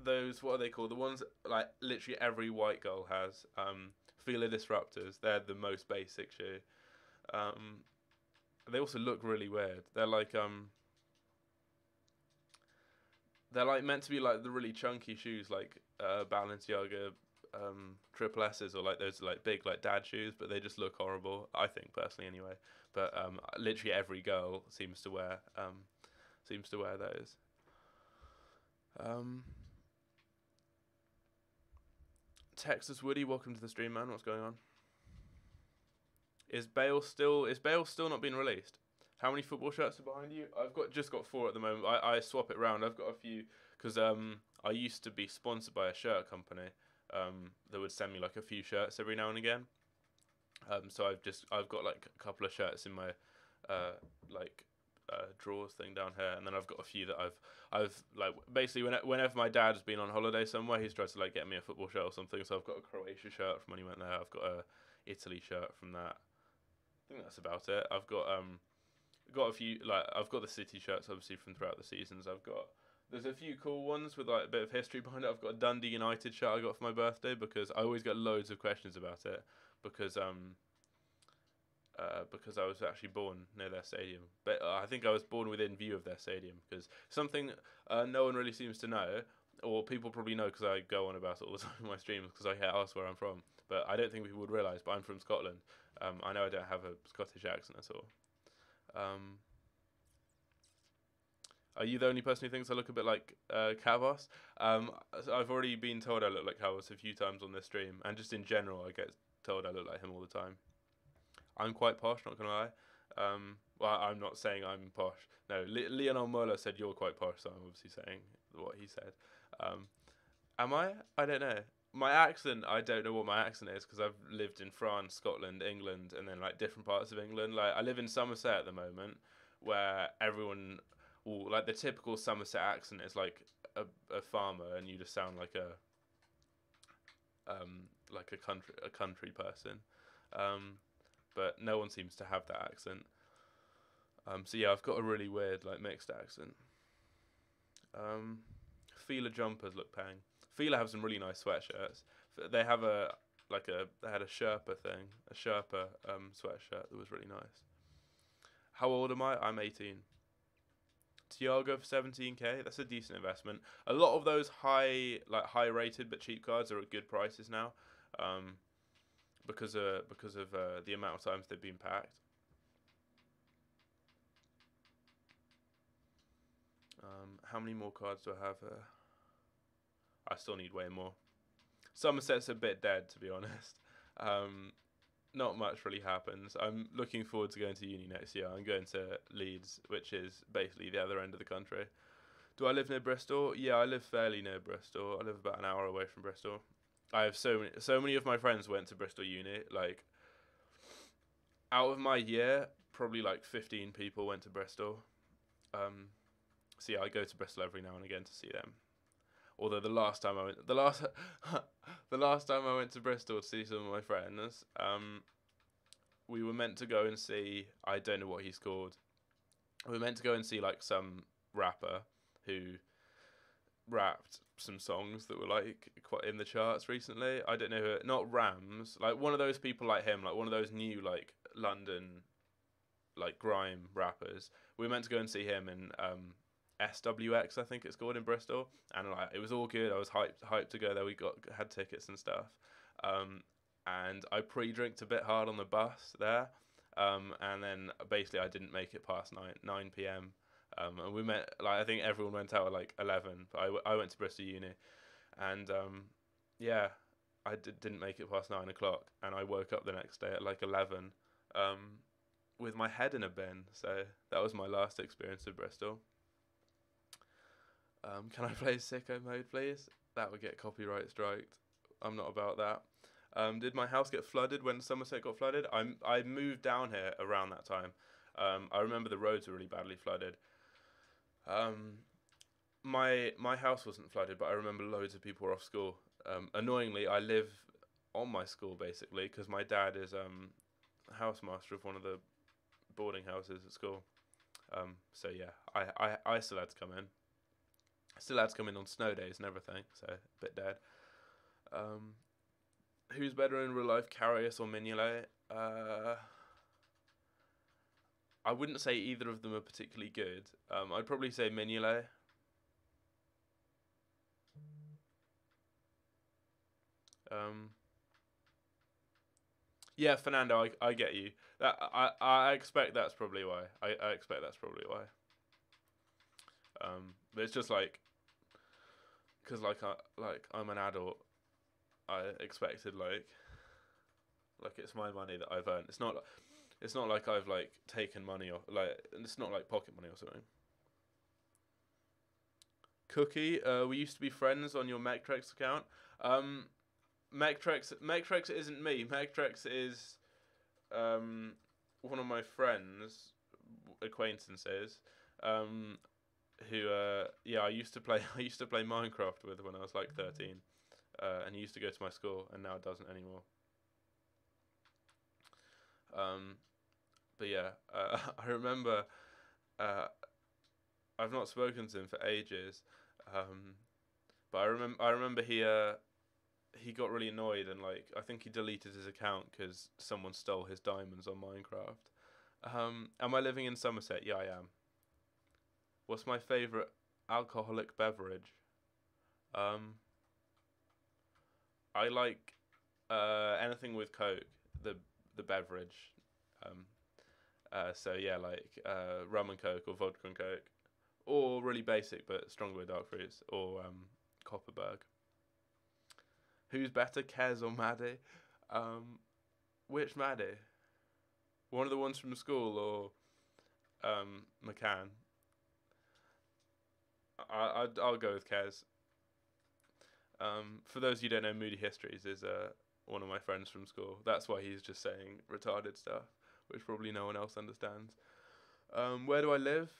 Those, what are they called? The ones like literally every white girl has. Fila Disruptors. They're the most basic shoe. They also look really weird. They're like meant to be like the really chunky shoes, like Balenciaga triple S's, or like those like big like dad shoes, but they just look horrible, I think personally anyway. But literally every girl seems to wear those. Texas Woody, welcome to the stream, man. What's going on? Is Bale still not being released? How many football shirts are behind you? I've just got 4 at the moment. I swap it round. I've got a few because I used to be sponsored by a shirt company that would send me like a few shirts every now and again. So I've got like a couple of shirts in my drawers thing down here, and then I've got a few that I've like basically whenever my dad's been on holiday somewhere, he's tried to like get me a football shirt or something. So I've got a Croatia shirt from when he went there. I've got a Italy shirt from that. I think that's about it. I've got a few, like I've got the City shirts obviously from throughout the seasons. There's a few cool ones with like a bit of history behind it. I've got a Dundee United shirt I got for my birthday because I always get loads of questions about it because I was actually born near their stadium. But I think I was born within view of their stadium, because something no one really seems to know, or people probably know because I go on about it all the time in my streams because I get asked where I'm from. But I don't think people would realise, but I'm from Scotland. I know I don't have a Scottish accent at all. Are you the only person who thinks I look a bit like Kavos? I've already been told I look like Kavos a few times on this stream, and just in general, I get told I look like him all the time. I'm quite posh, not gonna lie. Well, I'm not saying I'm posh. No, Lionel Mola said you're quite posh, so I'm obviously saying what he said. Am I? I don't know. My accent, I don't know what my accent is because I've lived in France, Scotland, England, and then like different parts of England. Like I live in Somerset at the moment, where everyone, like the typical Somerset accent is like a farmer, and you just sound like a country person. But no one seems to have that accent. So yeah, I've got a really weird like mixed accent. Fila jumpers look pang. Fila have some really nice sweatshirts. They had a Sherpa thing, a Sherpa sweatshirt that was really nice. How old am I? I'm 18. Tiago for 17k. That's a decent investment. A lot of those high rated but cheap cards are at good prices now, because of the amount of times they've been packed. How many more cards do I have? I still need way more. Somerset's a bit dead, to be honest. Not much really happens. I'm looking forward to going to uni next year. I'm going to Leeds, which is basically the other end of the country. Do I live near Bristol? Yeah, I live fairly near Bristol. I live about an hour away from Bristol. I have so many of my friends went to Bristol Uni. Like, out of my year, probably like 15 people went to Bristol. So yeah, I go to Bristol every now and again to see them. Although the last time I went to Bristol to see some of my friends, we were meant to go and see, I don't know what he's called. We were meant to go and see like some rapper who rapped some songs that were like quite in the charts recently. I don't know who, not Rams, like one of those people like him, like one of those new like London like grime rappers. We were meant to go and see him in SWX, I think it's called, in Bristol, and like it was all good. I was hyped to go there. We had tickets and stuff, and I pre-drinked a bit hard on the bus there, and then basically I didn't make it past 9 p.m. And we met, like, I think everyone went out at like 11, but I went to Bristol Uni, and yeah, I didn't make it past 9 o'clock, and I woke up the next day at like 11, with my head in a bin. So that was my last experience of Bristol. Can I play sicko mode, please? That would get copyright striked. I'm not about that. Did my house get flooded when Somerset got flooded? I moved down here around that time. I remember the roads were really badly flooded. My house wasn't flooded, but I remember loads of people were off school. Annoyingly, I live on my school basically because my dad is housemaster of one of the boarding houses at school. So yeah, I still had to come in. Still had to come in on snow days and everything, so a bit dead. Who's better in real life, Karius or Mignolet? I wouldn't say either of them are particularly good. I'd probably say Mignolet. Yeah, Fernando, I get you. That I expect that's probably why. I expect that's probably why. But it's just like, because I'm an adult, I expected like it's my money that I've earned. It's not like I've like taken money or like it's not like pocket money or something. Cookie, we used to be friends on your Mectrex account. Mectrex isn't me. Mectrex is one of my friends, acquaintances, who yeah, I used to play Minecraft with when I was like 13, and he used to go to my school, and now doesn't anymore. But yeah, I remember I've not spoken to him for ages, but I remember he got really annoyed, and like I think he deleted his account because someone stole his diamonds on Minecraft. Am I living in Somerset? Yeah, I am. What's my favourite alcoholic beverage? I like anything with Coke, the beverage. So yeah, like rum and Coke or vodka and Coke, or really basic but stronger with dark fruits, or Copperberg. Who's better, Kez or Maddie? Which Maddie? One of the ones from school or McCann? I'll go with Kez. For those of you who don't know, Moody Histories is one of my friends from school. That's why he's just saying retarded stuff, which probably no one else understands. Where do I live?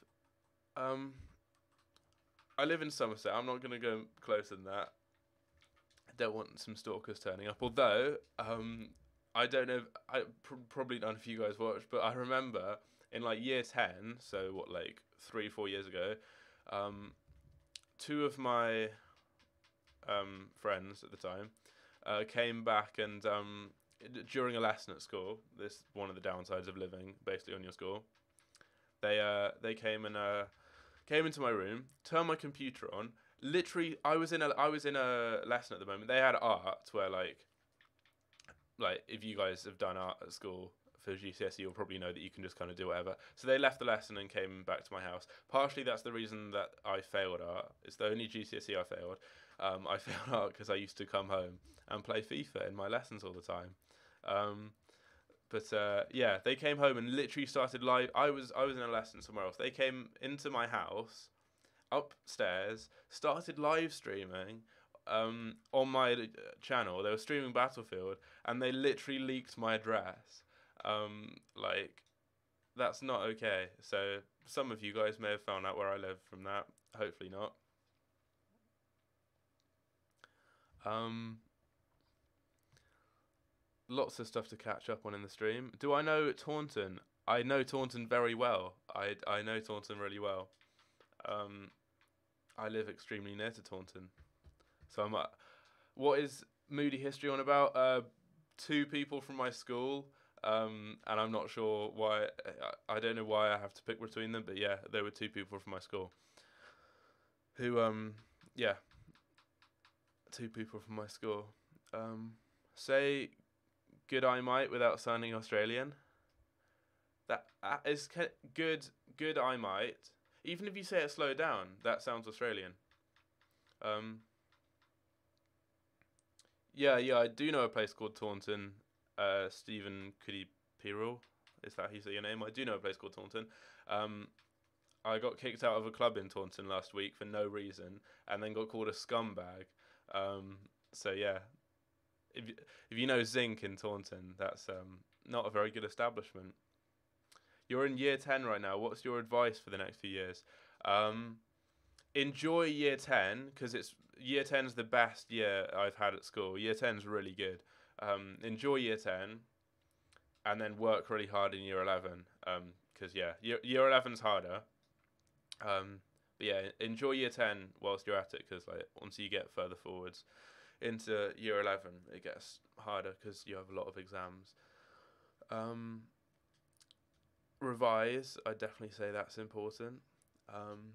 I live in Somerset. I'm not going to go closer than that. I don't want some stalkers turning up. Although, I don't know, probably none of you guys watched, but I remember in like year 10, so what, like 3-4 years ago, two of my friends at the time came back, and during a lesson at school, this one of the downsides of living basically on your school, they came into my room, turned my computer on. Literally, I was in a lesson at the moment. They had art where like if you guys have done art at school for GCSE, you'll probably know that you can just kind of do whatever. So they left the lesson and came back to my house. Partially, that's the reason that I failed art. It's the only GCSE I failed. I failed art because I used to come home and play FIFA in my lessons all the time. But yeah, they came home and literally started live. I was in a lesson somewhere else. They came into my house, upstairs, started live streaming on my channel. They were streaming Battlefield, and they literally leaked my address. Like that's not okay. So some of you guys may have found out where I live from that. Hopefully not. Um, Lots of stuff to catch up on in the stream. Do I know Taunton? I know Taunton very well. I know Taunton really well. Um, I live extremely near to Taunton, so I'm. What is Moody History on about? Two people from my school, and I'm not sure why. I don't know why I have to pick between them, but yeah, there were two people from my school who, yeah, two people from my school. Say good I might without sounding Australian. That is good. Good I might. Even if you say it slow down, that sounds Australian. Um, yeah, I do know a place called Taunton. Stephen Kudipiro, is that how you say your name? I do know a place called Taunton. Um, I got kicked out of a club in Taunton last week for no reason, and then got called a scumbag. Um, so yeah, if if you know Zinc in Taunton, that's not a very good establishment. You're in year 10 right now. What's your advice for the next few years? Um, Enjoy year 10 because it's year 10 is the best year I've had at school. Year 10 is really good. Enjoy year 10 and then work really hard in year 11 because yeah, year 11's harder. But yeah, enjoy year 10 whilst you're at it because like once you get further forwards into year 11, it gets harder because you have a lot of exams. Um, Revise, I definitely say that's important. Um,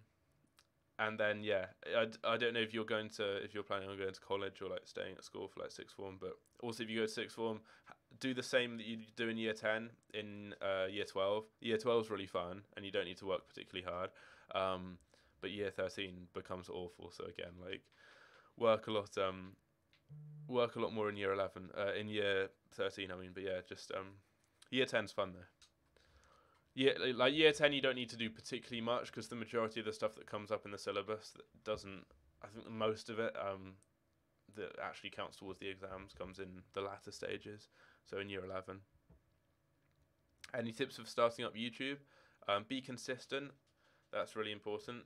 and then yeah, I don't know if you're planning on going to college or like staying at school for like sixth form, but also if you go to sixth form, do the same that you do in year 10 in year 12. Year 12 is really fun and you don't need to work particularly hard. But year 13 becomes awful. So again, like work a lot work a lot more in year 11 in year 13 I mean, but yeah, just year 10's fun though. Yeah, like year 10, you don't need to do particularly much because the majority of the stuff that comes up in the syllabus that doesn't, I think most of it that actually counts towards the exams comes in the latter stages. So in year 11. Any tips for starting up YouTube? Be consistent. That's really important.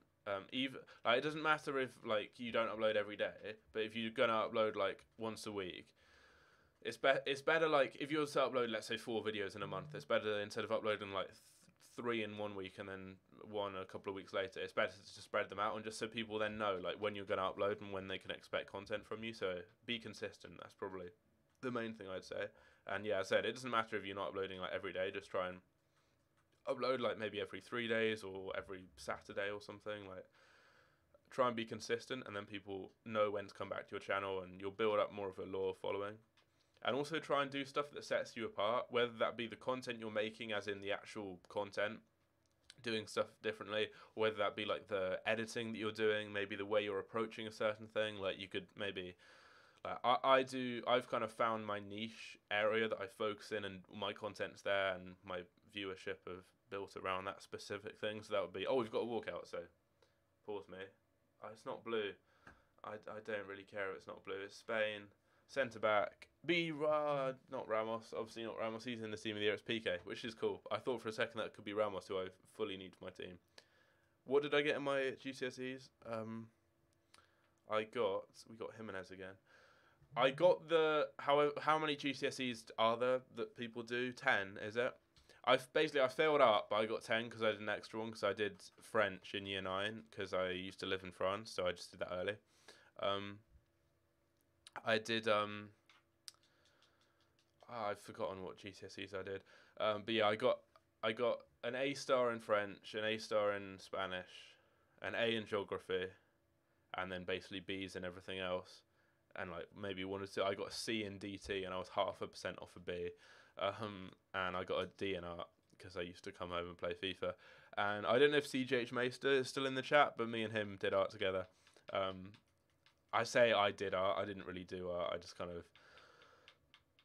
Even like, it doesn't matter if like you don't upload every day, but if you're gonna upload like once a week, it's better like if you were to upload let's say 4 videos in a month. It's better instead of uploading like 3 in 1 week and then one a couple of weeks later. It's better to just spread them out and just so people then know like when you're going to upload and when they can expect content from you. So be consistent. That's probably the main thing I'd say. And yeah, as I said, it doesn't matter if you're not uploading like every day. Just try and upload like maybe every 3 days or every Saturday or something. Like try and be consistent, and then people know when to come back to your channel, and you'll build up more of a loyal following. And also try and do stuff that sets you apart, whether that be the content you're making, as in the actual content, doing stuff differently, or whether that be like the editing that you're doing, maybe the way you're approaching a certain thing. Like you could maybe, I've kind of found my niche area that I focus in, and my content's there, and my viewership have built around that specific thing. So that would be, oh, we've got a walkout, so pause me. Oh, it's not blue. I don't really care if it's not blue. It's Spain. Centre back. Not Ramos. Obviously not Ramos. He's in the team of the year. It's PK, which is cool. I thought for a second that could be Ramos, who I fully need for my team. What did I get in my GCSEs? We got Jimenez again. I got the how many GCSEs are there that people do? 10, is it? I failed art, but I got 10 because I did an extra one because I did French in year 9 because I used to live in France, so I just did that early. I did I've forgotten what GCSEs I did. But yeah, I got an A star in French, an A star in Spanish, an A in geography, and then basically B's in everything else. And like maybe one or two, I got a C in DT, and I was 0.5% off a B. And I got a D in art because I used to come home and play FIFA. And I don't know if CJH Meister is still in the chat, but me and him did art together. I say I did art. I didn't really do art. I just kind of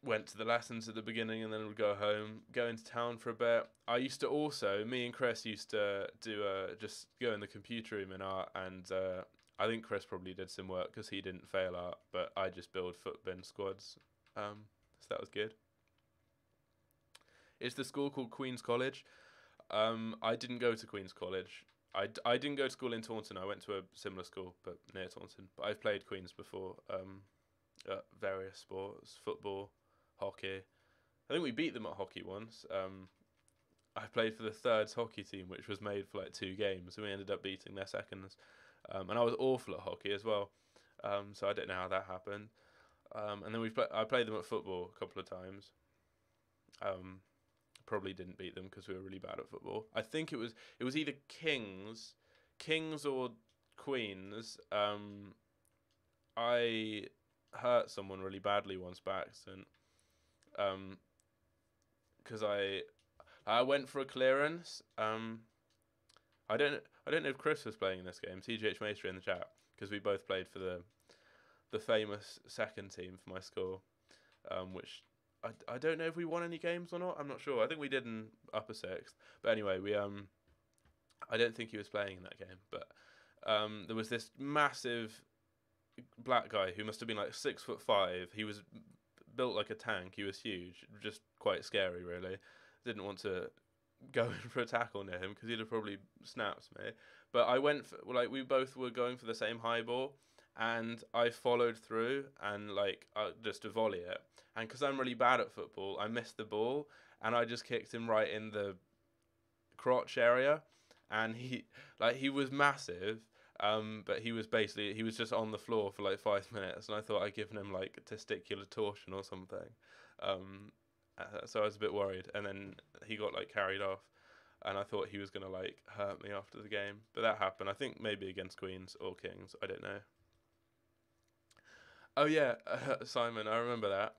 went to the lessons at the beginning and then would go home, go into town for a bit. I used to also, me and Chris used to do just go in the computer room in art, and I think Chris probably did some work because he didn't fail art, but I just build footbin squads. So that was good. It's the school called Queen's College. I didn't go to Queen's College. I didn't go to school in Taunton. I went to a similar school, but near Taunton. But I've played Queen's before. Various sports, football, hockey. I think we beat them at hockey once. I played for the Thirds hockey team, which was made for like 2 games, and we ended up beating their seconds. And I was awful at hockey as well, so I don't know how that happened. And then I played them at football a couple of times. Probably didn't beat them because we were really bad at football. I think it was either Kings or Queens. I hurt someone really badly once by accident. Because I went for a clearance. I don't know if Chris was playing in this game. TGH Maestri in the chat, because we both played for the famous second team for my school, which I don't know if we won any games or not. I'm not sure. I think we did in upper sixth. But anyway, I don't think he was playing in that game. But there was this massive black guy who must have been like 6'5". He was built like a tank. He was huge, just quite scary, really. Didn't want to go in for a tackle near him because he'd have probably snapped me. But I went for, like, we both were going for the same high ball, and I followed through and just to volley it. And because I'm really bad at football, I missed the ball, and I just kicked him right in the crotch area, and he was massive. But he was just on the floor for like 5 minutes, and I thought I'd given him like testicular torsion or something. So I was a bit worried, and then he got like carried off, and I thought he was gonna like hurt me after the game. But that happened. I think maybe against Queens or Kings. I don't know. Oh yeah, Simon, I remember that.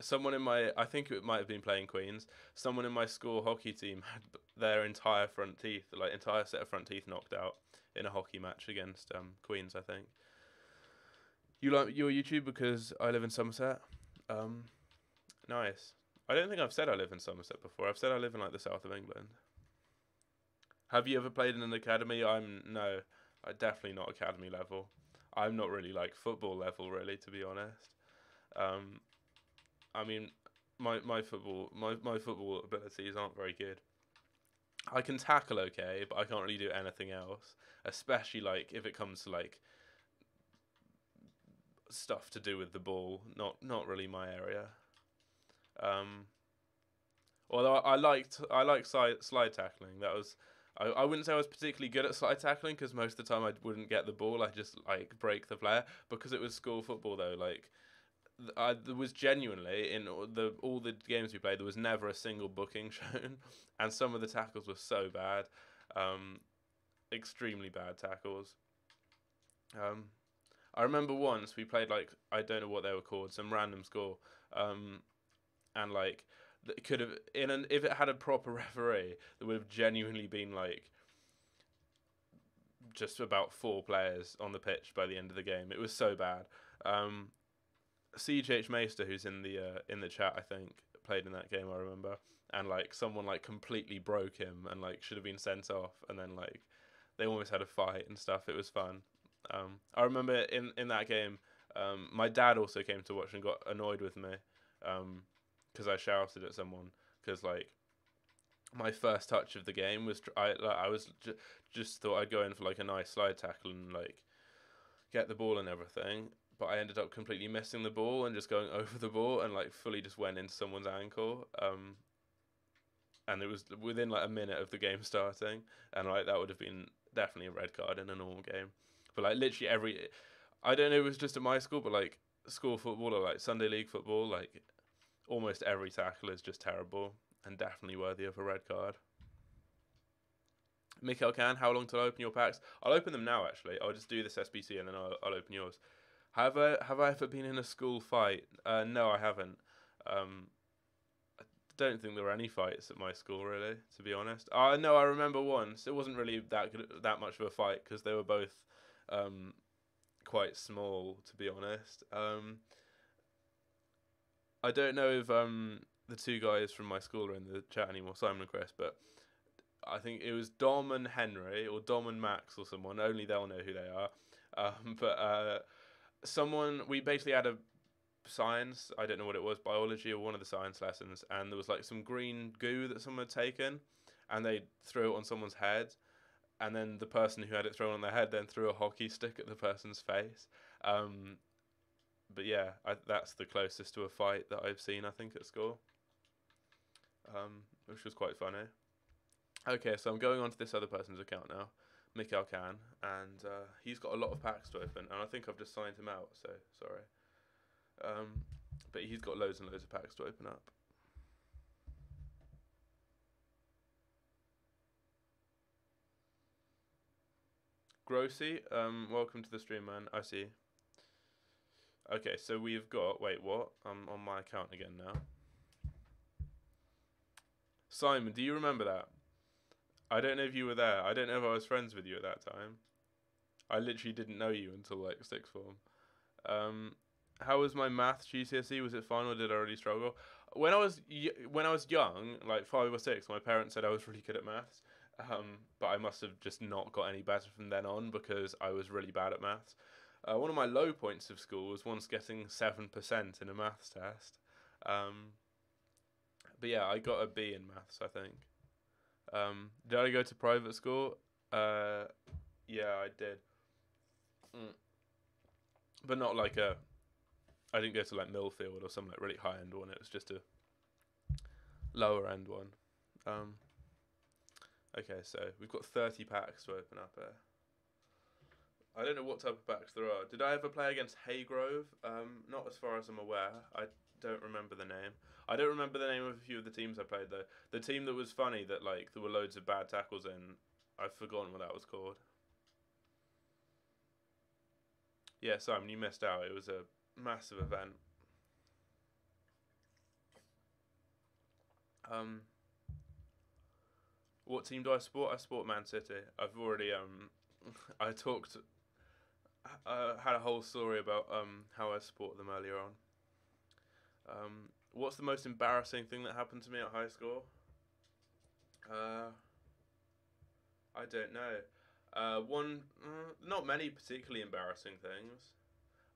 Someone I think it might have been playing Queens. Someone in my school hockey team had their entire front teeth, like entire set of front teeth, knocked out in a hockey match against Queens, I think. You like your YouTube because I live in Somerset? Nice. I don't think I've said I live in Somerset before. I've said I live in like the south of England. Have you ever played in an academy? No, I definitely not academy level. I'm not really like football level, really, to be honest. I mean, my football abilities aren't very good. I can tackle okay, but I can't really do anything else. Especially like if it comes to like stuff to do with the ball. Not really my area. Although I liked slide tackling. That was I wouldn't say I was particularly good at slide tackling because most of the time I wouldn't get the ball. I just like break the player because it was school football though. Like there was genuinely in all the games we played, there was never a single booking shown, and some of the tackles were so bad, extremely bad tackles. I remember once we played like I don't know what they were called, some random score, and like it could have if it had a proper referee, there would have genuinely been like just about 4 players on the pitch by the end of the game. It was so bad. CGH Meister, who's in the chat, I think, played in that game, I remember, and like someone like completely broke him and like should have been sent off, and then like they almost had a fight and stuff. It was fun. I remember in that game, my dad also came to watch and got annoyed with me because I shouted at someone because like my first touch of the game was I was just thought I'd go in for like a nice slide tackle and like get the ball and everything. But I ended up completely missing the ball and just going over the ball and like fully just went into someone's ankle. And it was within like a minute of the game starting, and like that would have been definitely a red card in a normal game. But like literally I don't know, it was just at my school, but like school football or like Sunday league football, like almost every tackle is just terrible and definitely worthy of a red card. Mikhail Khan, how long till I open your packs? I'll open them now actually. I'll just do this SBC and then I'll open yours. Have I ever been in a school fight? No, I haven't. I don't think there were any fights at my school, really, to be honest. No, I remember once. It wasn't really that much of a fight because they were both quite small, to be honest. I don't know if the 2 guys from my school are in the chat anymore, Simon and Chris, but I think it was Dom and Henry, or Dom and Max, or someone. Only they'll know who they are. But someone, we basically had a science. I don't know what it was, biology or one of the science lessons, and there was like some green goo that someone had taken, and they threw it on someone's head, and then the person who had it thrown on their head then threw a hockey stick at the person's face. Um, but yeah, that's the closest to a fight that I've seen, I think, at school, which was quite funny. Okay, so I'm going on to this other person's account now, Mikhail Khan, and he's got a lot of packs to open, and I think I've just signed him out, so sorry. But he's got loads and loads of packs to open up. Grossy, welcome to the stream, man. I see. Okay, so we've got, wait, what? I'm on my account again now. Simon, do you remember that? I don't know if you were there. I don't know if I was friends with you at that time. I literally didn't know you until like sixth form. How was my maths GCSE? Was it fun or did I really struggle? When I was young, like 5 or 6, my parents said I was really good at maths. But I must have just not got any better from then on because I was really bad at maths. One of my low points of school was once getting 7% in a maths test. But yeah, I got a B in maths, I think. Did I go to private school? Yeah, I did. But not like I didn't go to like Millfield or some like really high end one. It was just a lower end one. Okay, so we've got 30 packs to open up here. I don't know what type of packs there are. Did I ever play against Haygrove? Not as far as I'm aware. I don't remember the name. I don't remember the name of a few of the teams I played though. The team that was funny that like there were loads of bad tackles in, I've forgotten what that was called. Yeah, Simon, you missed out. It was a massive event. What team do I support? I support Man City. I've already I talked had a whole story about how I support them earlier on. What's the most embarrassing thing that happened to me at high school? I don't know. Not many particularly embarrassing things.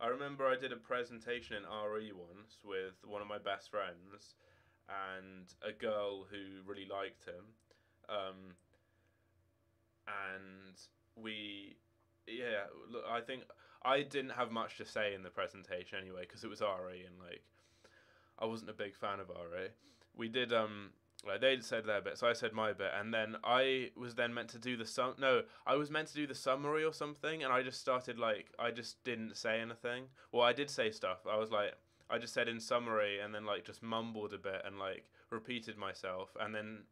I remember I did a presentation in RE once with one of my best friends and a girl who really liked him. And look, I think I didn't have much to say in the presentation anyway because it was RE and like I wasn't a big fan of RE. We did like they said their bit, so I said my bit, and then I was then meant to do I was meant to do the summary or something, and I just started like I just didn't say anything. Well, I did say stuff. I just said in summary, and then like just mumbled a bit and like repeated myself, and then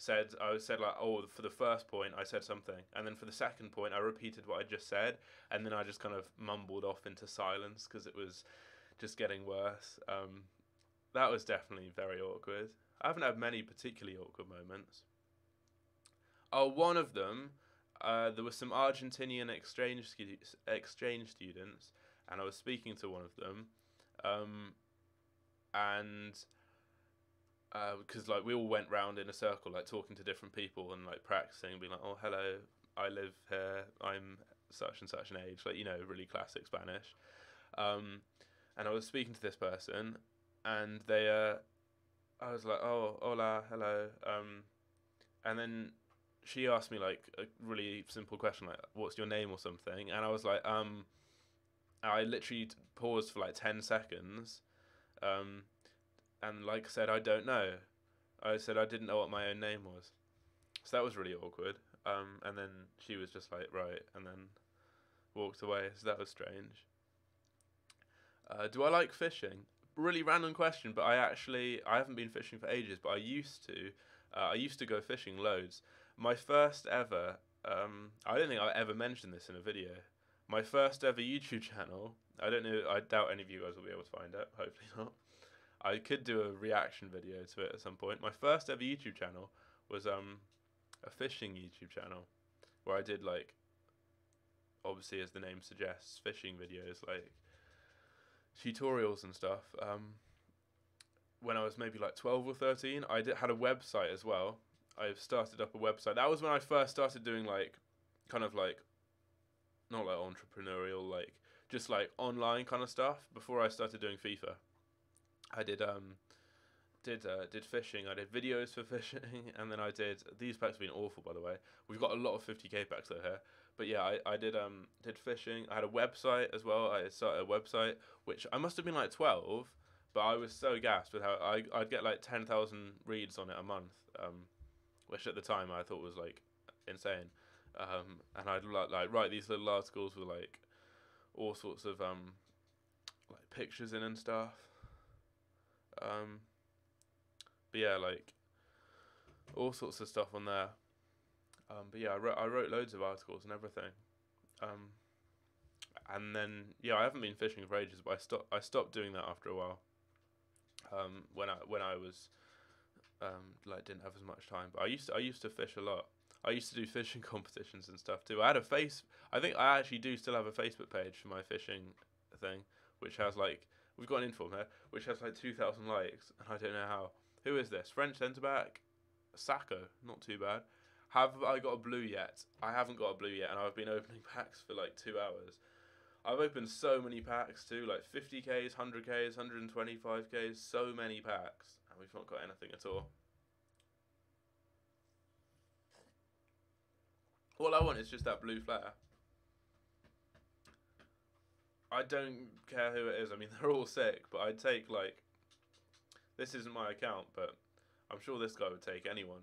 said like, oh, for the first point I said something, and then for the second point I repeated what I just said, and then I just kind of mumbled off into silence because it was just getting worse. That was definitely very awkward. I haven't had many particularly awkward moments. Oh, one of them, there were some Argentinian exchange students, and I was speaking to one of them, and because like we all went round in a circle, like talking to different people and like practicing, being like, "Oh, hello, I live here. I'm such and such an age," like really classic Spanish. And I was speaking to this person, and I was like, "Oh, hola, hello," and then she asked me like a really simple question, like, "What's your name?" or something, and I was like, I literally paused for like 10 seconds, and like I said, I don't know. I said I didn't know what my own name was, so that was really awkward. And then she was just like, "Right," and then walked away. So that was strange. Do I like fishing? Really random question, but I haven't been fishing for ages, but I used to. I used to go fishing loads. My first ever. I don't think I ever mentioned this in a video. My first ever YouTube channel. I don't know. I doubt any of you guys will be able to find it. Hopefully not. I could do a reaction video to it at some point. My first ever YouTube channel was a fishing YouTube channel where I did like, obviously as the name suggests, fishing videos like tutorials and stuff. When I was maybe like 12 or 13, I had a website as well. I started up a website. That was when I first started doing like, kind of like, not like entrepreneurial, like just like online kind of stuff. Before I started doing FIFA, I did fishing. I did videos for fishing, and then I did these packs have been awful, by the way. We've got a lot of 50k packs though here, but yeah, I did fishing. I had a website as well. I started a website which I must have been like 12, but I was so gassed with how I'd get like 10,000 reads on it a month, which at the time I thought was like insane. And I'd like write these little articles with like all sorts of like pictures in and stuff. But yeah, like all sorts of stuff on there. But yeah, I wrote loads of articles and everything. And then yeah, I haven't been fishing for ages, but I stopped doing that after a while. When I was like didn't have as much time, but I used to fish a lot. I used to do fishing competitions and stuff too. I think I actually do still have a Facebook page for my fishing thing, which has like, we've got an inform here, which has like 2,000 likes, and I don't know how. Who is this? French centre back, Sacco. Not too bad. Have I got a blue yet? I haven't got a blue yet, and I've been opening packs for like 2 hours. I've opened so many packs too, like 50Ks, 100Ks, 125Ks, so many packs, and we've not got anything at all. All I want is just that blue flare. I don't care who it is. I mean, they're all sick, but I'd take, like... This isn't my account, but I'm sure this guy would take anyone.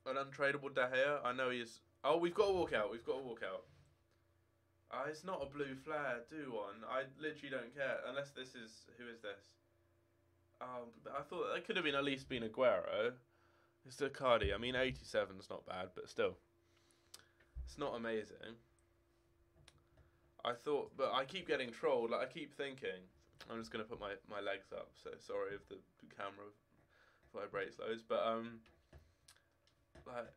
An untradeable De Gea. I know he's... Oh, we've got a walkout. We've got a walkout. It's not a blue flare. Do one. I literally don't care. Unless this is... Who is this? I thought that could have been at least been Aguero. It's the Cardi. I mean, 87's not bad, but still. It's not amazing. I thought, but I keep getting trolled. Like, I keep thinking, I'm just going to put my legs up, so sorry if the camera vibrates loads, but, like,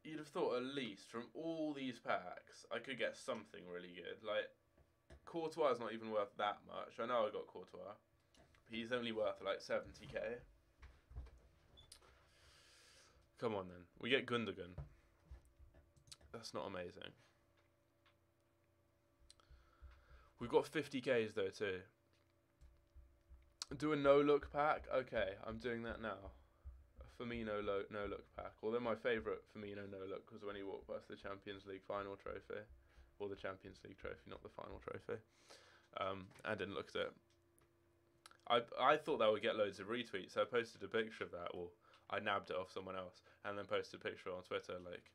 you'd have thought at least from all these packs, I could get something really good. Like, Courtois is not even worth that much. I know I got Courtois, but he's only worth, like, 70k. Come on, then. We get Gundogan. That's not amazing. We've got 50Ks, though, too. Do a no-look pack? Okay, I'm doing that now. A Firmino no-look pack. Although my favourite Firmino no-look was when he walked past the Champions League final trophy. Or the Champions League trophy, not the final trophy. I didn't look at it. I thought that would get loads of retweets, so I posted a picture of that, or I nabbed it off someone else, and then posted a picture on Twitter, like,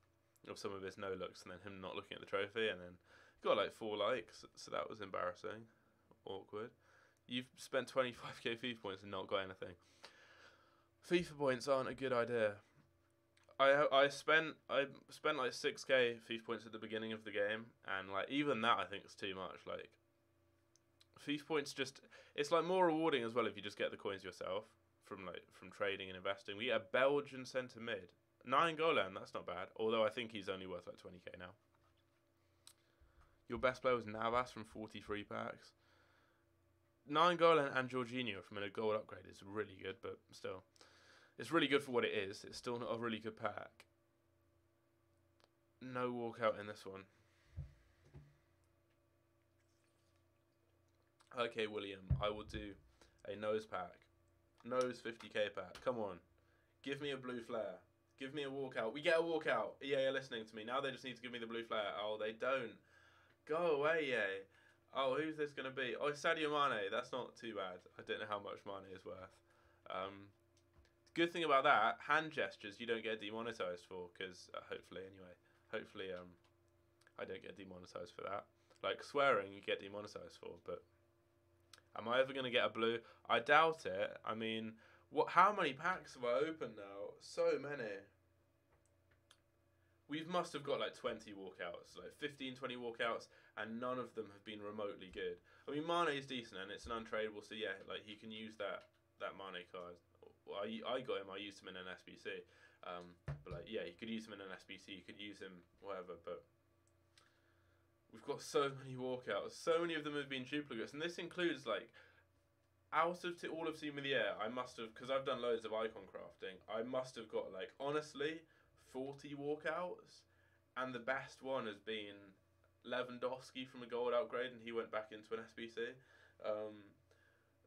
of some of his no-looks, and then him not looking at the trophy, and then got like 4 likes, so that was embarrassing. Awkward. You've spent 25k FIFA points and not got anything. FIFA points aren't a good idea. I spent like 6k FIFA points at the beginning of the game, and like even that I think is too much. Like FIFA points just, it's like more rewarding as well if you just get the coins yourself from trading and investing. We get a Belgian centre mid, 9 Golan, that's not bad. Although I think he's only worth like 20k now. Your best player was Navas from 43 packs. 9 Golan and Jorginho from a gold upgrade is really good, but still. It's really good for what it is. It's still not a really good pack. No walkout in this one. Okay, William, I will do a nose pack. Nose 50k pack. Come on. Give me a blue flare. Give me a walkout. We get a walkout. EA are listening to me. Now they just need to give me the blue flare. Oh, they don't. Go away, EA. Oh, who's this going to be? Oh, it's Sadio Mane. That's not too bad. I don't know how much Mane is worth. Good thing about that, hand gestures you don't get demonetized for, because hopefully I don't get demonetized for that. Like swearing you get demonetized for, but am I ever going to get a blue? I doubt it. I mean, how many packs have I opened now? So many. We must have got like 20 walkouts, like 15, 20 walkouts, and none of them have been remotely good. I mean, Mane is decent and it's an untradeable, so yeah, like he can use that Mane card. Well, I got him. I used him in an SBC, but like yeah, you could use him in an SBC. You could use him whatever, but we've got so many walkouts. So many of them have been duplicates, and this includes like out of all of Team of the Year. I must have, because I've done loads of icon crafting. I must have got like honestly 40 walkouts, and the best one has been Lewandowski from a gold upgrade, and he went back into an SBC.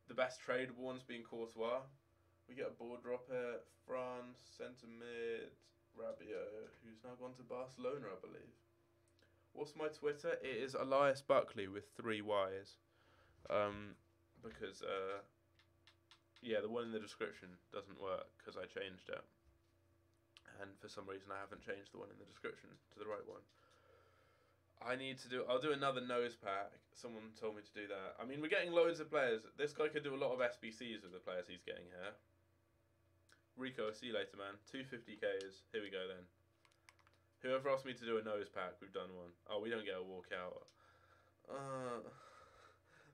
The best tradable ones being Courtois. We get a board drop here. France, centre mid, Rabiot, who's now gone to Barcelona, I believe. What's my Twitter? It is Elias Buckley with 3 Ys. Because, yeah, the one in the description doesn't work because I changed it. And for some reason I haven't changed the one in the description to the right one. I'll do another nose pack. Someone told me to do that. I mean, we're getting loads of players. This guy could do a lot of SBCs with the players he's getting here. Rico, see you later, man. 250Ks. Here we go then. Whoever asked me to do a nose pack, we've done one. Oh, we don't get a walkout.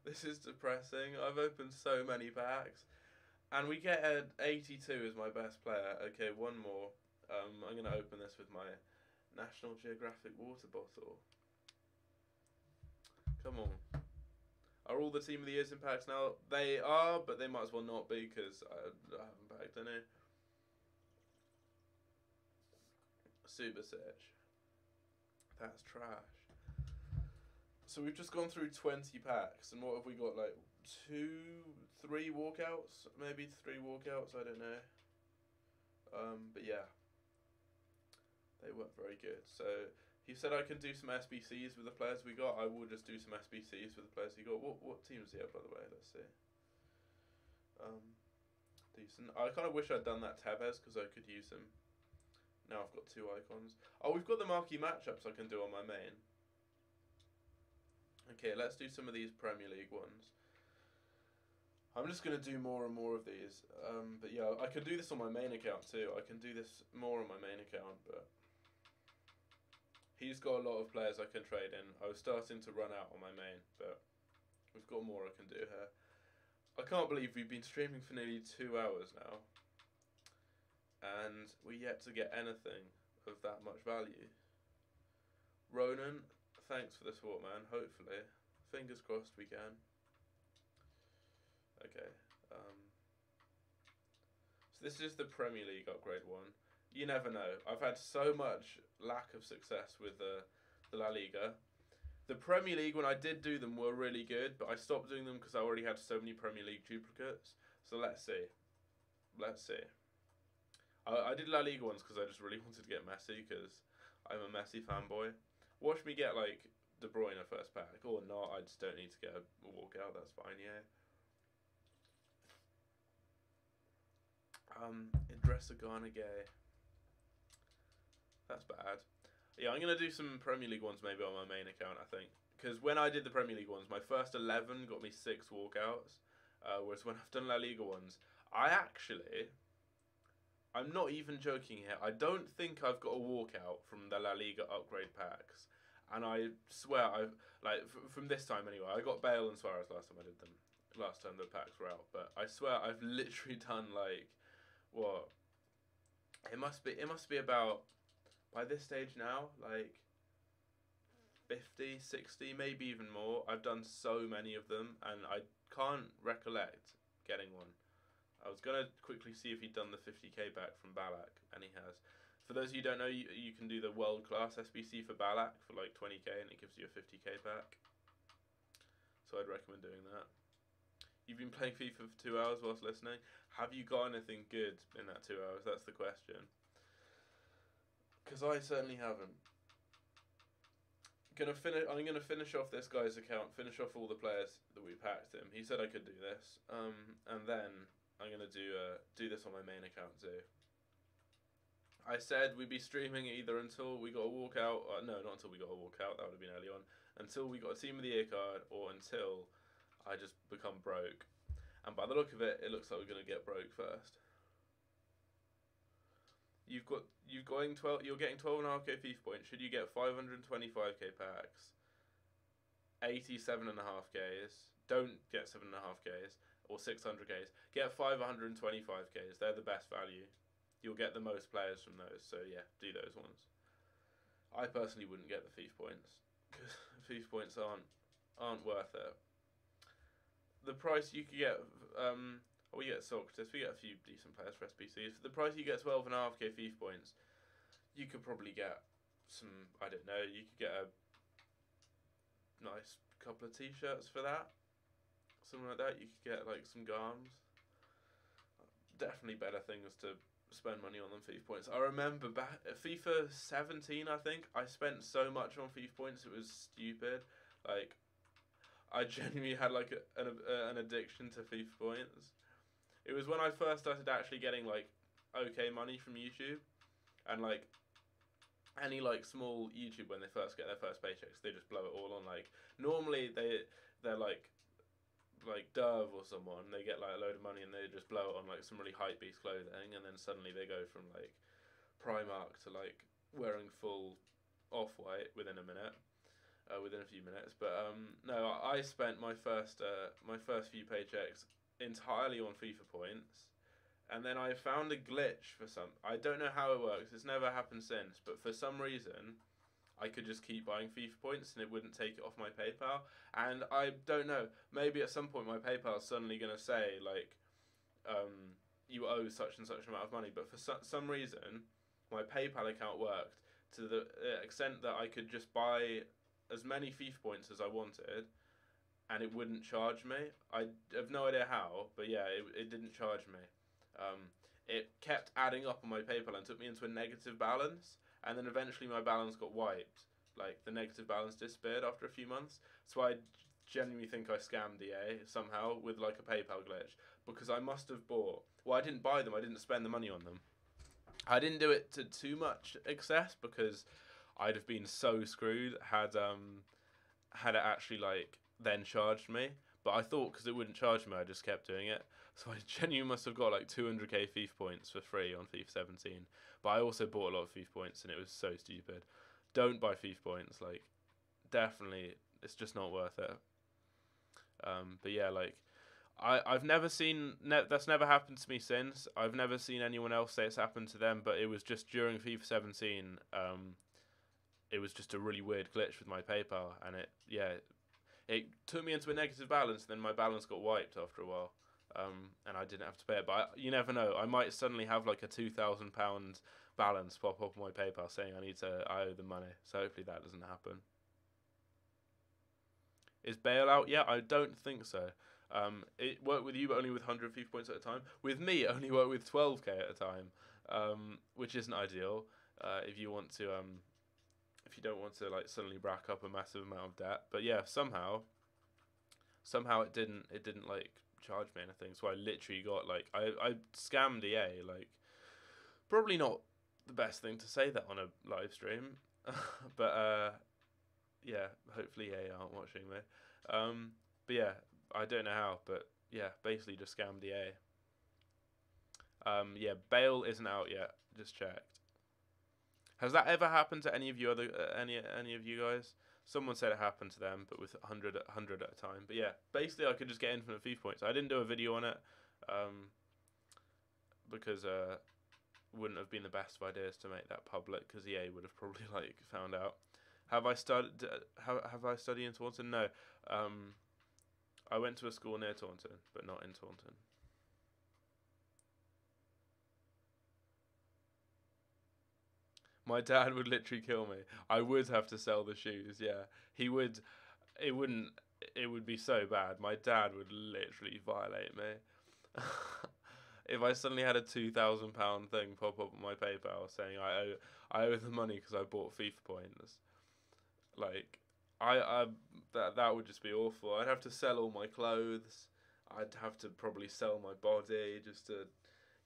This is depressing. I've opened so many packs. And we get an 82 as my best player. Okay, one more. I'm going to open this with my National Geographic water bottle. Come on. Are all the Team of the Years in packs now? They are, but they might as well not be because I haven't packed any. Subasic. That's trash. So we've just gone through 20 packs, and what have we got? Like 3 walkouts? Maybe 3 walkouts, I don't know. But yeah. They weren't very good. So he said I can do some SBCs with the players we got. I will just do some SBCs with the players he got. What team's he at, by the way? Let's see. Decent. I kind of wish I'd done that Tevez because I could use him. Now I've got 2 icons. Oh, we've got the marquee matchups I can do on my main. Okay, let's do some of these Premier League ones. I'm just going to do more and more of these. But yeah, I can do this on my main account too. I can do this more on my main account, but he's got a lot of players I can trade in. I was starting to run out on my main, but we've got more I can do here. I can't believe we've been streaming for nearly 2 hours now, and we're yet to get anything of that much value. Ronan, thanks for the support, man. Hopefully. Fingers crossed we can. Okay. So this is the Premier League upgrade one. You never know. I've had so much lack of success with the La Liga. The Premier League, when I did do them, were really good, but I stopped doing them because I already had so many Premier League duplicates. So let's see. Let's see. I did La Liga ones because I just really wanted to get Messi because I'm a Messi fanboy. Watch me get, like, De Bruyne first pack. Or not, I just don't need to get a walkout. That's fine, yeah. Idrissa Gana Gay. That's bad. Yeah, I'm going to do some Premier League ones maybe on my main account, I think. Because when I did the Premier League ones, my first 11 got me 6 walkouts. Whereas when I've done La Liga ones, I'm not even joking here. I don't think I've got a walkout from the La Liga upgrade packs. And I swear, from this time anyway, I got Bale and Suarez last time I did them. Last time the packs were out. But I swear I've literally done, like, what? It must be about, by this stage now, like 50, 60, maybe even more. I've done so many of them, and I can't recollect getting one. I was going to quickly see if he'd done the 50k back from Ballack, and he has. For those of you who don't know, you can do the world-class SBC for Ballack for like 20k, and it gives you a 50k back. So I'd recommend doing that. You've been playing FIFA for 2 hours whilst listening. Have you got anything good in that 2 hours? That's the question. Because I certainly haven't. I'm gonna finish off this guy's account. Finish off all the players that we packed him. He said I could do this. And then I'm gonna do this on my main account too. I said we'd be streaming either until we got a walkout. No, not until we got a walkout. That would have been early on. Until we got a Team of the Year card, or until I just become broke. And by the look of it, it looks like we're gonna get broke first. You're getting 12.5k FIFA points. Should you get 525k packs, 87.5ks? Don't get 7.5ks or 600ks. Get 525ks. They're the best value. You'll get the most players from those. So yeah, do those ones. I personally wouldn't get the FIFA points because FIFA points aren't worth it. The price you could get, we get Socrates, we get a few decent players for SBCs. For the price you get 12.5k FIFA points, you could probably get some, I don't know, you could get nice couple of t-shirts for that. Something like that. You could get like some garms. Definitely better things to spend money on than FIFA points. I remember back at FIFA 17, I think, I spent so much on FIFA points, it was stupid. Like, I genuinely had like an addiction to FIFA points. It was when I first started actually getting like okay money from YouTube, and like any like small YouTube, when they first get their first paychecks, they just blow it all on like, normally they're like Dove or someone, they get like a load of money and they just blow it on like some really hype beast clothing, and then suddenly they go from like Primark to like wearing full Off-White within a minute, within a few minutes. But no, I spent my first few paychecks entirely on FIFA points, and then I found a glitch for some. I don't know how it works. It's never happened since, but for some reason, I could just keep buying FIFA points and it wouldn't take it off my PayPal. And I don't know. Maybe at some point my PayPal's suddenly gonna say like, you owe such and such amount of money. But for some reason, my PayPal account worked to the extent that I could just buy as many FIFA points as I wanted, and it wouldn't charge me. I have no idea how, but yeah, it didn't charge me. It kept adding up on my PayPal and took me into a negative balance, and then eventually my balance got wiped. Like, the negative balance disappeared after a few months. So I genuinely think I scammed EA somehow with like a PayPal glitch, because I must have bought. Well, I didn't buy them. I didn't spend the money on them. I didn't do it to too much excess because I'd have been so screwed had it actually like then charged me. But I thought because it wouldn't charge me, I just kept doing it. So I genuinely must have got like 200k FIFA points for free on FIFA 17. But I also bought a lot of FIFA points, and it was so stupid. Don't buy FIFA points. Like, definitely, it's just not worth it. But yeah, like, I've never seen that's never happened to me since. I've never seen anyone else say it's happened to them. But it was just during FIFA 17. It was just a really weird glitch with my PayPal, and it took me into a negative balance. And then my balance got wiped after a while. And I didn't have to pay it. But you never know. I might suddenly have like a £2,000 balance pop up on my PayPal saying I owe the money. So hopefully that doesn't happen. Is bailout? Yeah, I don't think so. It worked with you, but only with 100 FIFA points at a time. With me, it only worked with 12k at a time, which isn't ideal. If you don't want to like suddenly rack up a massive amount of debt. But yeah, somehow it didn't like charge me anything. So I literally got like I scammed EA. Like, probably not the best thing to say that on a live stream, but yeah, hopefully EA aren't watching me. But yeah, I don't know how, but yeah, basically just scammed EA. Yeah, bail isn't out yet. Just checked. Has that ever happened to any of you any of you guys? Someone said it happened to them, but with 100 at a time. But yeah, basically I could just get infinite FIFA points. I didn't do a video on it because wouldn't have been the best of ideas to make that public, because EA would have probably like found out. Have I studied in Taunton? No. I went to a school near Taunton, but not in Taunton. My dad would literally kill me. I would have to sell the shoes, yeah. He would. It would be so bad. My dad would literally violate me. If I suddenly had a £2,000 thing pop up on my PayPal saying I owe the money because I bought FIFA points, like, that would just be awful. I'd have to sell all my clothes. I'd have to probably sell my body just to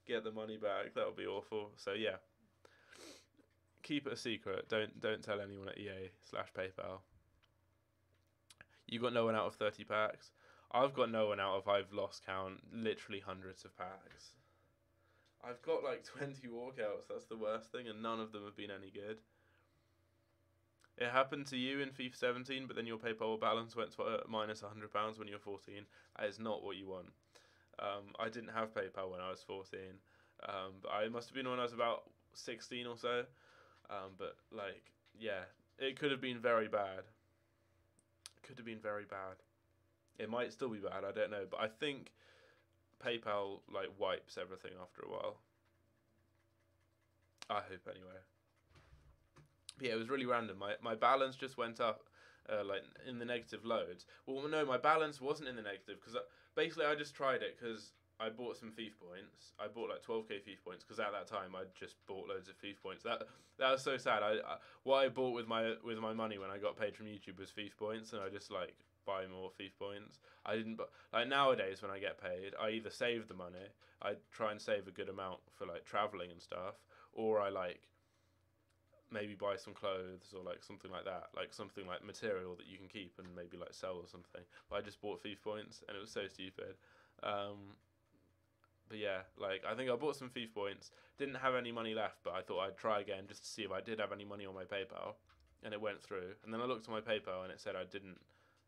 get the money back. That would be awful. So yeah. Keep it a secret. Don't tell anyone at EA/PayPal. You got no one out of 30 packs. I've got no one out of, I've lost count, literally hundreds of packs. I've got like 20 walkouts. That's the worst thing, and none of them have been any good. It happened to you in FIFA 17, but then your PayPal balance went to minus £100 when you were 14. That is not what you want. I didn't have PayPal when I was 14, but I must have been when I was about 16 or so. But like, yeah, it could have been very bad. Could have been very bad. It might still be bad, I don't know, but I think PayPal like wipes everything after a while. I hope anyway. But yeah, it was really random. My balance just went up like in the negative loads. Well, no, my balance wasn't in the negative because basically I just tried it because I bought some FIFA points. I bought like 12k FIFA points because at that time I just bought loads of FIFA points. That was so sad. What I bought with my money when I got paid from YouTube was FIFA points, and I just like buy more FIFA points. I didn't, but like nowadays when I get paid, I either save the money, I try and save a good amount for like traveling and stuff, or I like maybe buy some clothes or like something like that, like something like material that you can keep and maybe like sell or something. But I just bought FIFA points and it was so stupid. But yeah, like I think I bought some FIFA points, didn't have any money left, but I thought I'd try again just to see if I did have any money on my PayPal, and it went through. And then I looked at my PayPal and it said I didn't,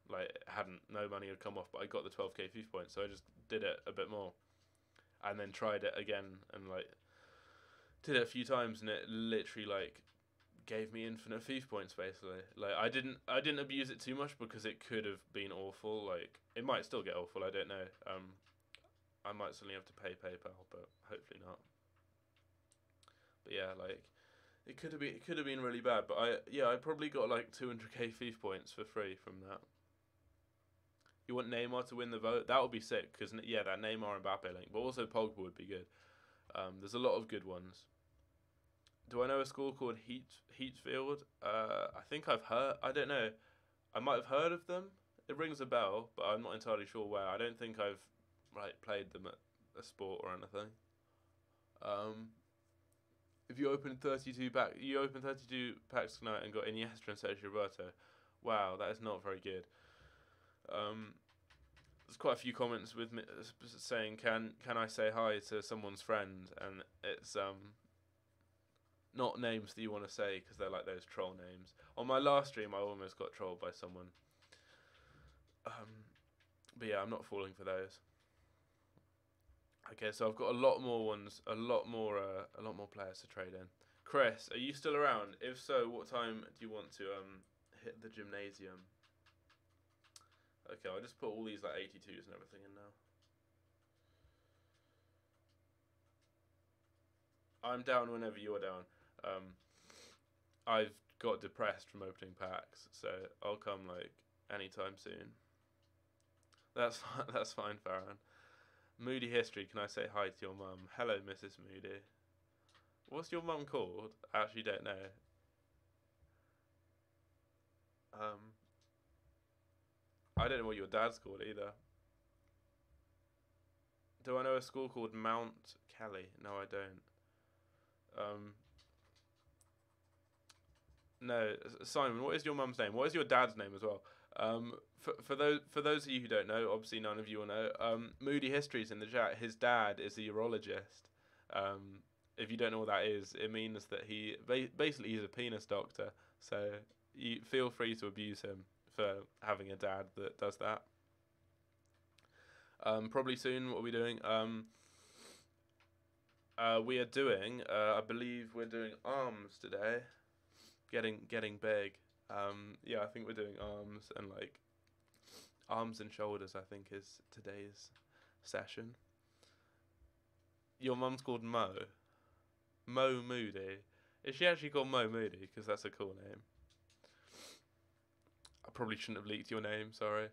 like hadn't, no money had come off, but I got the 12k FIFA points, so I just did it a bit more, and then tried it again and like did it a few times, and it literally like gave me infinite FIFA points basically. Like I didn't abuse it too much because it could have been awful. Like it might still get awful. I don't know. I might suddenly have to pay PayPal, but hopefully not. But yeah, like it could have been really bad. But I probably got like 200k FIFA points for free from that. You want Neymar to win the vote? That would be sick because yeah, that Neymar and Mbappe link, but also Pogba would be good. There's a lot of good ones. Do I know a school called Heatfield? I think I've heard. I don't know. I might have heard of them. It rings a bell, but I'm not entirely sure where. I don't think I've played them at a sport or anything. If you open 32 packs tonight and got Iniesta and Sergio Roberto. Wow, that is not very good. There's quite a few comments with me saying, "Can I say hi to someone's friend?" And it's not names that you want to say because they're like those troll names. On my last stream, I almost got trolled by someone. But yeah, I'm not falling for those. Okay, so I've got a lot more ones, a lot more players to trade in. Chris, are you still around? If so, what time do you want to hit the gymnasium? Okay, I'll just put all these like 82s and everything in now. I'm down whenever you're down. I've got depressed from opening packs, so I'll come like anytime soon. That's fine, Farron. Moody History, can I say hi to your mum? Hello, Mrs. Moody. What's your mum called? I actually don't know. I don't know what your dad's called either. Do I know a school called Mount Kelly? No, I don't. No, Simon, what is your mum's name? What is your dad's name as well? For those of you who don't know, obviously none of you will know. Moody History's in the chat. His dad is a urologist. If you don't know what that is, it means that basically he's a penis doctor. So you feel free to abuse him for having a dad that does that. Probably soon. What are we doing? We are doing. I believe we're doing arms today. Getting big. Yeah, I think we're doing arms and like arms and shoulders. I think is today's session. Your mum's called Mo. Mo Moody. Is she actually called Mo Moody? Because that's a cool name. I probably shouldn't have leaked your name. Sorry.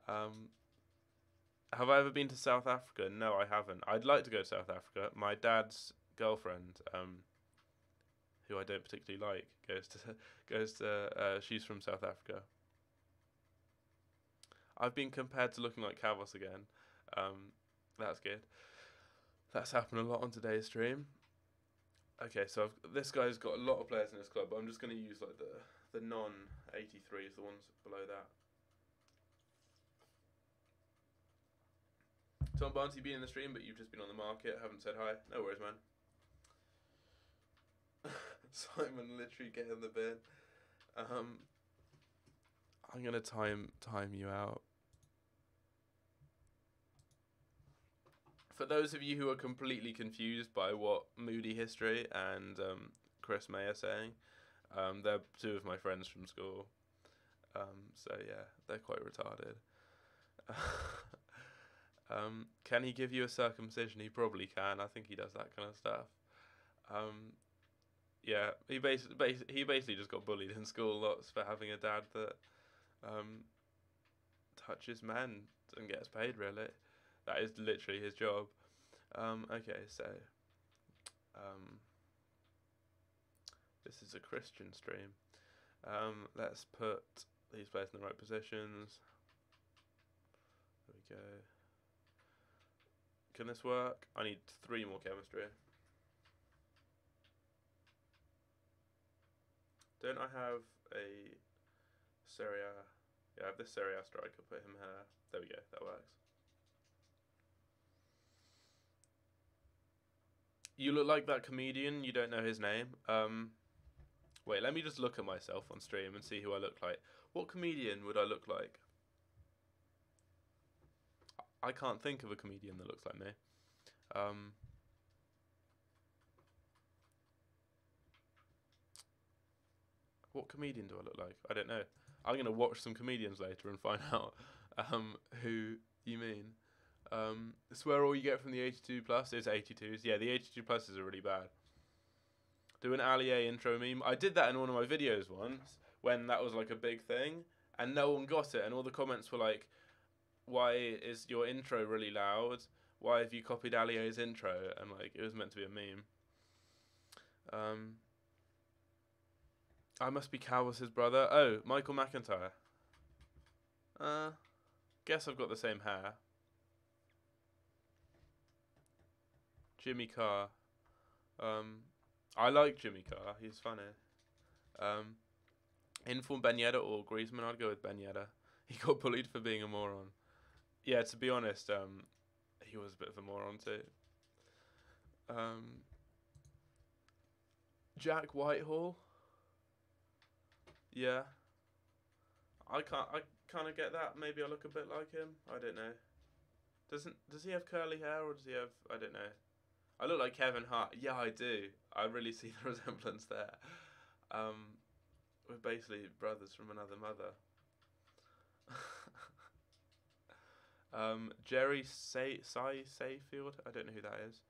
Have I ever been to South Africa? No, I haven't. I'd like to go to South Africa. My dad's girlfriend, who I don't particularly like, goes to. She's from South Africa. I've been compared to looking like Kavos again. That's good. That's happened a lot on today's stream. Okay, so this guy's got a lot of players in his club, but I'm just going to use like the non-83s, the ones below that. Tom Barnsley been in the stream, but you've just been on the market. Haven't said hi. No worries, man. Simon literally get in the bin. I'm gonna time you out. For those of you who are completely confused by what Moody History and Chris May are saying, they're two of my friends from school. So yeah, they're quite retarded. Can he give you a circumcision? He probably can. I think he does that kind of stuff. Yeah, he basically just got bullied in school lots for having a dad that um, touches men and gets paid. Really, that is literally his job. Okay, so um, this is a Christian stream. Let's put these players in the right positions. There we go. Can this work? I need 3 more chemistry. Don't I have a Serie A? Yeah, I have this Serie A striker. Put him here. There we go. That works. You look like that comedian. You don't know his name. Wait, let me just look at myself on stream and see who I look like. What comedian would I look like? I can't think of a comedian that looks like me. What comedian do I look like? I don't know. I'm going to watch some comedians later and find out who you mean. I swear all you get from the 82 plus is 82s. Yeah, the 82 pluses are really bad. Do an Allier intro meme. I did that in one of my videos once when that was like a big thing and no one got it and all the comments were like, why is your intro really loud? Why have you copied Allier's intro? And like it was meant to be a meme. I must be Calvis's brother. Oh, Michael McIntyre. Guess I've got the same hair. Jimmy Carr. I like Jimmy Carr. He's funny. Inform Ben Yedder or Griezmann. I'd go with Ben Yedder. He got bullied for being a moron. Yeah, to be honest, he was a bit of a moron too. Jack Whitehall. Yeah. I kind of get that. Maybe I look a bit like him. I don't know. Does he have curly hair or does he have? I don't know. I look like Kevin Hart. Yeah, I do. I really see the resemblance there. We're basically brothers from another mother. Jerry Sayfield. I don't know who that is.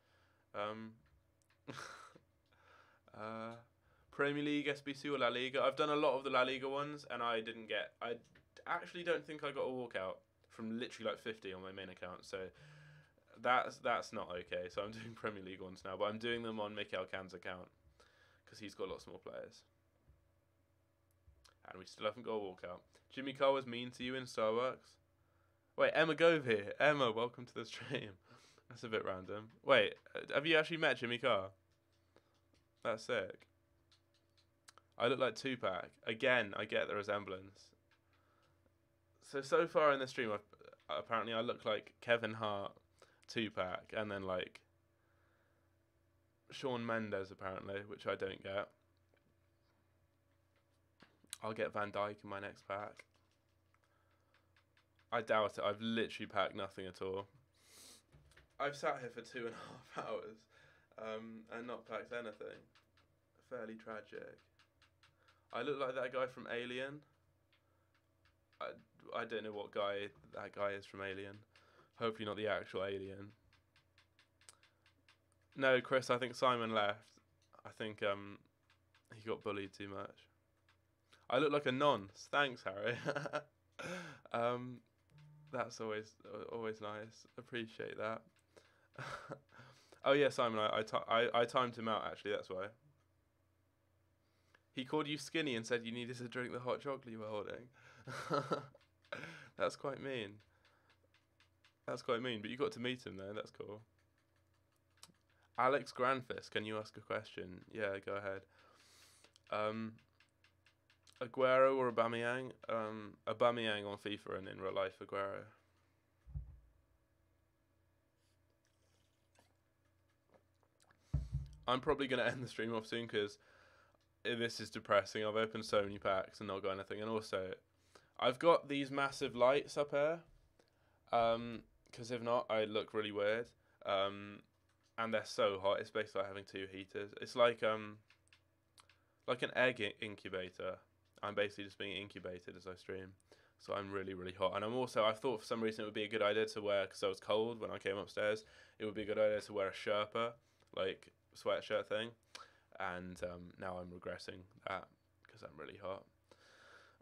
Premier League, SBC or La Liga. I've done a lot of the La Liga ones, and I didn't get. I actually don't think I got a walkout from literally like 50 on my main account. So that's not okay. So I'm doing Premier League ones now, but I'm doing them on Mikel Can's account because he's got lots more players. And we still haven't got a walkout. Jimmy Carr was mean to you in Starbucks. Wait, Emma Govey. Emma, welcome to the stream. That's a bit random. Wait, have you actually met Jimmy Carr? That's sick. I look like Tupac. Again, I get the resemblance. So far in the stream, apparently I look like Kevin Hart, Tupac, and then like Shawn Mendes apparently, which I don't get. I'll get Van Dijk in my next pack. I doubt it. I've literally packed nothing at all. I've sat here for 2.5 hours and not packed anything. Fairly tragic. I look like that guy from Alien. I don't know what guy that guy is from Alien. Hopefully not the actual Alien. No, Chris, I think Simon left. I think he got bullied too much. I look like a nonce. Thanks, Harry. That's always nice. Appreciate that. Oh yeah, Simon, I timed him out actually, that's why. He called you skinny and said you needed to drink the hot chocolate you were holding. That's quite mean. That's quite mean, but you got to meet him there, that's cool. Alex Grandfist, can you ask a question? Yeah, go ahead. Aguero or Aubameyang? Aubameyang on FIFA and in real life, Aguero. I'm probably going to end the stream off soon because this is depressing. I've opened so many packs and not got anything. And also, I've got these massive lights up here. Because if not, I look really weird. And they're so hot. It's basically like having 2 heaters. It's like an egg incubator. I'm basically just being incubated as I stream. So I'm really, really hot. And I thought for some reason it would be a good idea to wear, because I was cold when I came upstairs, it would be a good idea to wear a Sherpa, like sweatshirt thing. and now I'm regretting that because I'm really hot.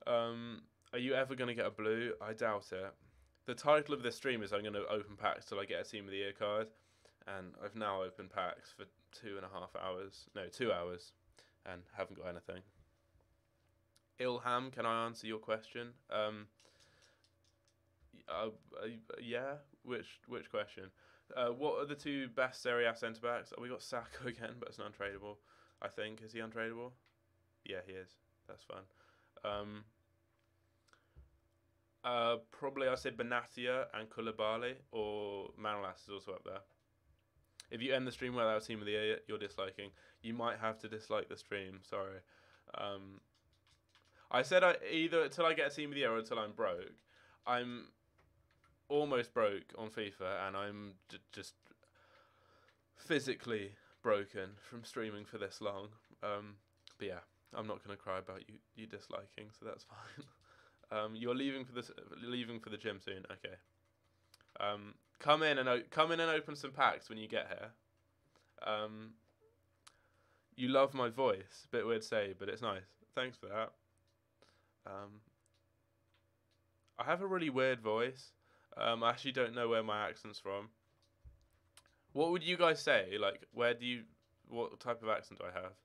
Are you ever going to get a blue? I doubt it. The title of this stream is I'm going to open packs till I get a Team of the Year card, and I've now opened packs for 2.5 hours. No, 2 hours, and haven't got anything. Ilham, can I answer your question? Yeah. Which question? What are the two best Serie A centre backs? Oh, we got Sacco again, but it's an untradeable. I think, is he untradeable? Yeah, he is. That's fun. Probably I'd say Benatia and Koulibaly, or Manolas is also up there. If you end the stream without Team of the Year you're disliking, you might have to dislike the stream. Sorry. I said either until I get a Team of the Year or until I'm broke. I'm almost broke on FIFA, and I'm just physically broken from streaming for this long. But yeah, I'm not going to cry about you disliking, so that's fine. You're leaving for the gym soon. Okay. Come in and open some packs when you get here. You love my voice. Bit weird to say, but it's nice. Thanks for that. I have a really weird voice. I actually don't know where my accent's from. What would you guys say? Like, what type of accent do I have?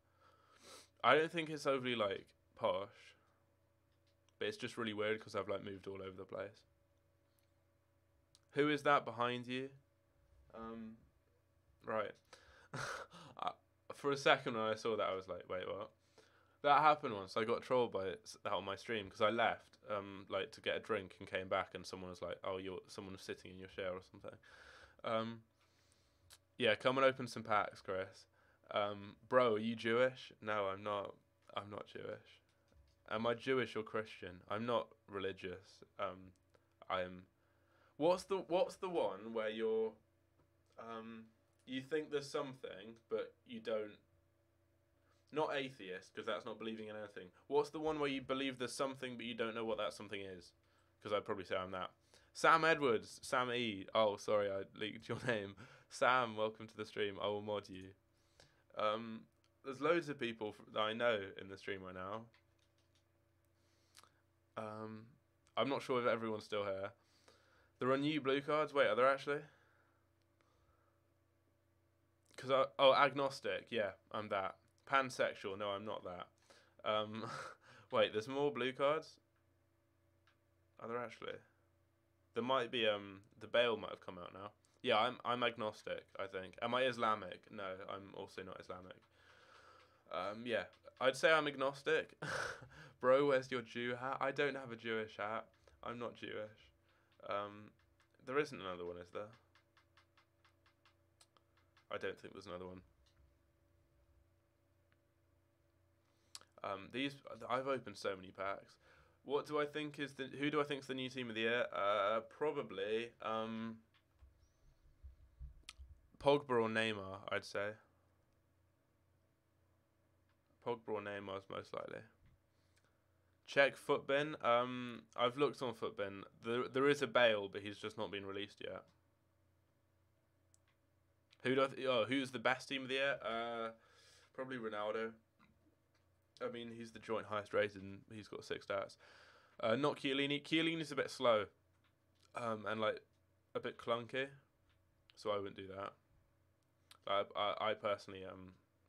I don't think it's overly, like, posh. But it's just really weird because I've, like, moved all over the place. Who is that behind you? Right. For a second when I saw that, I was like, wait, what? That happened once. I got trolled by that on my stream because I left, like, to get a drink and came back, and someone was like, "Oh, someone was sitting in your chair or something." Yeah, come and open some packs, Chris. Bro, are you Jewish? No, I'm not. I'm not Jewish. Am I Jewish or Christian? I'm not religious. I'm. What's the one where you're, you think there's something but you don't. Not atheist, because that's not believing in anything. What's the one where you believe there's something but you don't know what that something is? Because I'd probably say I'm that. Sam Edwards, Sam E. Oh, sorry, I leaked your name. Sam, welcome to the stream. I will mod you. There's loads of people that I know in the stream right now. I'm not sure if everyone's still here. There are new blue cards. Wait, are there actually? Because agnostic. Yeah, I'm that. Pansexual, no, I'm not that. Wait, there's more blue cards? Are there actually? There might be, the Bale might have come out now. Yeah, I'm agnostic, I think. Am I Islamic? No, I'm also not Islamic. Yeah, I'd say I'm agnostic. Bro, where's your Jew hat? I don't have a Jewish hat. I'm not Jewish. There isn't another one, is there? I don't think there's another one. I've opened so many packs. What do I think is who do I think is the new Team of the Year? Probably Pogba or Neymar, I'd say. Pogba or Neymar is most likely. Check Footbin. I've looked on Footbin. There is a Bale, but he's just not been released yet. Who's the best Team of the Year? Probably Ronaldo. I mean, he's the joint highest rated, and he's got 6 stats. Not Chiellini. Chiellini's a bit slow, and like a bit clunky, so I wouldn't do that. I personally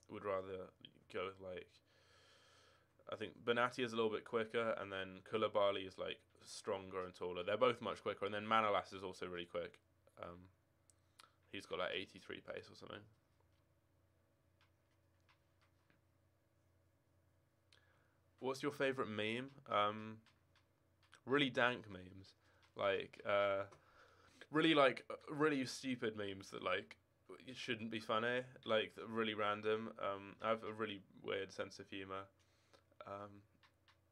would rather go with, like, I think Benatia is a little bit quicker, and then Koulibaly is like stronger and taller. They're both much quicker, and then Manolas is also really quick. He's got like 83 pace or something. What's your favourite meme? Really dank memes, like really stupid memes that like it shouldn't be funny, like really random. I have a really weird sense of humour.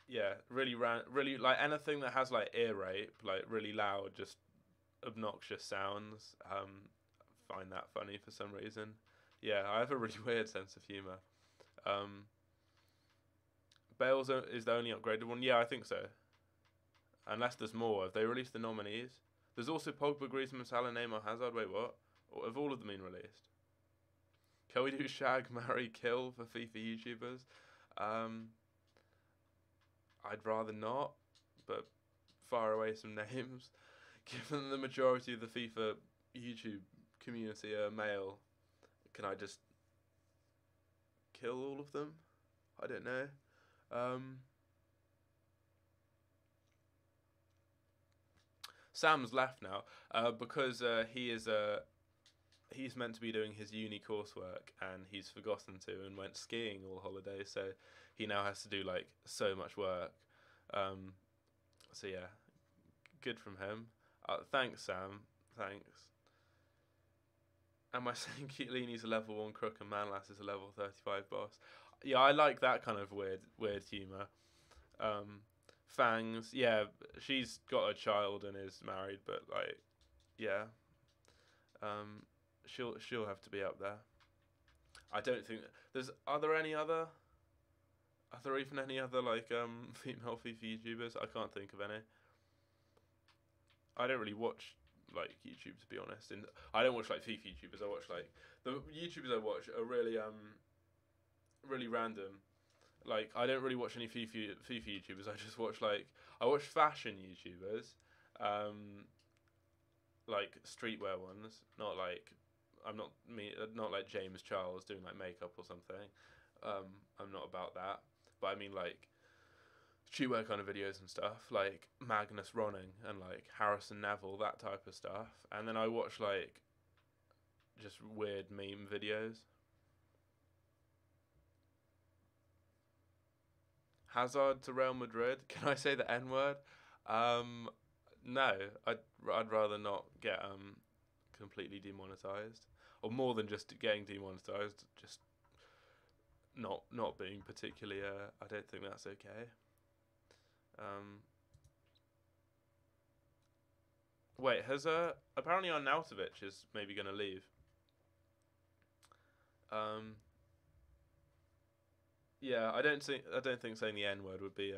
Yeah, really like anything that has like ear rape, like really loud, just obnoxious sounds. Find that funny for some reason. Yeah, I have a really weird sense of humour. Bale's is the only upgraded one. Yeah, I think so. Unless there's more. Have they released the nominees? There's also Pogba, Griezmann, Salah, Neymar, Hazard. Wait, what? Or have all of them been released? Can we do shag, marry, kill for FIFA YouTubers? I'd rather not, but fire away some names. Given the majority of the FIFA YouTube community are male, can I just kill all of them? I don't know. Sam's left now because he's meant to be doing his uni coursework and he's forgotten to and went skiing all holiday, so he now has to do like so much work. So yeah, good from him. Thanks, Sam. Thanks. Am I saying Chiellini's a level 1 crook and Manlas is a level 35 boss? Yeah, I like that kind of weird humour. Fangs, yeah, she's got a child and is married, but like, yeah, she'll have to be up there. I don't think there's. Are there any other? Are there even any other like female FIFA YouTubers? I can't think of any. I don't really watch like YouTube, to be honest, and I don't watch like FIFA YouTubers. I watch like the YouTubers I watch are really really random. Like I don't really watch any FIFA YouTubers. I just watch I watch fashion YouTubers, like streetwear ones. Not like not like James Charles doing like makeup or something. I'm not about that. But I mean like streetwear kind of videos and stuff, like Magnus Ronning and like Harrison Neville, that type of stuff. And then I watch like just weird meme videos. Hazard to Real Madrid. Can I say the N word? No, I'd rather not get completely demonetized, or more than just getting demonetized. Just not being particularly. I don't think that's okay. Wait, has apparently Arnautovic is maybe going to leave. Yeah, I don't think saying the N word would be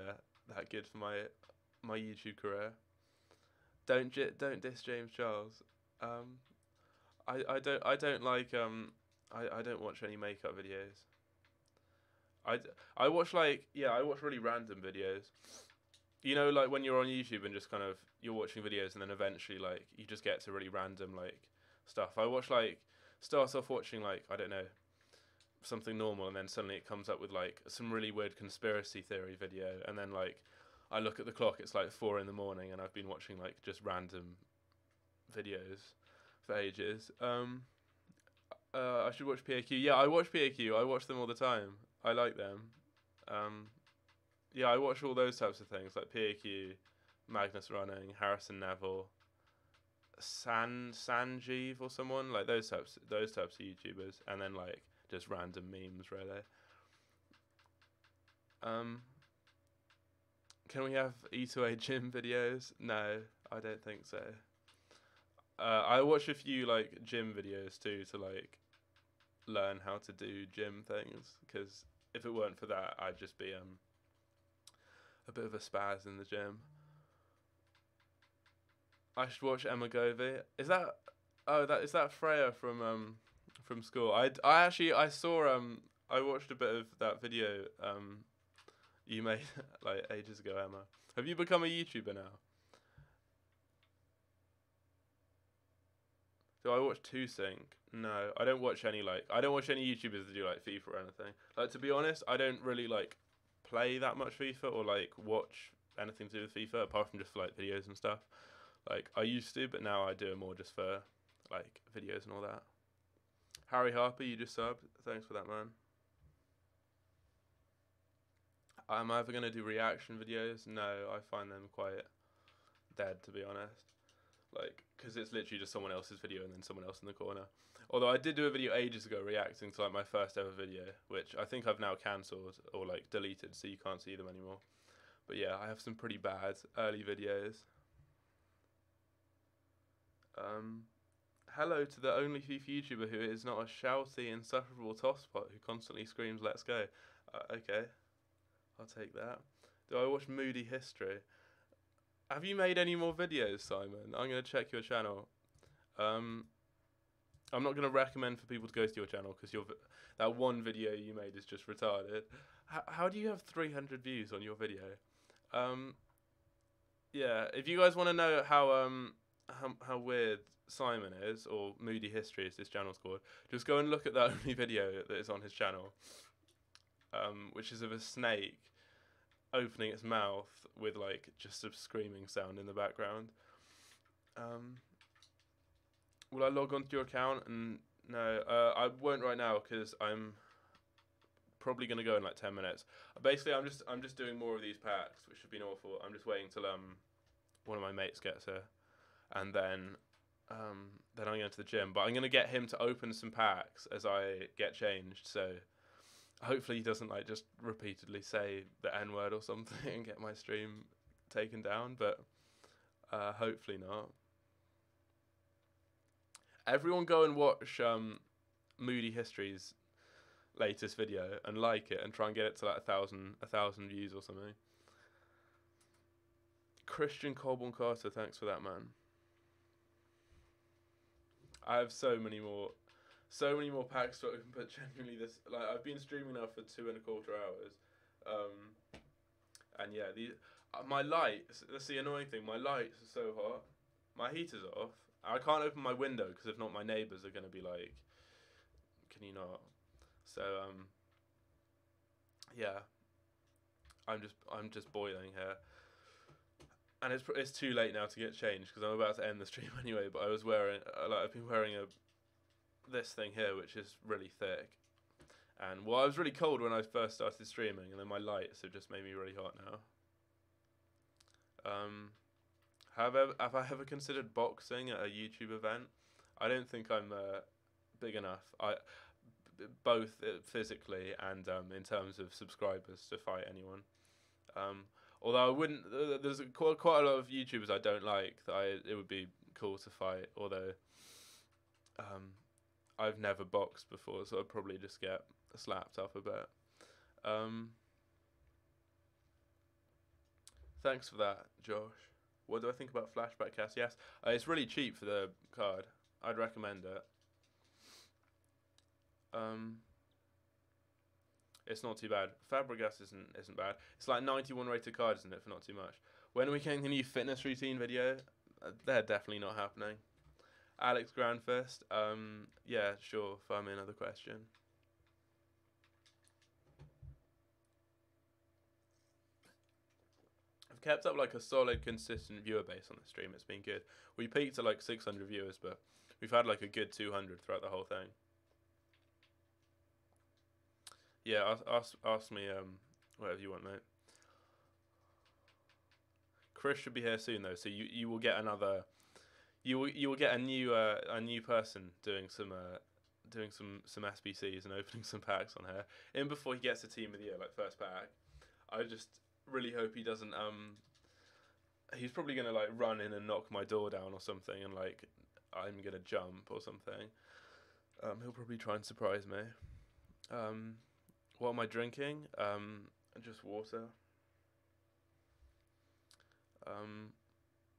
that good for my YouTube career. Don't diss James Charles. I don't like I don't watch any makeup videos. I watch I watch really random videos. You know, like when you're on YouTube and just kind of you're watching videos and then eventually like you just get to really random like stuff. I watch start off watching like I don't know something normal and then suddenly it comes up with like some really weird conspiracy theory video and then like I look at the clock, it's like 4 a.m. and I've been watching like just random videos for ages. I should watch PAQ. Yeah, I watch PAQ. I watch them all the time. I like them. Yeah, I watch all those types of things like PAQ, Magnus Running, Harrison Neville, Sanjeev or someone like those types of YouTubers, and then like just random memes really. Can we have E2A gym videos? No, I don't think so. I watch a few like gym videos too to like learn how to do gym things, because if it weren't for that, I'd just be a bit of a spaz in the gym. I should watch Emma Govey. Is that Freya from school? I saw I watched a bit of that video you made like ages ago, Emma. Have you become a YouTuber now? Do I watch 2Sync? No, I don't watch any YouTubers that do like FIFA or anything. Like to be honest, I don't really like play that much FIFA or like watch anything to do with FIFA apart from just like videos and stuff. Like I used to, but now I do it more just for like videos and all that. Harry Harper, you just subbed. Thanks for that, man. Am I ever gonna do reaction videos? No, I find them quite dead, to be honest. Like, because it's literally just someone else's video and then someone else in the corner. Although I did do a video ages ago reacting to like my first ever video, which I think I've now cancelled or like deleted, so you can't see them anymore. But yeah, I have some pretty bad early videos. Hello to the only FIFA YouTuber who is not a shouty, insufferable tosspot who constantly screams, "Let's go." Okay, I'll take that. Do I watch Moody History? Have you made any more videos, Simon? I'm going to check your channel. I'm not going to recommend for people to go to your channel because that one video you made is just retarded. How do you have 300 views on your video? Yeah, if you guys want to know how weird Simon is, or Moody History as this channel's called, just go and look at that only video that is on his channel, which is of a snake opening its mouth with like just a screaming sound in the background. Will I log onto your account? And no, I won't right now because I'm probably gonna go in like 10 minutes. Basically, I'm just doing more of these packs, which have been awful. I'm just waiting till one of my mates gets here, and then I'm going to the gym. But I'm gonna get him to open some packs as I get changed. So hopefully he doesn't like just repeatedly say the N word or something and get my stream taken down. But hopefully not. Everyone go and watch Moody History's latest video and like it and try and get it to like 1,000 views or something. Christian Colborn Carter, thanks for that, man. I have so many more packs to open, but genuinely this, like, I've been streaming now for 2.25 hours, and yeah, my lights. That's the annoying thing. My lights are so hot. My heater's off. I can't open my window because if not, my neighbours are gonna be like, "Can you not?" So yeah, I'm just boiling here, and it's too late now to get changed because I'm about to end the stream anyway. But I was wearing I've been wearing this thing here, which is really thick, and well, I was really cold when I first started streaming, and then my lights have just made me really hot now. Have I ever considered boxing at a YouTube event? I don't think I'm big enough. Both physically and in terms of subscribers to fight anyone. Although I wouldn't. There's quite a lot of YouTubers I don't like that it would be cool to fight. Although I've never boxed before, so I'd probably just get slapped up a bit. Thanks for that, Josh. What do I think about Flashback Cast? Yes, it's really cheap for the card. I'd recommend it. It's not too bad. Fabregas isn't bad. It's like 91 rated card, isn't it, for not too much? When are we getting a new fitness routine video? They're definitely not happening. Alex Grandfist. Yeah, sure. Find me another question. I've kept up like a solid, consistent viewer base on the stream. It's been good. We peaked at like 600 viewers, but we've had like a good 200 throughout the whole thing. Yeah, ask me whatever you want, mate. Chris should be here soon though, so you will get another. You will get a new person doing some SBCs and opening some packs on here. In before he gets a team of the year, like first pack. I just really hope he doesn't. He's probably gonna like run in and knock my door down or something, and like I'm gonna jump or something. He'll probably try and surprise me. What am I drinking? Just water.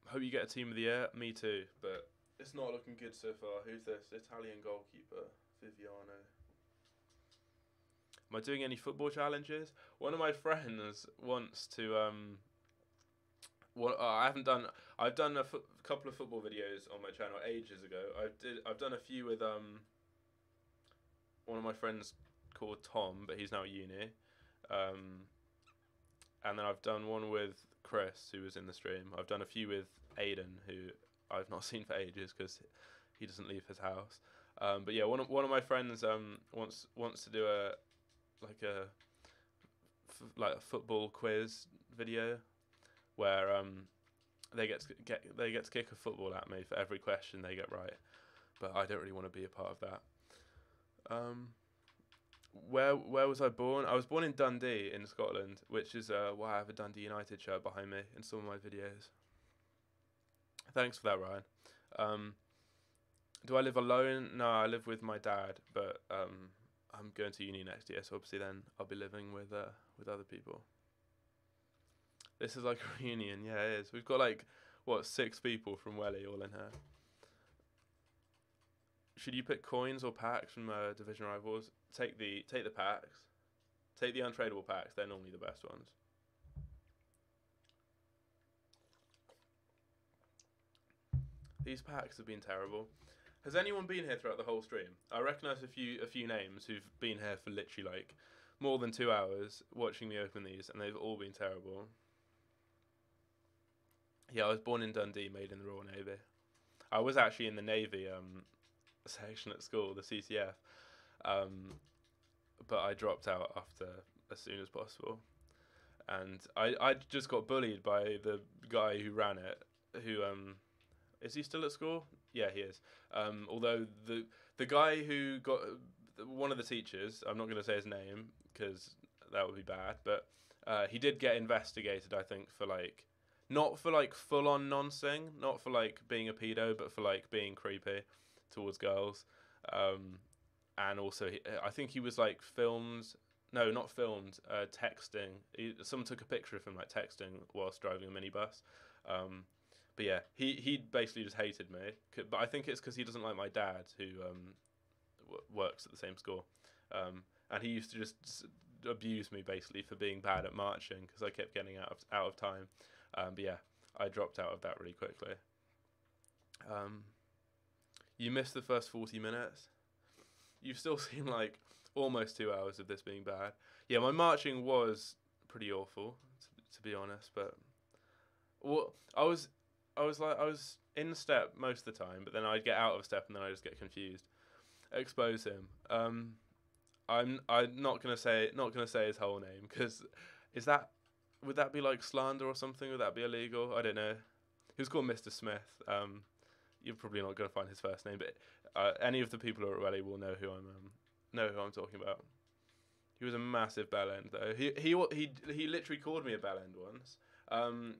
Hope you get a team of the year. Me too, but it's not looking good so far. Who's this? Italian goalkeeper, Viviano. Am I doing any football challenges? One of my friends wants to. I've done a couple of football videos on my channel ages ago. I've done a few with one of my friends called Tom, but he's now at uni. And then I've done one with Chris, who was in the stream. I've done a few with Aiden, who I've not seen for ages because he doesn't leave his house. But yeah, one of my friends wants to do a football quiz video where they get to kick a football at me for every question they get right. But I don't really want to be a part of that. Where was I born? I was born in Dundee in Scotland, which is why I have a Dundee United shirt behind me in some of my videos. Thanks for that, Ryan. Do I live alone? No, I live with my dad, but I'm going to uni next year, so obviously then I'll be living with other people. This is like a reunion, yeah, it is. We've got like 6 people from Welly all in here. Should you pick coins or packs from division rivals? Take the packs. Take the untradeable packs. They're normally the best ones. These packs have been terrible. Has anyone been here throughout the whole stream? I recognise a few names who've been here for literally like more than 2 hours watching me open these, and they've all been terrible. Yeah, I was born in Dundee, made in the Royal Navy. I was actually in the Navy section at school, the CCF, but I dropped out after as soon as possible, and I just got bullied by the guy who ran it. Who is he still at school? Yeah, he is. Although the guy who got one of the teachers, I'm not going to say his name because that would be bad, but he did get investigated, I think, for like, not for like full on nonsing, not for like being a pedo, but for like being creepy towards girls. And also, I think he was like filmed. No, not filmed. Texting. Someone took a picture of him like texting whilst driving a minibus. But yeah, he basically just hated me. But I think it's because he doesn't like my dad, who works at the same school. And he used to just abuse me basically for being bad at marching because I kept getting out of time. But yeah, I dropped out of that really quickly. You missed the first 40 minutes. You've still seen like almost 2 hours of this being bad. Yeah, my marching was pretty awful, to be honest. But I was in step most of the time, but then I'd get out of step and then I just get confused. Expose him. I'm not gonna say his whole name because would that be like slander or something? Would that be illegal? I don't know. He was called Mr. Smith. You're probably not gonna find his first name, but any of the people who are at Raleigh will know who I'm talking about. He was a massive bellend though. He literally called me a bellend once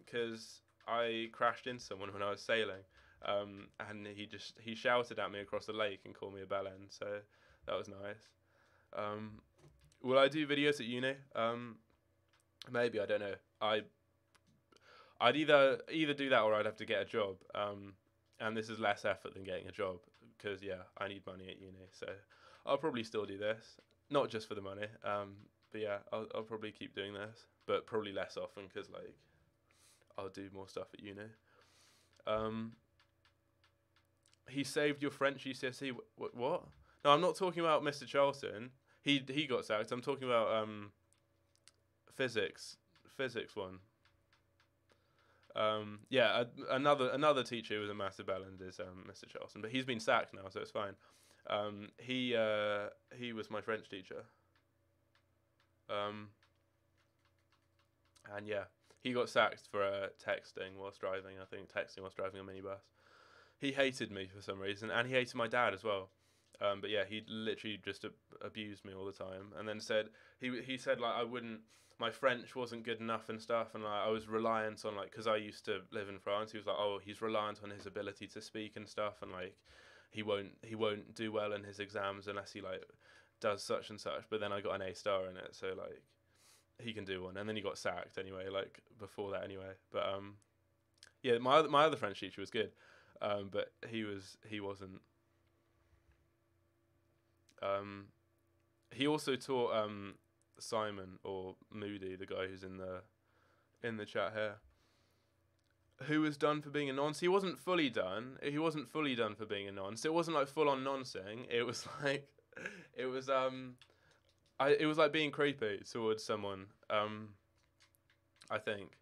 because I crashed into someone when I was sailing, and he shouted at me across the lake and called me a bellend. So that was nice. Will I do videos at uni? Maybe, I don't know. I'd either do that or I'd have to get a job. And this is less effort than getting a job because yeah, I need money at uni. So I'll probably still do this, not just for the money. But yeah, I'll probably keep doing this, but probably less often because like I'll do more stuff at uni. He saved your French GCSE. What? No, I'm not talking about Mr. Charlton. He got sacked. I'm talking about physics one. Yeah, another teacher who was a massive bellend is Mr. Charlton, but he's been sacked now, so it's fine. He was my French teacher. And yeah, he got sacked for texting whilst driving. I think texting whilst driving a minibus. He hated me for some reason, and he hated my dad as well. But yeah, he literally just abused me all the time, and then said he said like my French wasn't good enough and stuff, and like I was reliant on like because I used to live in France. He was like, oh, he's reliant on his ability to speak and stuff, and like he won't do well in his exams unless he like does such and such. But then I got an A star in it, so like he can do one, and then he got sacked anyway. Like before that anyway, but yeah, my other French teacher was good, but he wasn't. He also taught Simon or Moody, the guy who's in the chat here, who was done for being a nonce. He wasn't fully done. He wasn't fully done for being a nonce. It wasn't like full on noncing. It was like it was like being creepy towards someone. I think.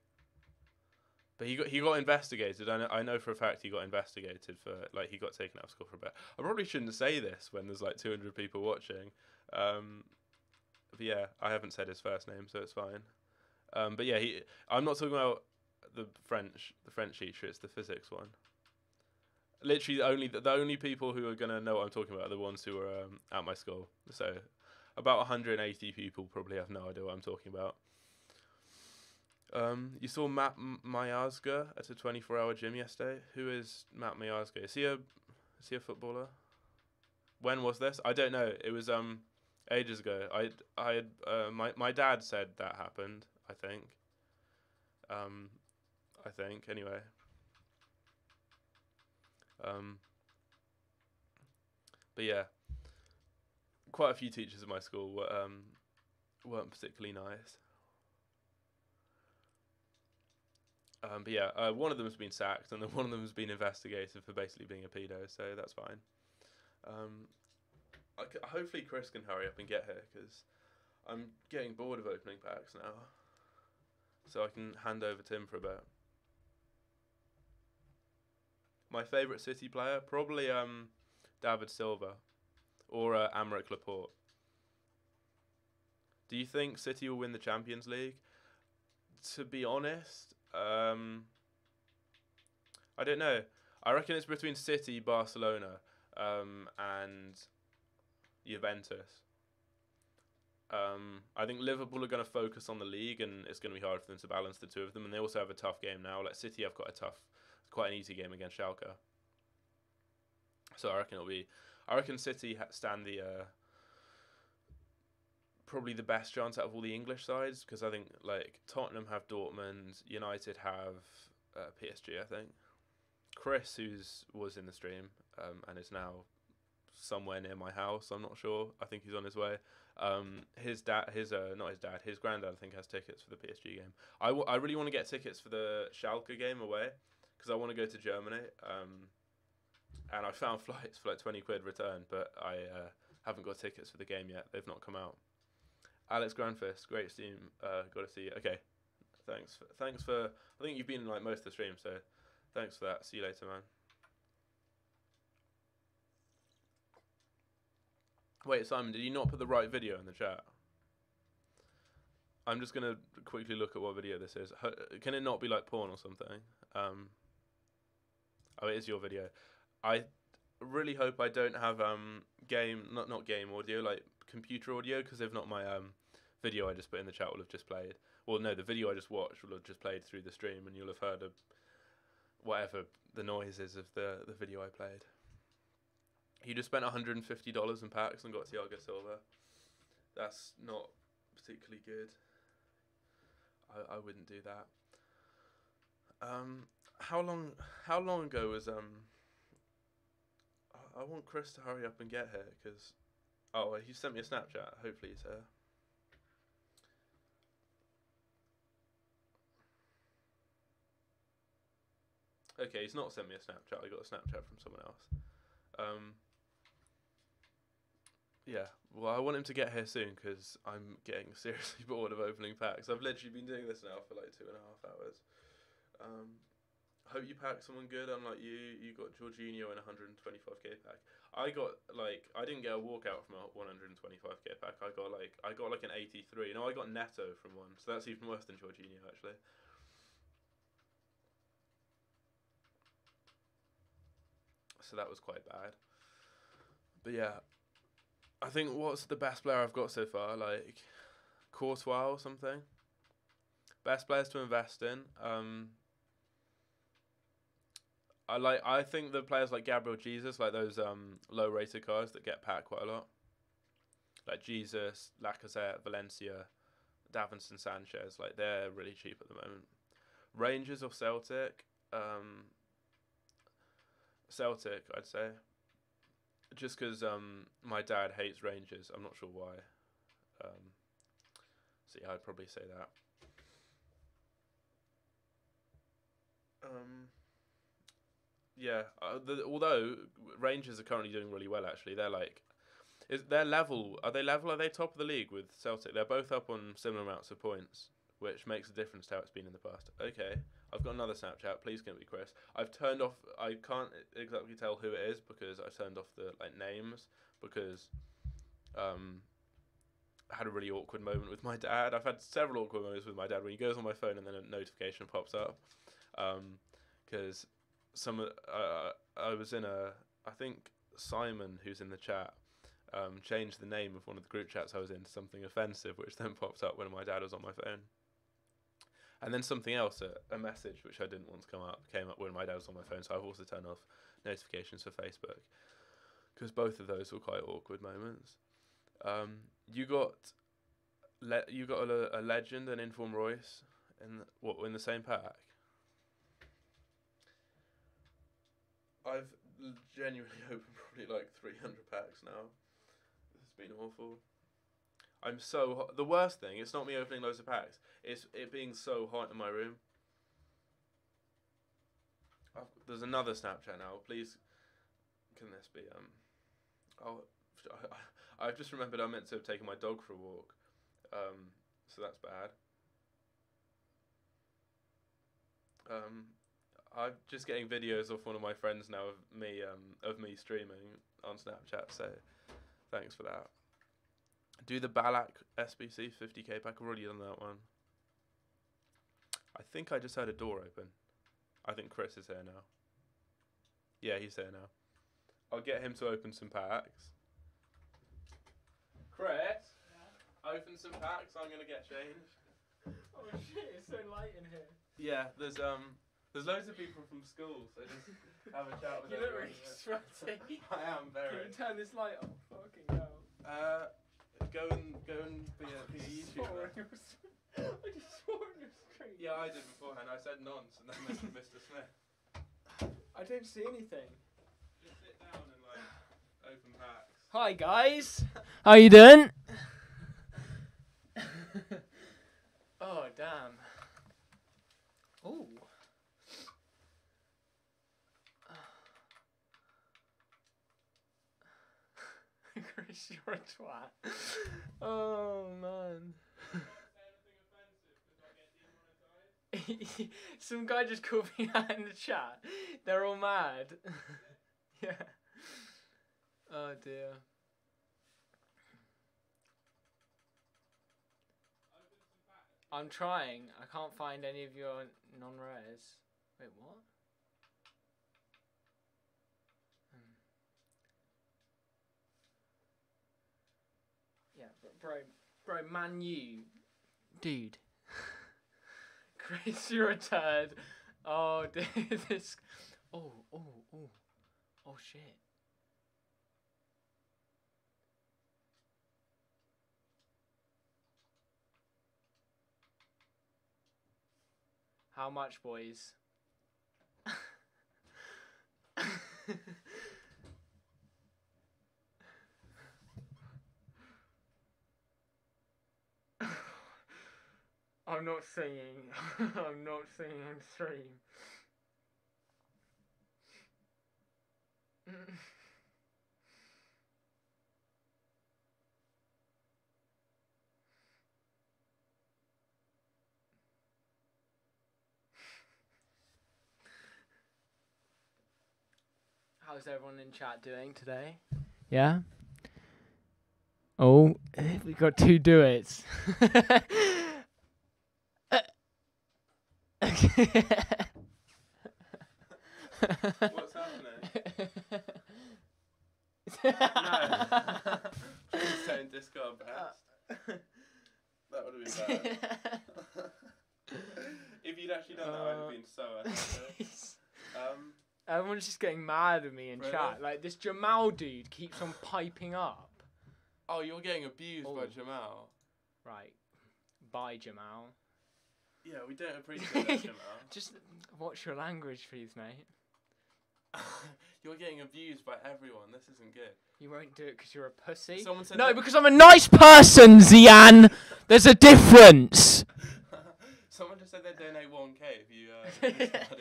But he got investigated. I know for a fact he got investigated for like he got taken out of school for a bit. I probably shouldn't say this when there's like 200 people watching. But yeah, I haven't said his first name, so it's fine. But yeah, I'm not talking about the French teacher. It's the physics one. Literally, the only people who are gonna know what I'm talking about are the ones who are at my school. So about 180 people probably have no idea what I'm talking about. You saw Matt Miazga at a 24-hour gym yesterday. Who is Matt Miazga? Is he a footballer? When was this? I don't know. It was ages ago. My dad said that happened. I think anyway. But yeah, quite a few teachers in my school weren't particularly nice. But yeah, one of them has been sacked, and then one of them has been investigated for basically being a pedo, so that's fine. Um, hopefully Chris can hurry up and get here, because I'm getting bored of opening packs now. So I can hand over to him for a bit. My favourite City player? Probably David Silva or Amaric Laporte. Do you think City will win the Champions League? To be honest, I don't know. I reckon it's between City, Barcelona, and Juventus. I think Liverpool are going to focus on the league, and it's going to be hard for them to balance the two of them. And they also have a tough game now. Like City have got quite an easy game against Schalke. So I reckon City stand the probably the best chance out of all the English sides, because I think like Tottenham have Dortmund, United have PSG. I think Chris, was in the stream and is now somewhere near my house. I'm not sure. I think he's on his way. His granddad, I think, has tickets for the PSG game. I really want to get tickets for the Schalke game away, because I want to go to Germany. And I found flights for like 20 quid return, but I haven't got tickets for the game yet. They've not come out. Alex Grandfist, great stream. Got to see you. Okay, thanks for. I think you've been in like most of the stream, so thanks for that. See you later, man. Wait, Simon, did you not put the right video in the chat? I'm just gonna quickly look at what video this is. Can it not be like porn or something? Oh, it is your video. I really hope I don't have not game audio, like computer audio, because if not, my video I just put in the chat will have just played. Well, no, the video I just watched will have just played through the stream, and you'll have heard whatever the noise is of the video I played. You just spent $150 in packs and got Thiago Silva. That's not particularly good. I wouldn't do that. How long ago was I want Chris to hurry up and get here, because he sent me a Snapchat. Hopefully he's here. Okay, he's not sent me a Snapchat. I got a Snapchat from someone else. Yeah, well, I want him to get here soon, because I'm getting seriously bored of opening packs. I've literally been doing this now for like 2.5 hours. Hope you packed someone good. Unlike you got Jorginho in a 125k pack. I didn't get a walkout from a 125k pack. I got like an 83. No, I got Neto from one, so that's even worse than Jorginho actually. So that was quite bad. But yeah, I think what's the best player I've got so far? Like Courtois or something. Best players to invest in. I think the players like Gabriel Jesus, like those low rated cards that get packed quite a lot. Like Jesus, Lacazette, Valencia, Davinson Sanchez, like they're really cheap at the moment. Rangers or Celtic? Celtic, I'd say. Just because my dad hates Rangers, I'm not sure why. So yeah, I'd probably say that. Yeah, although Rangers are currently doing really well, actually. They're like, they're level. Are they level? Are they top of the league with Celtic? They're both up on similar amounts of points, which makes a difference to how it's been in the past. Okay, I've got another Snapchat. Please can it be Chris? I've turned off. I can't exactly tell who it is, because I've turned off the names, because I had a really awkward moment with my dad. I've had several awkward moments with my dad when he goes on my phone and then a notification pops up, because I was in I think Simon, who's in the chat, changed the name of one of the group chats I was in to something offensive, which then popped up when my dad was on my phone. And then something else, a message which I didn't want to came up when my dad was on my phone, so I've also turned off notifications for Facebook, because both of those were quite awkward moments. You got a legend and Inform Royce in the same pack? genuinely opened probably like 300 packs now. It's been awful. I'm so hot. The worst thing, it's not me opening loads of packs. It's it being so hot in my room. There's another Snapchat now. Please, can this be Oh, I've just remembered I meant to have taken my dog for a walk. So that's bad. I'm just getting videos off one of my friends now of me streaming on Snapchat. So thanks for that. Do the Balak SBC 50k pack. I've already done that one. I think I just heard a door open. I think Chris is here now. Yeah, he's here now. I'll get him to open some packs. Chris? Yeah? Open some packs, I'm gonna get changed. Oh shit, it's so light in here. Yeah, there's loads of people from school, so just have a chat with them. You look really sweaty. I am very. Can you turn this light off? Fucking hell. Go and be a YouTuber. I just swore on your screen. Yeah, I did beforehand. I said nonce and then Mr. Smith. I don't see anything. Just sit down and like open packs. Hi guys. How you doing? Oh damn. Ooh. Chris, you're a twat. Oh man. Some guy just called me out in the chat. They're all mad. Yeah. Oh dear. I'm trying. I can't find any of your non-rares. Wait, what? Yeah, bro, Man U. Dude. Chris, you're a turd. Oh, dude, this. Oh, shit. How much, boys? I'm not singing. I'm not singing on stream. How's everyone in chat doing today? Yeah? Oh, we got 2 duets. What's happening? No. Please don't discard best. That would have been bad. If you'd actually done that, I would have been so angry. Everyone's just getting mad at me in chat. Like, this Jamal dude keeps on piping up. Oh, you're getting abused by Jamal. Right. Bye, Jamal. Yeah, we don't appreciate that, Jamal. Just watch your language, please, mate. You're getting abused by everyone. This isn't good. You won't do it because you're a pussy? Someone said no, because I'm a nice person, Oh. Zian. There's a difference. Someone just said they'd donate 1k if you did best.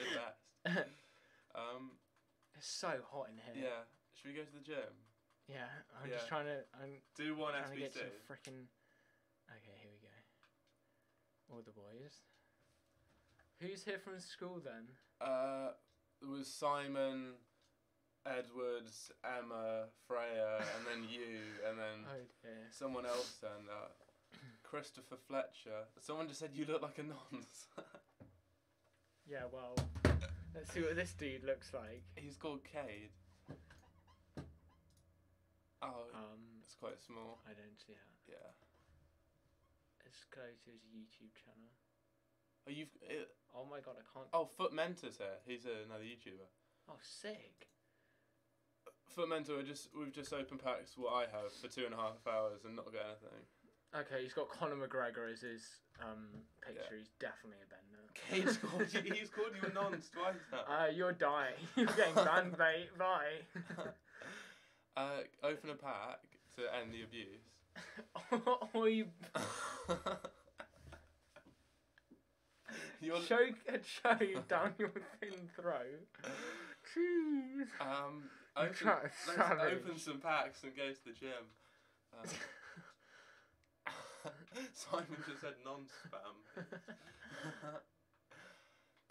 It's so hot in here. Yeah. Should we go to the gym? Yeah, I'm just trying to... Do one trying to SBC. get to frickin'... Okay, here we go. All the boys. Who's here from school then? There was Simon, Edwards, Emma, Freya, and then you, and then someone else turned up. Christopher Fletcher. Someone just said you look like a nonce. Yeah, well, let's see what this dude looks like. He's called Cade. Oh, it's quite small. I don't see that. Yeah. Let's go to his YouTube channel. Oh, oh my god, I can't... Oh, Foot Mentor's here. He's another YouTuber. Oh, sick. Foot Mentor, we've just opened packs what I have for 2.5 hours and not got anything. Okay, he's got Conor McGregor as his picture. Yeah. He's definitely a bender. He's called you a nonce twice now. You're dying. You're getting banned, mate. Bye. Open a pack to end the abuse. Or you choke a choke down your thin throat. Jeez. Let's open some packs and go to the gym. Simon just said non-spam.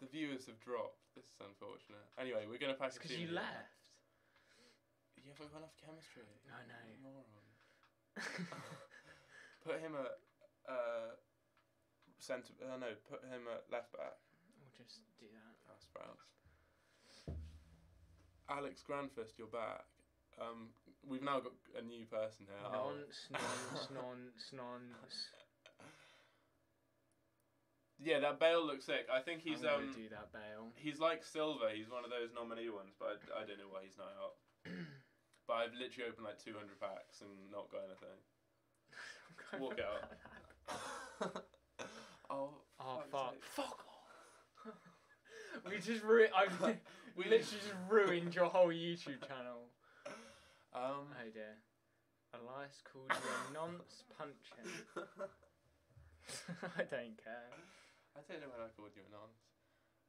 The viewers have dropped. This is unfortunate. Anyway, we're going to pack a Because team you here. left. You haven't got enough chemistry. I know. Moron. Put him at centre. No, put him at left back. We'll just do that. Oh, Sprouts. Alex Grandfist, you're back. We've now got a new person here. Nonce. Yeah, that Bale looks sick. I think he's I'm gonna do that, Bale. He's like Silver. He's one of those nominee ones, but I don't know why he's not out. But I've literally opened like 200 packs and not got anything. Walk out. Fuck! Fuck off! We literally just ruined your whole YouTube channel. Oh dear. Elias called you a nonce punching. I don't care. I don't know when I called you a nonce.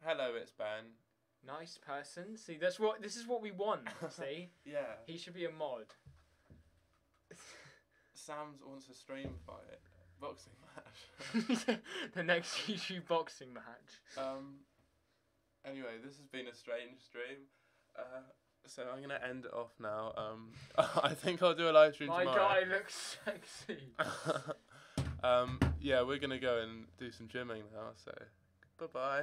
Hello, it's Ben. Nice person. See, this is what we want. See? Yeah. He should be a mod. Sam wants a stream fight. Boxing match. The next YouTube boxing match. Anyway, this has been a strange stream. So I'm gonna end it off now. I think I'll do a live stream tomorrow. My guy looks sexy. Yeah, we're gonna go and do some gymming now. So, bye bye.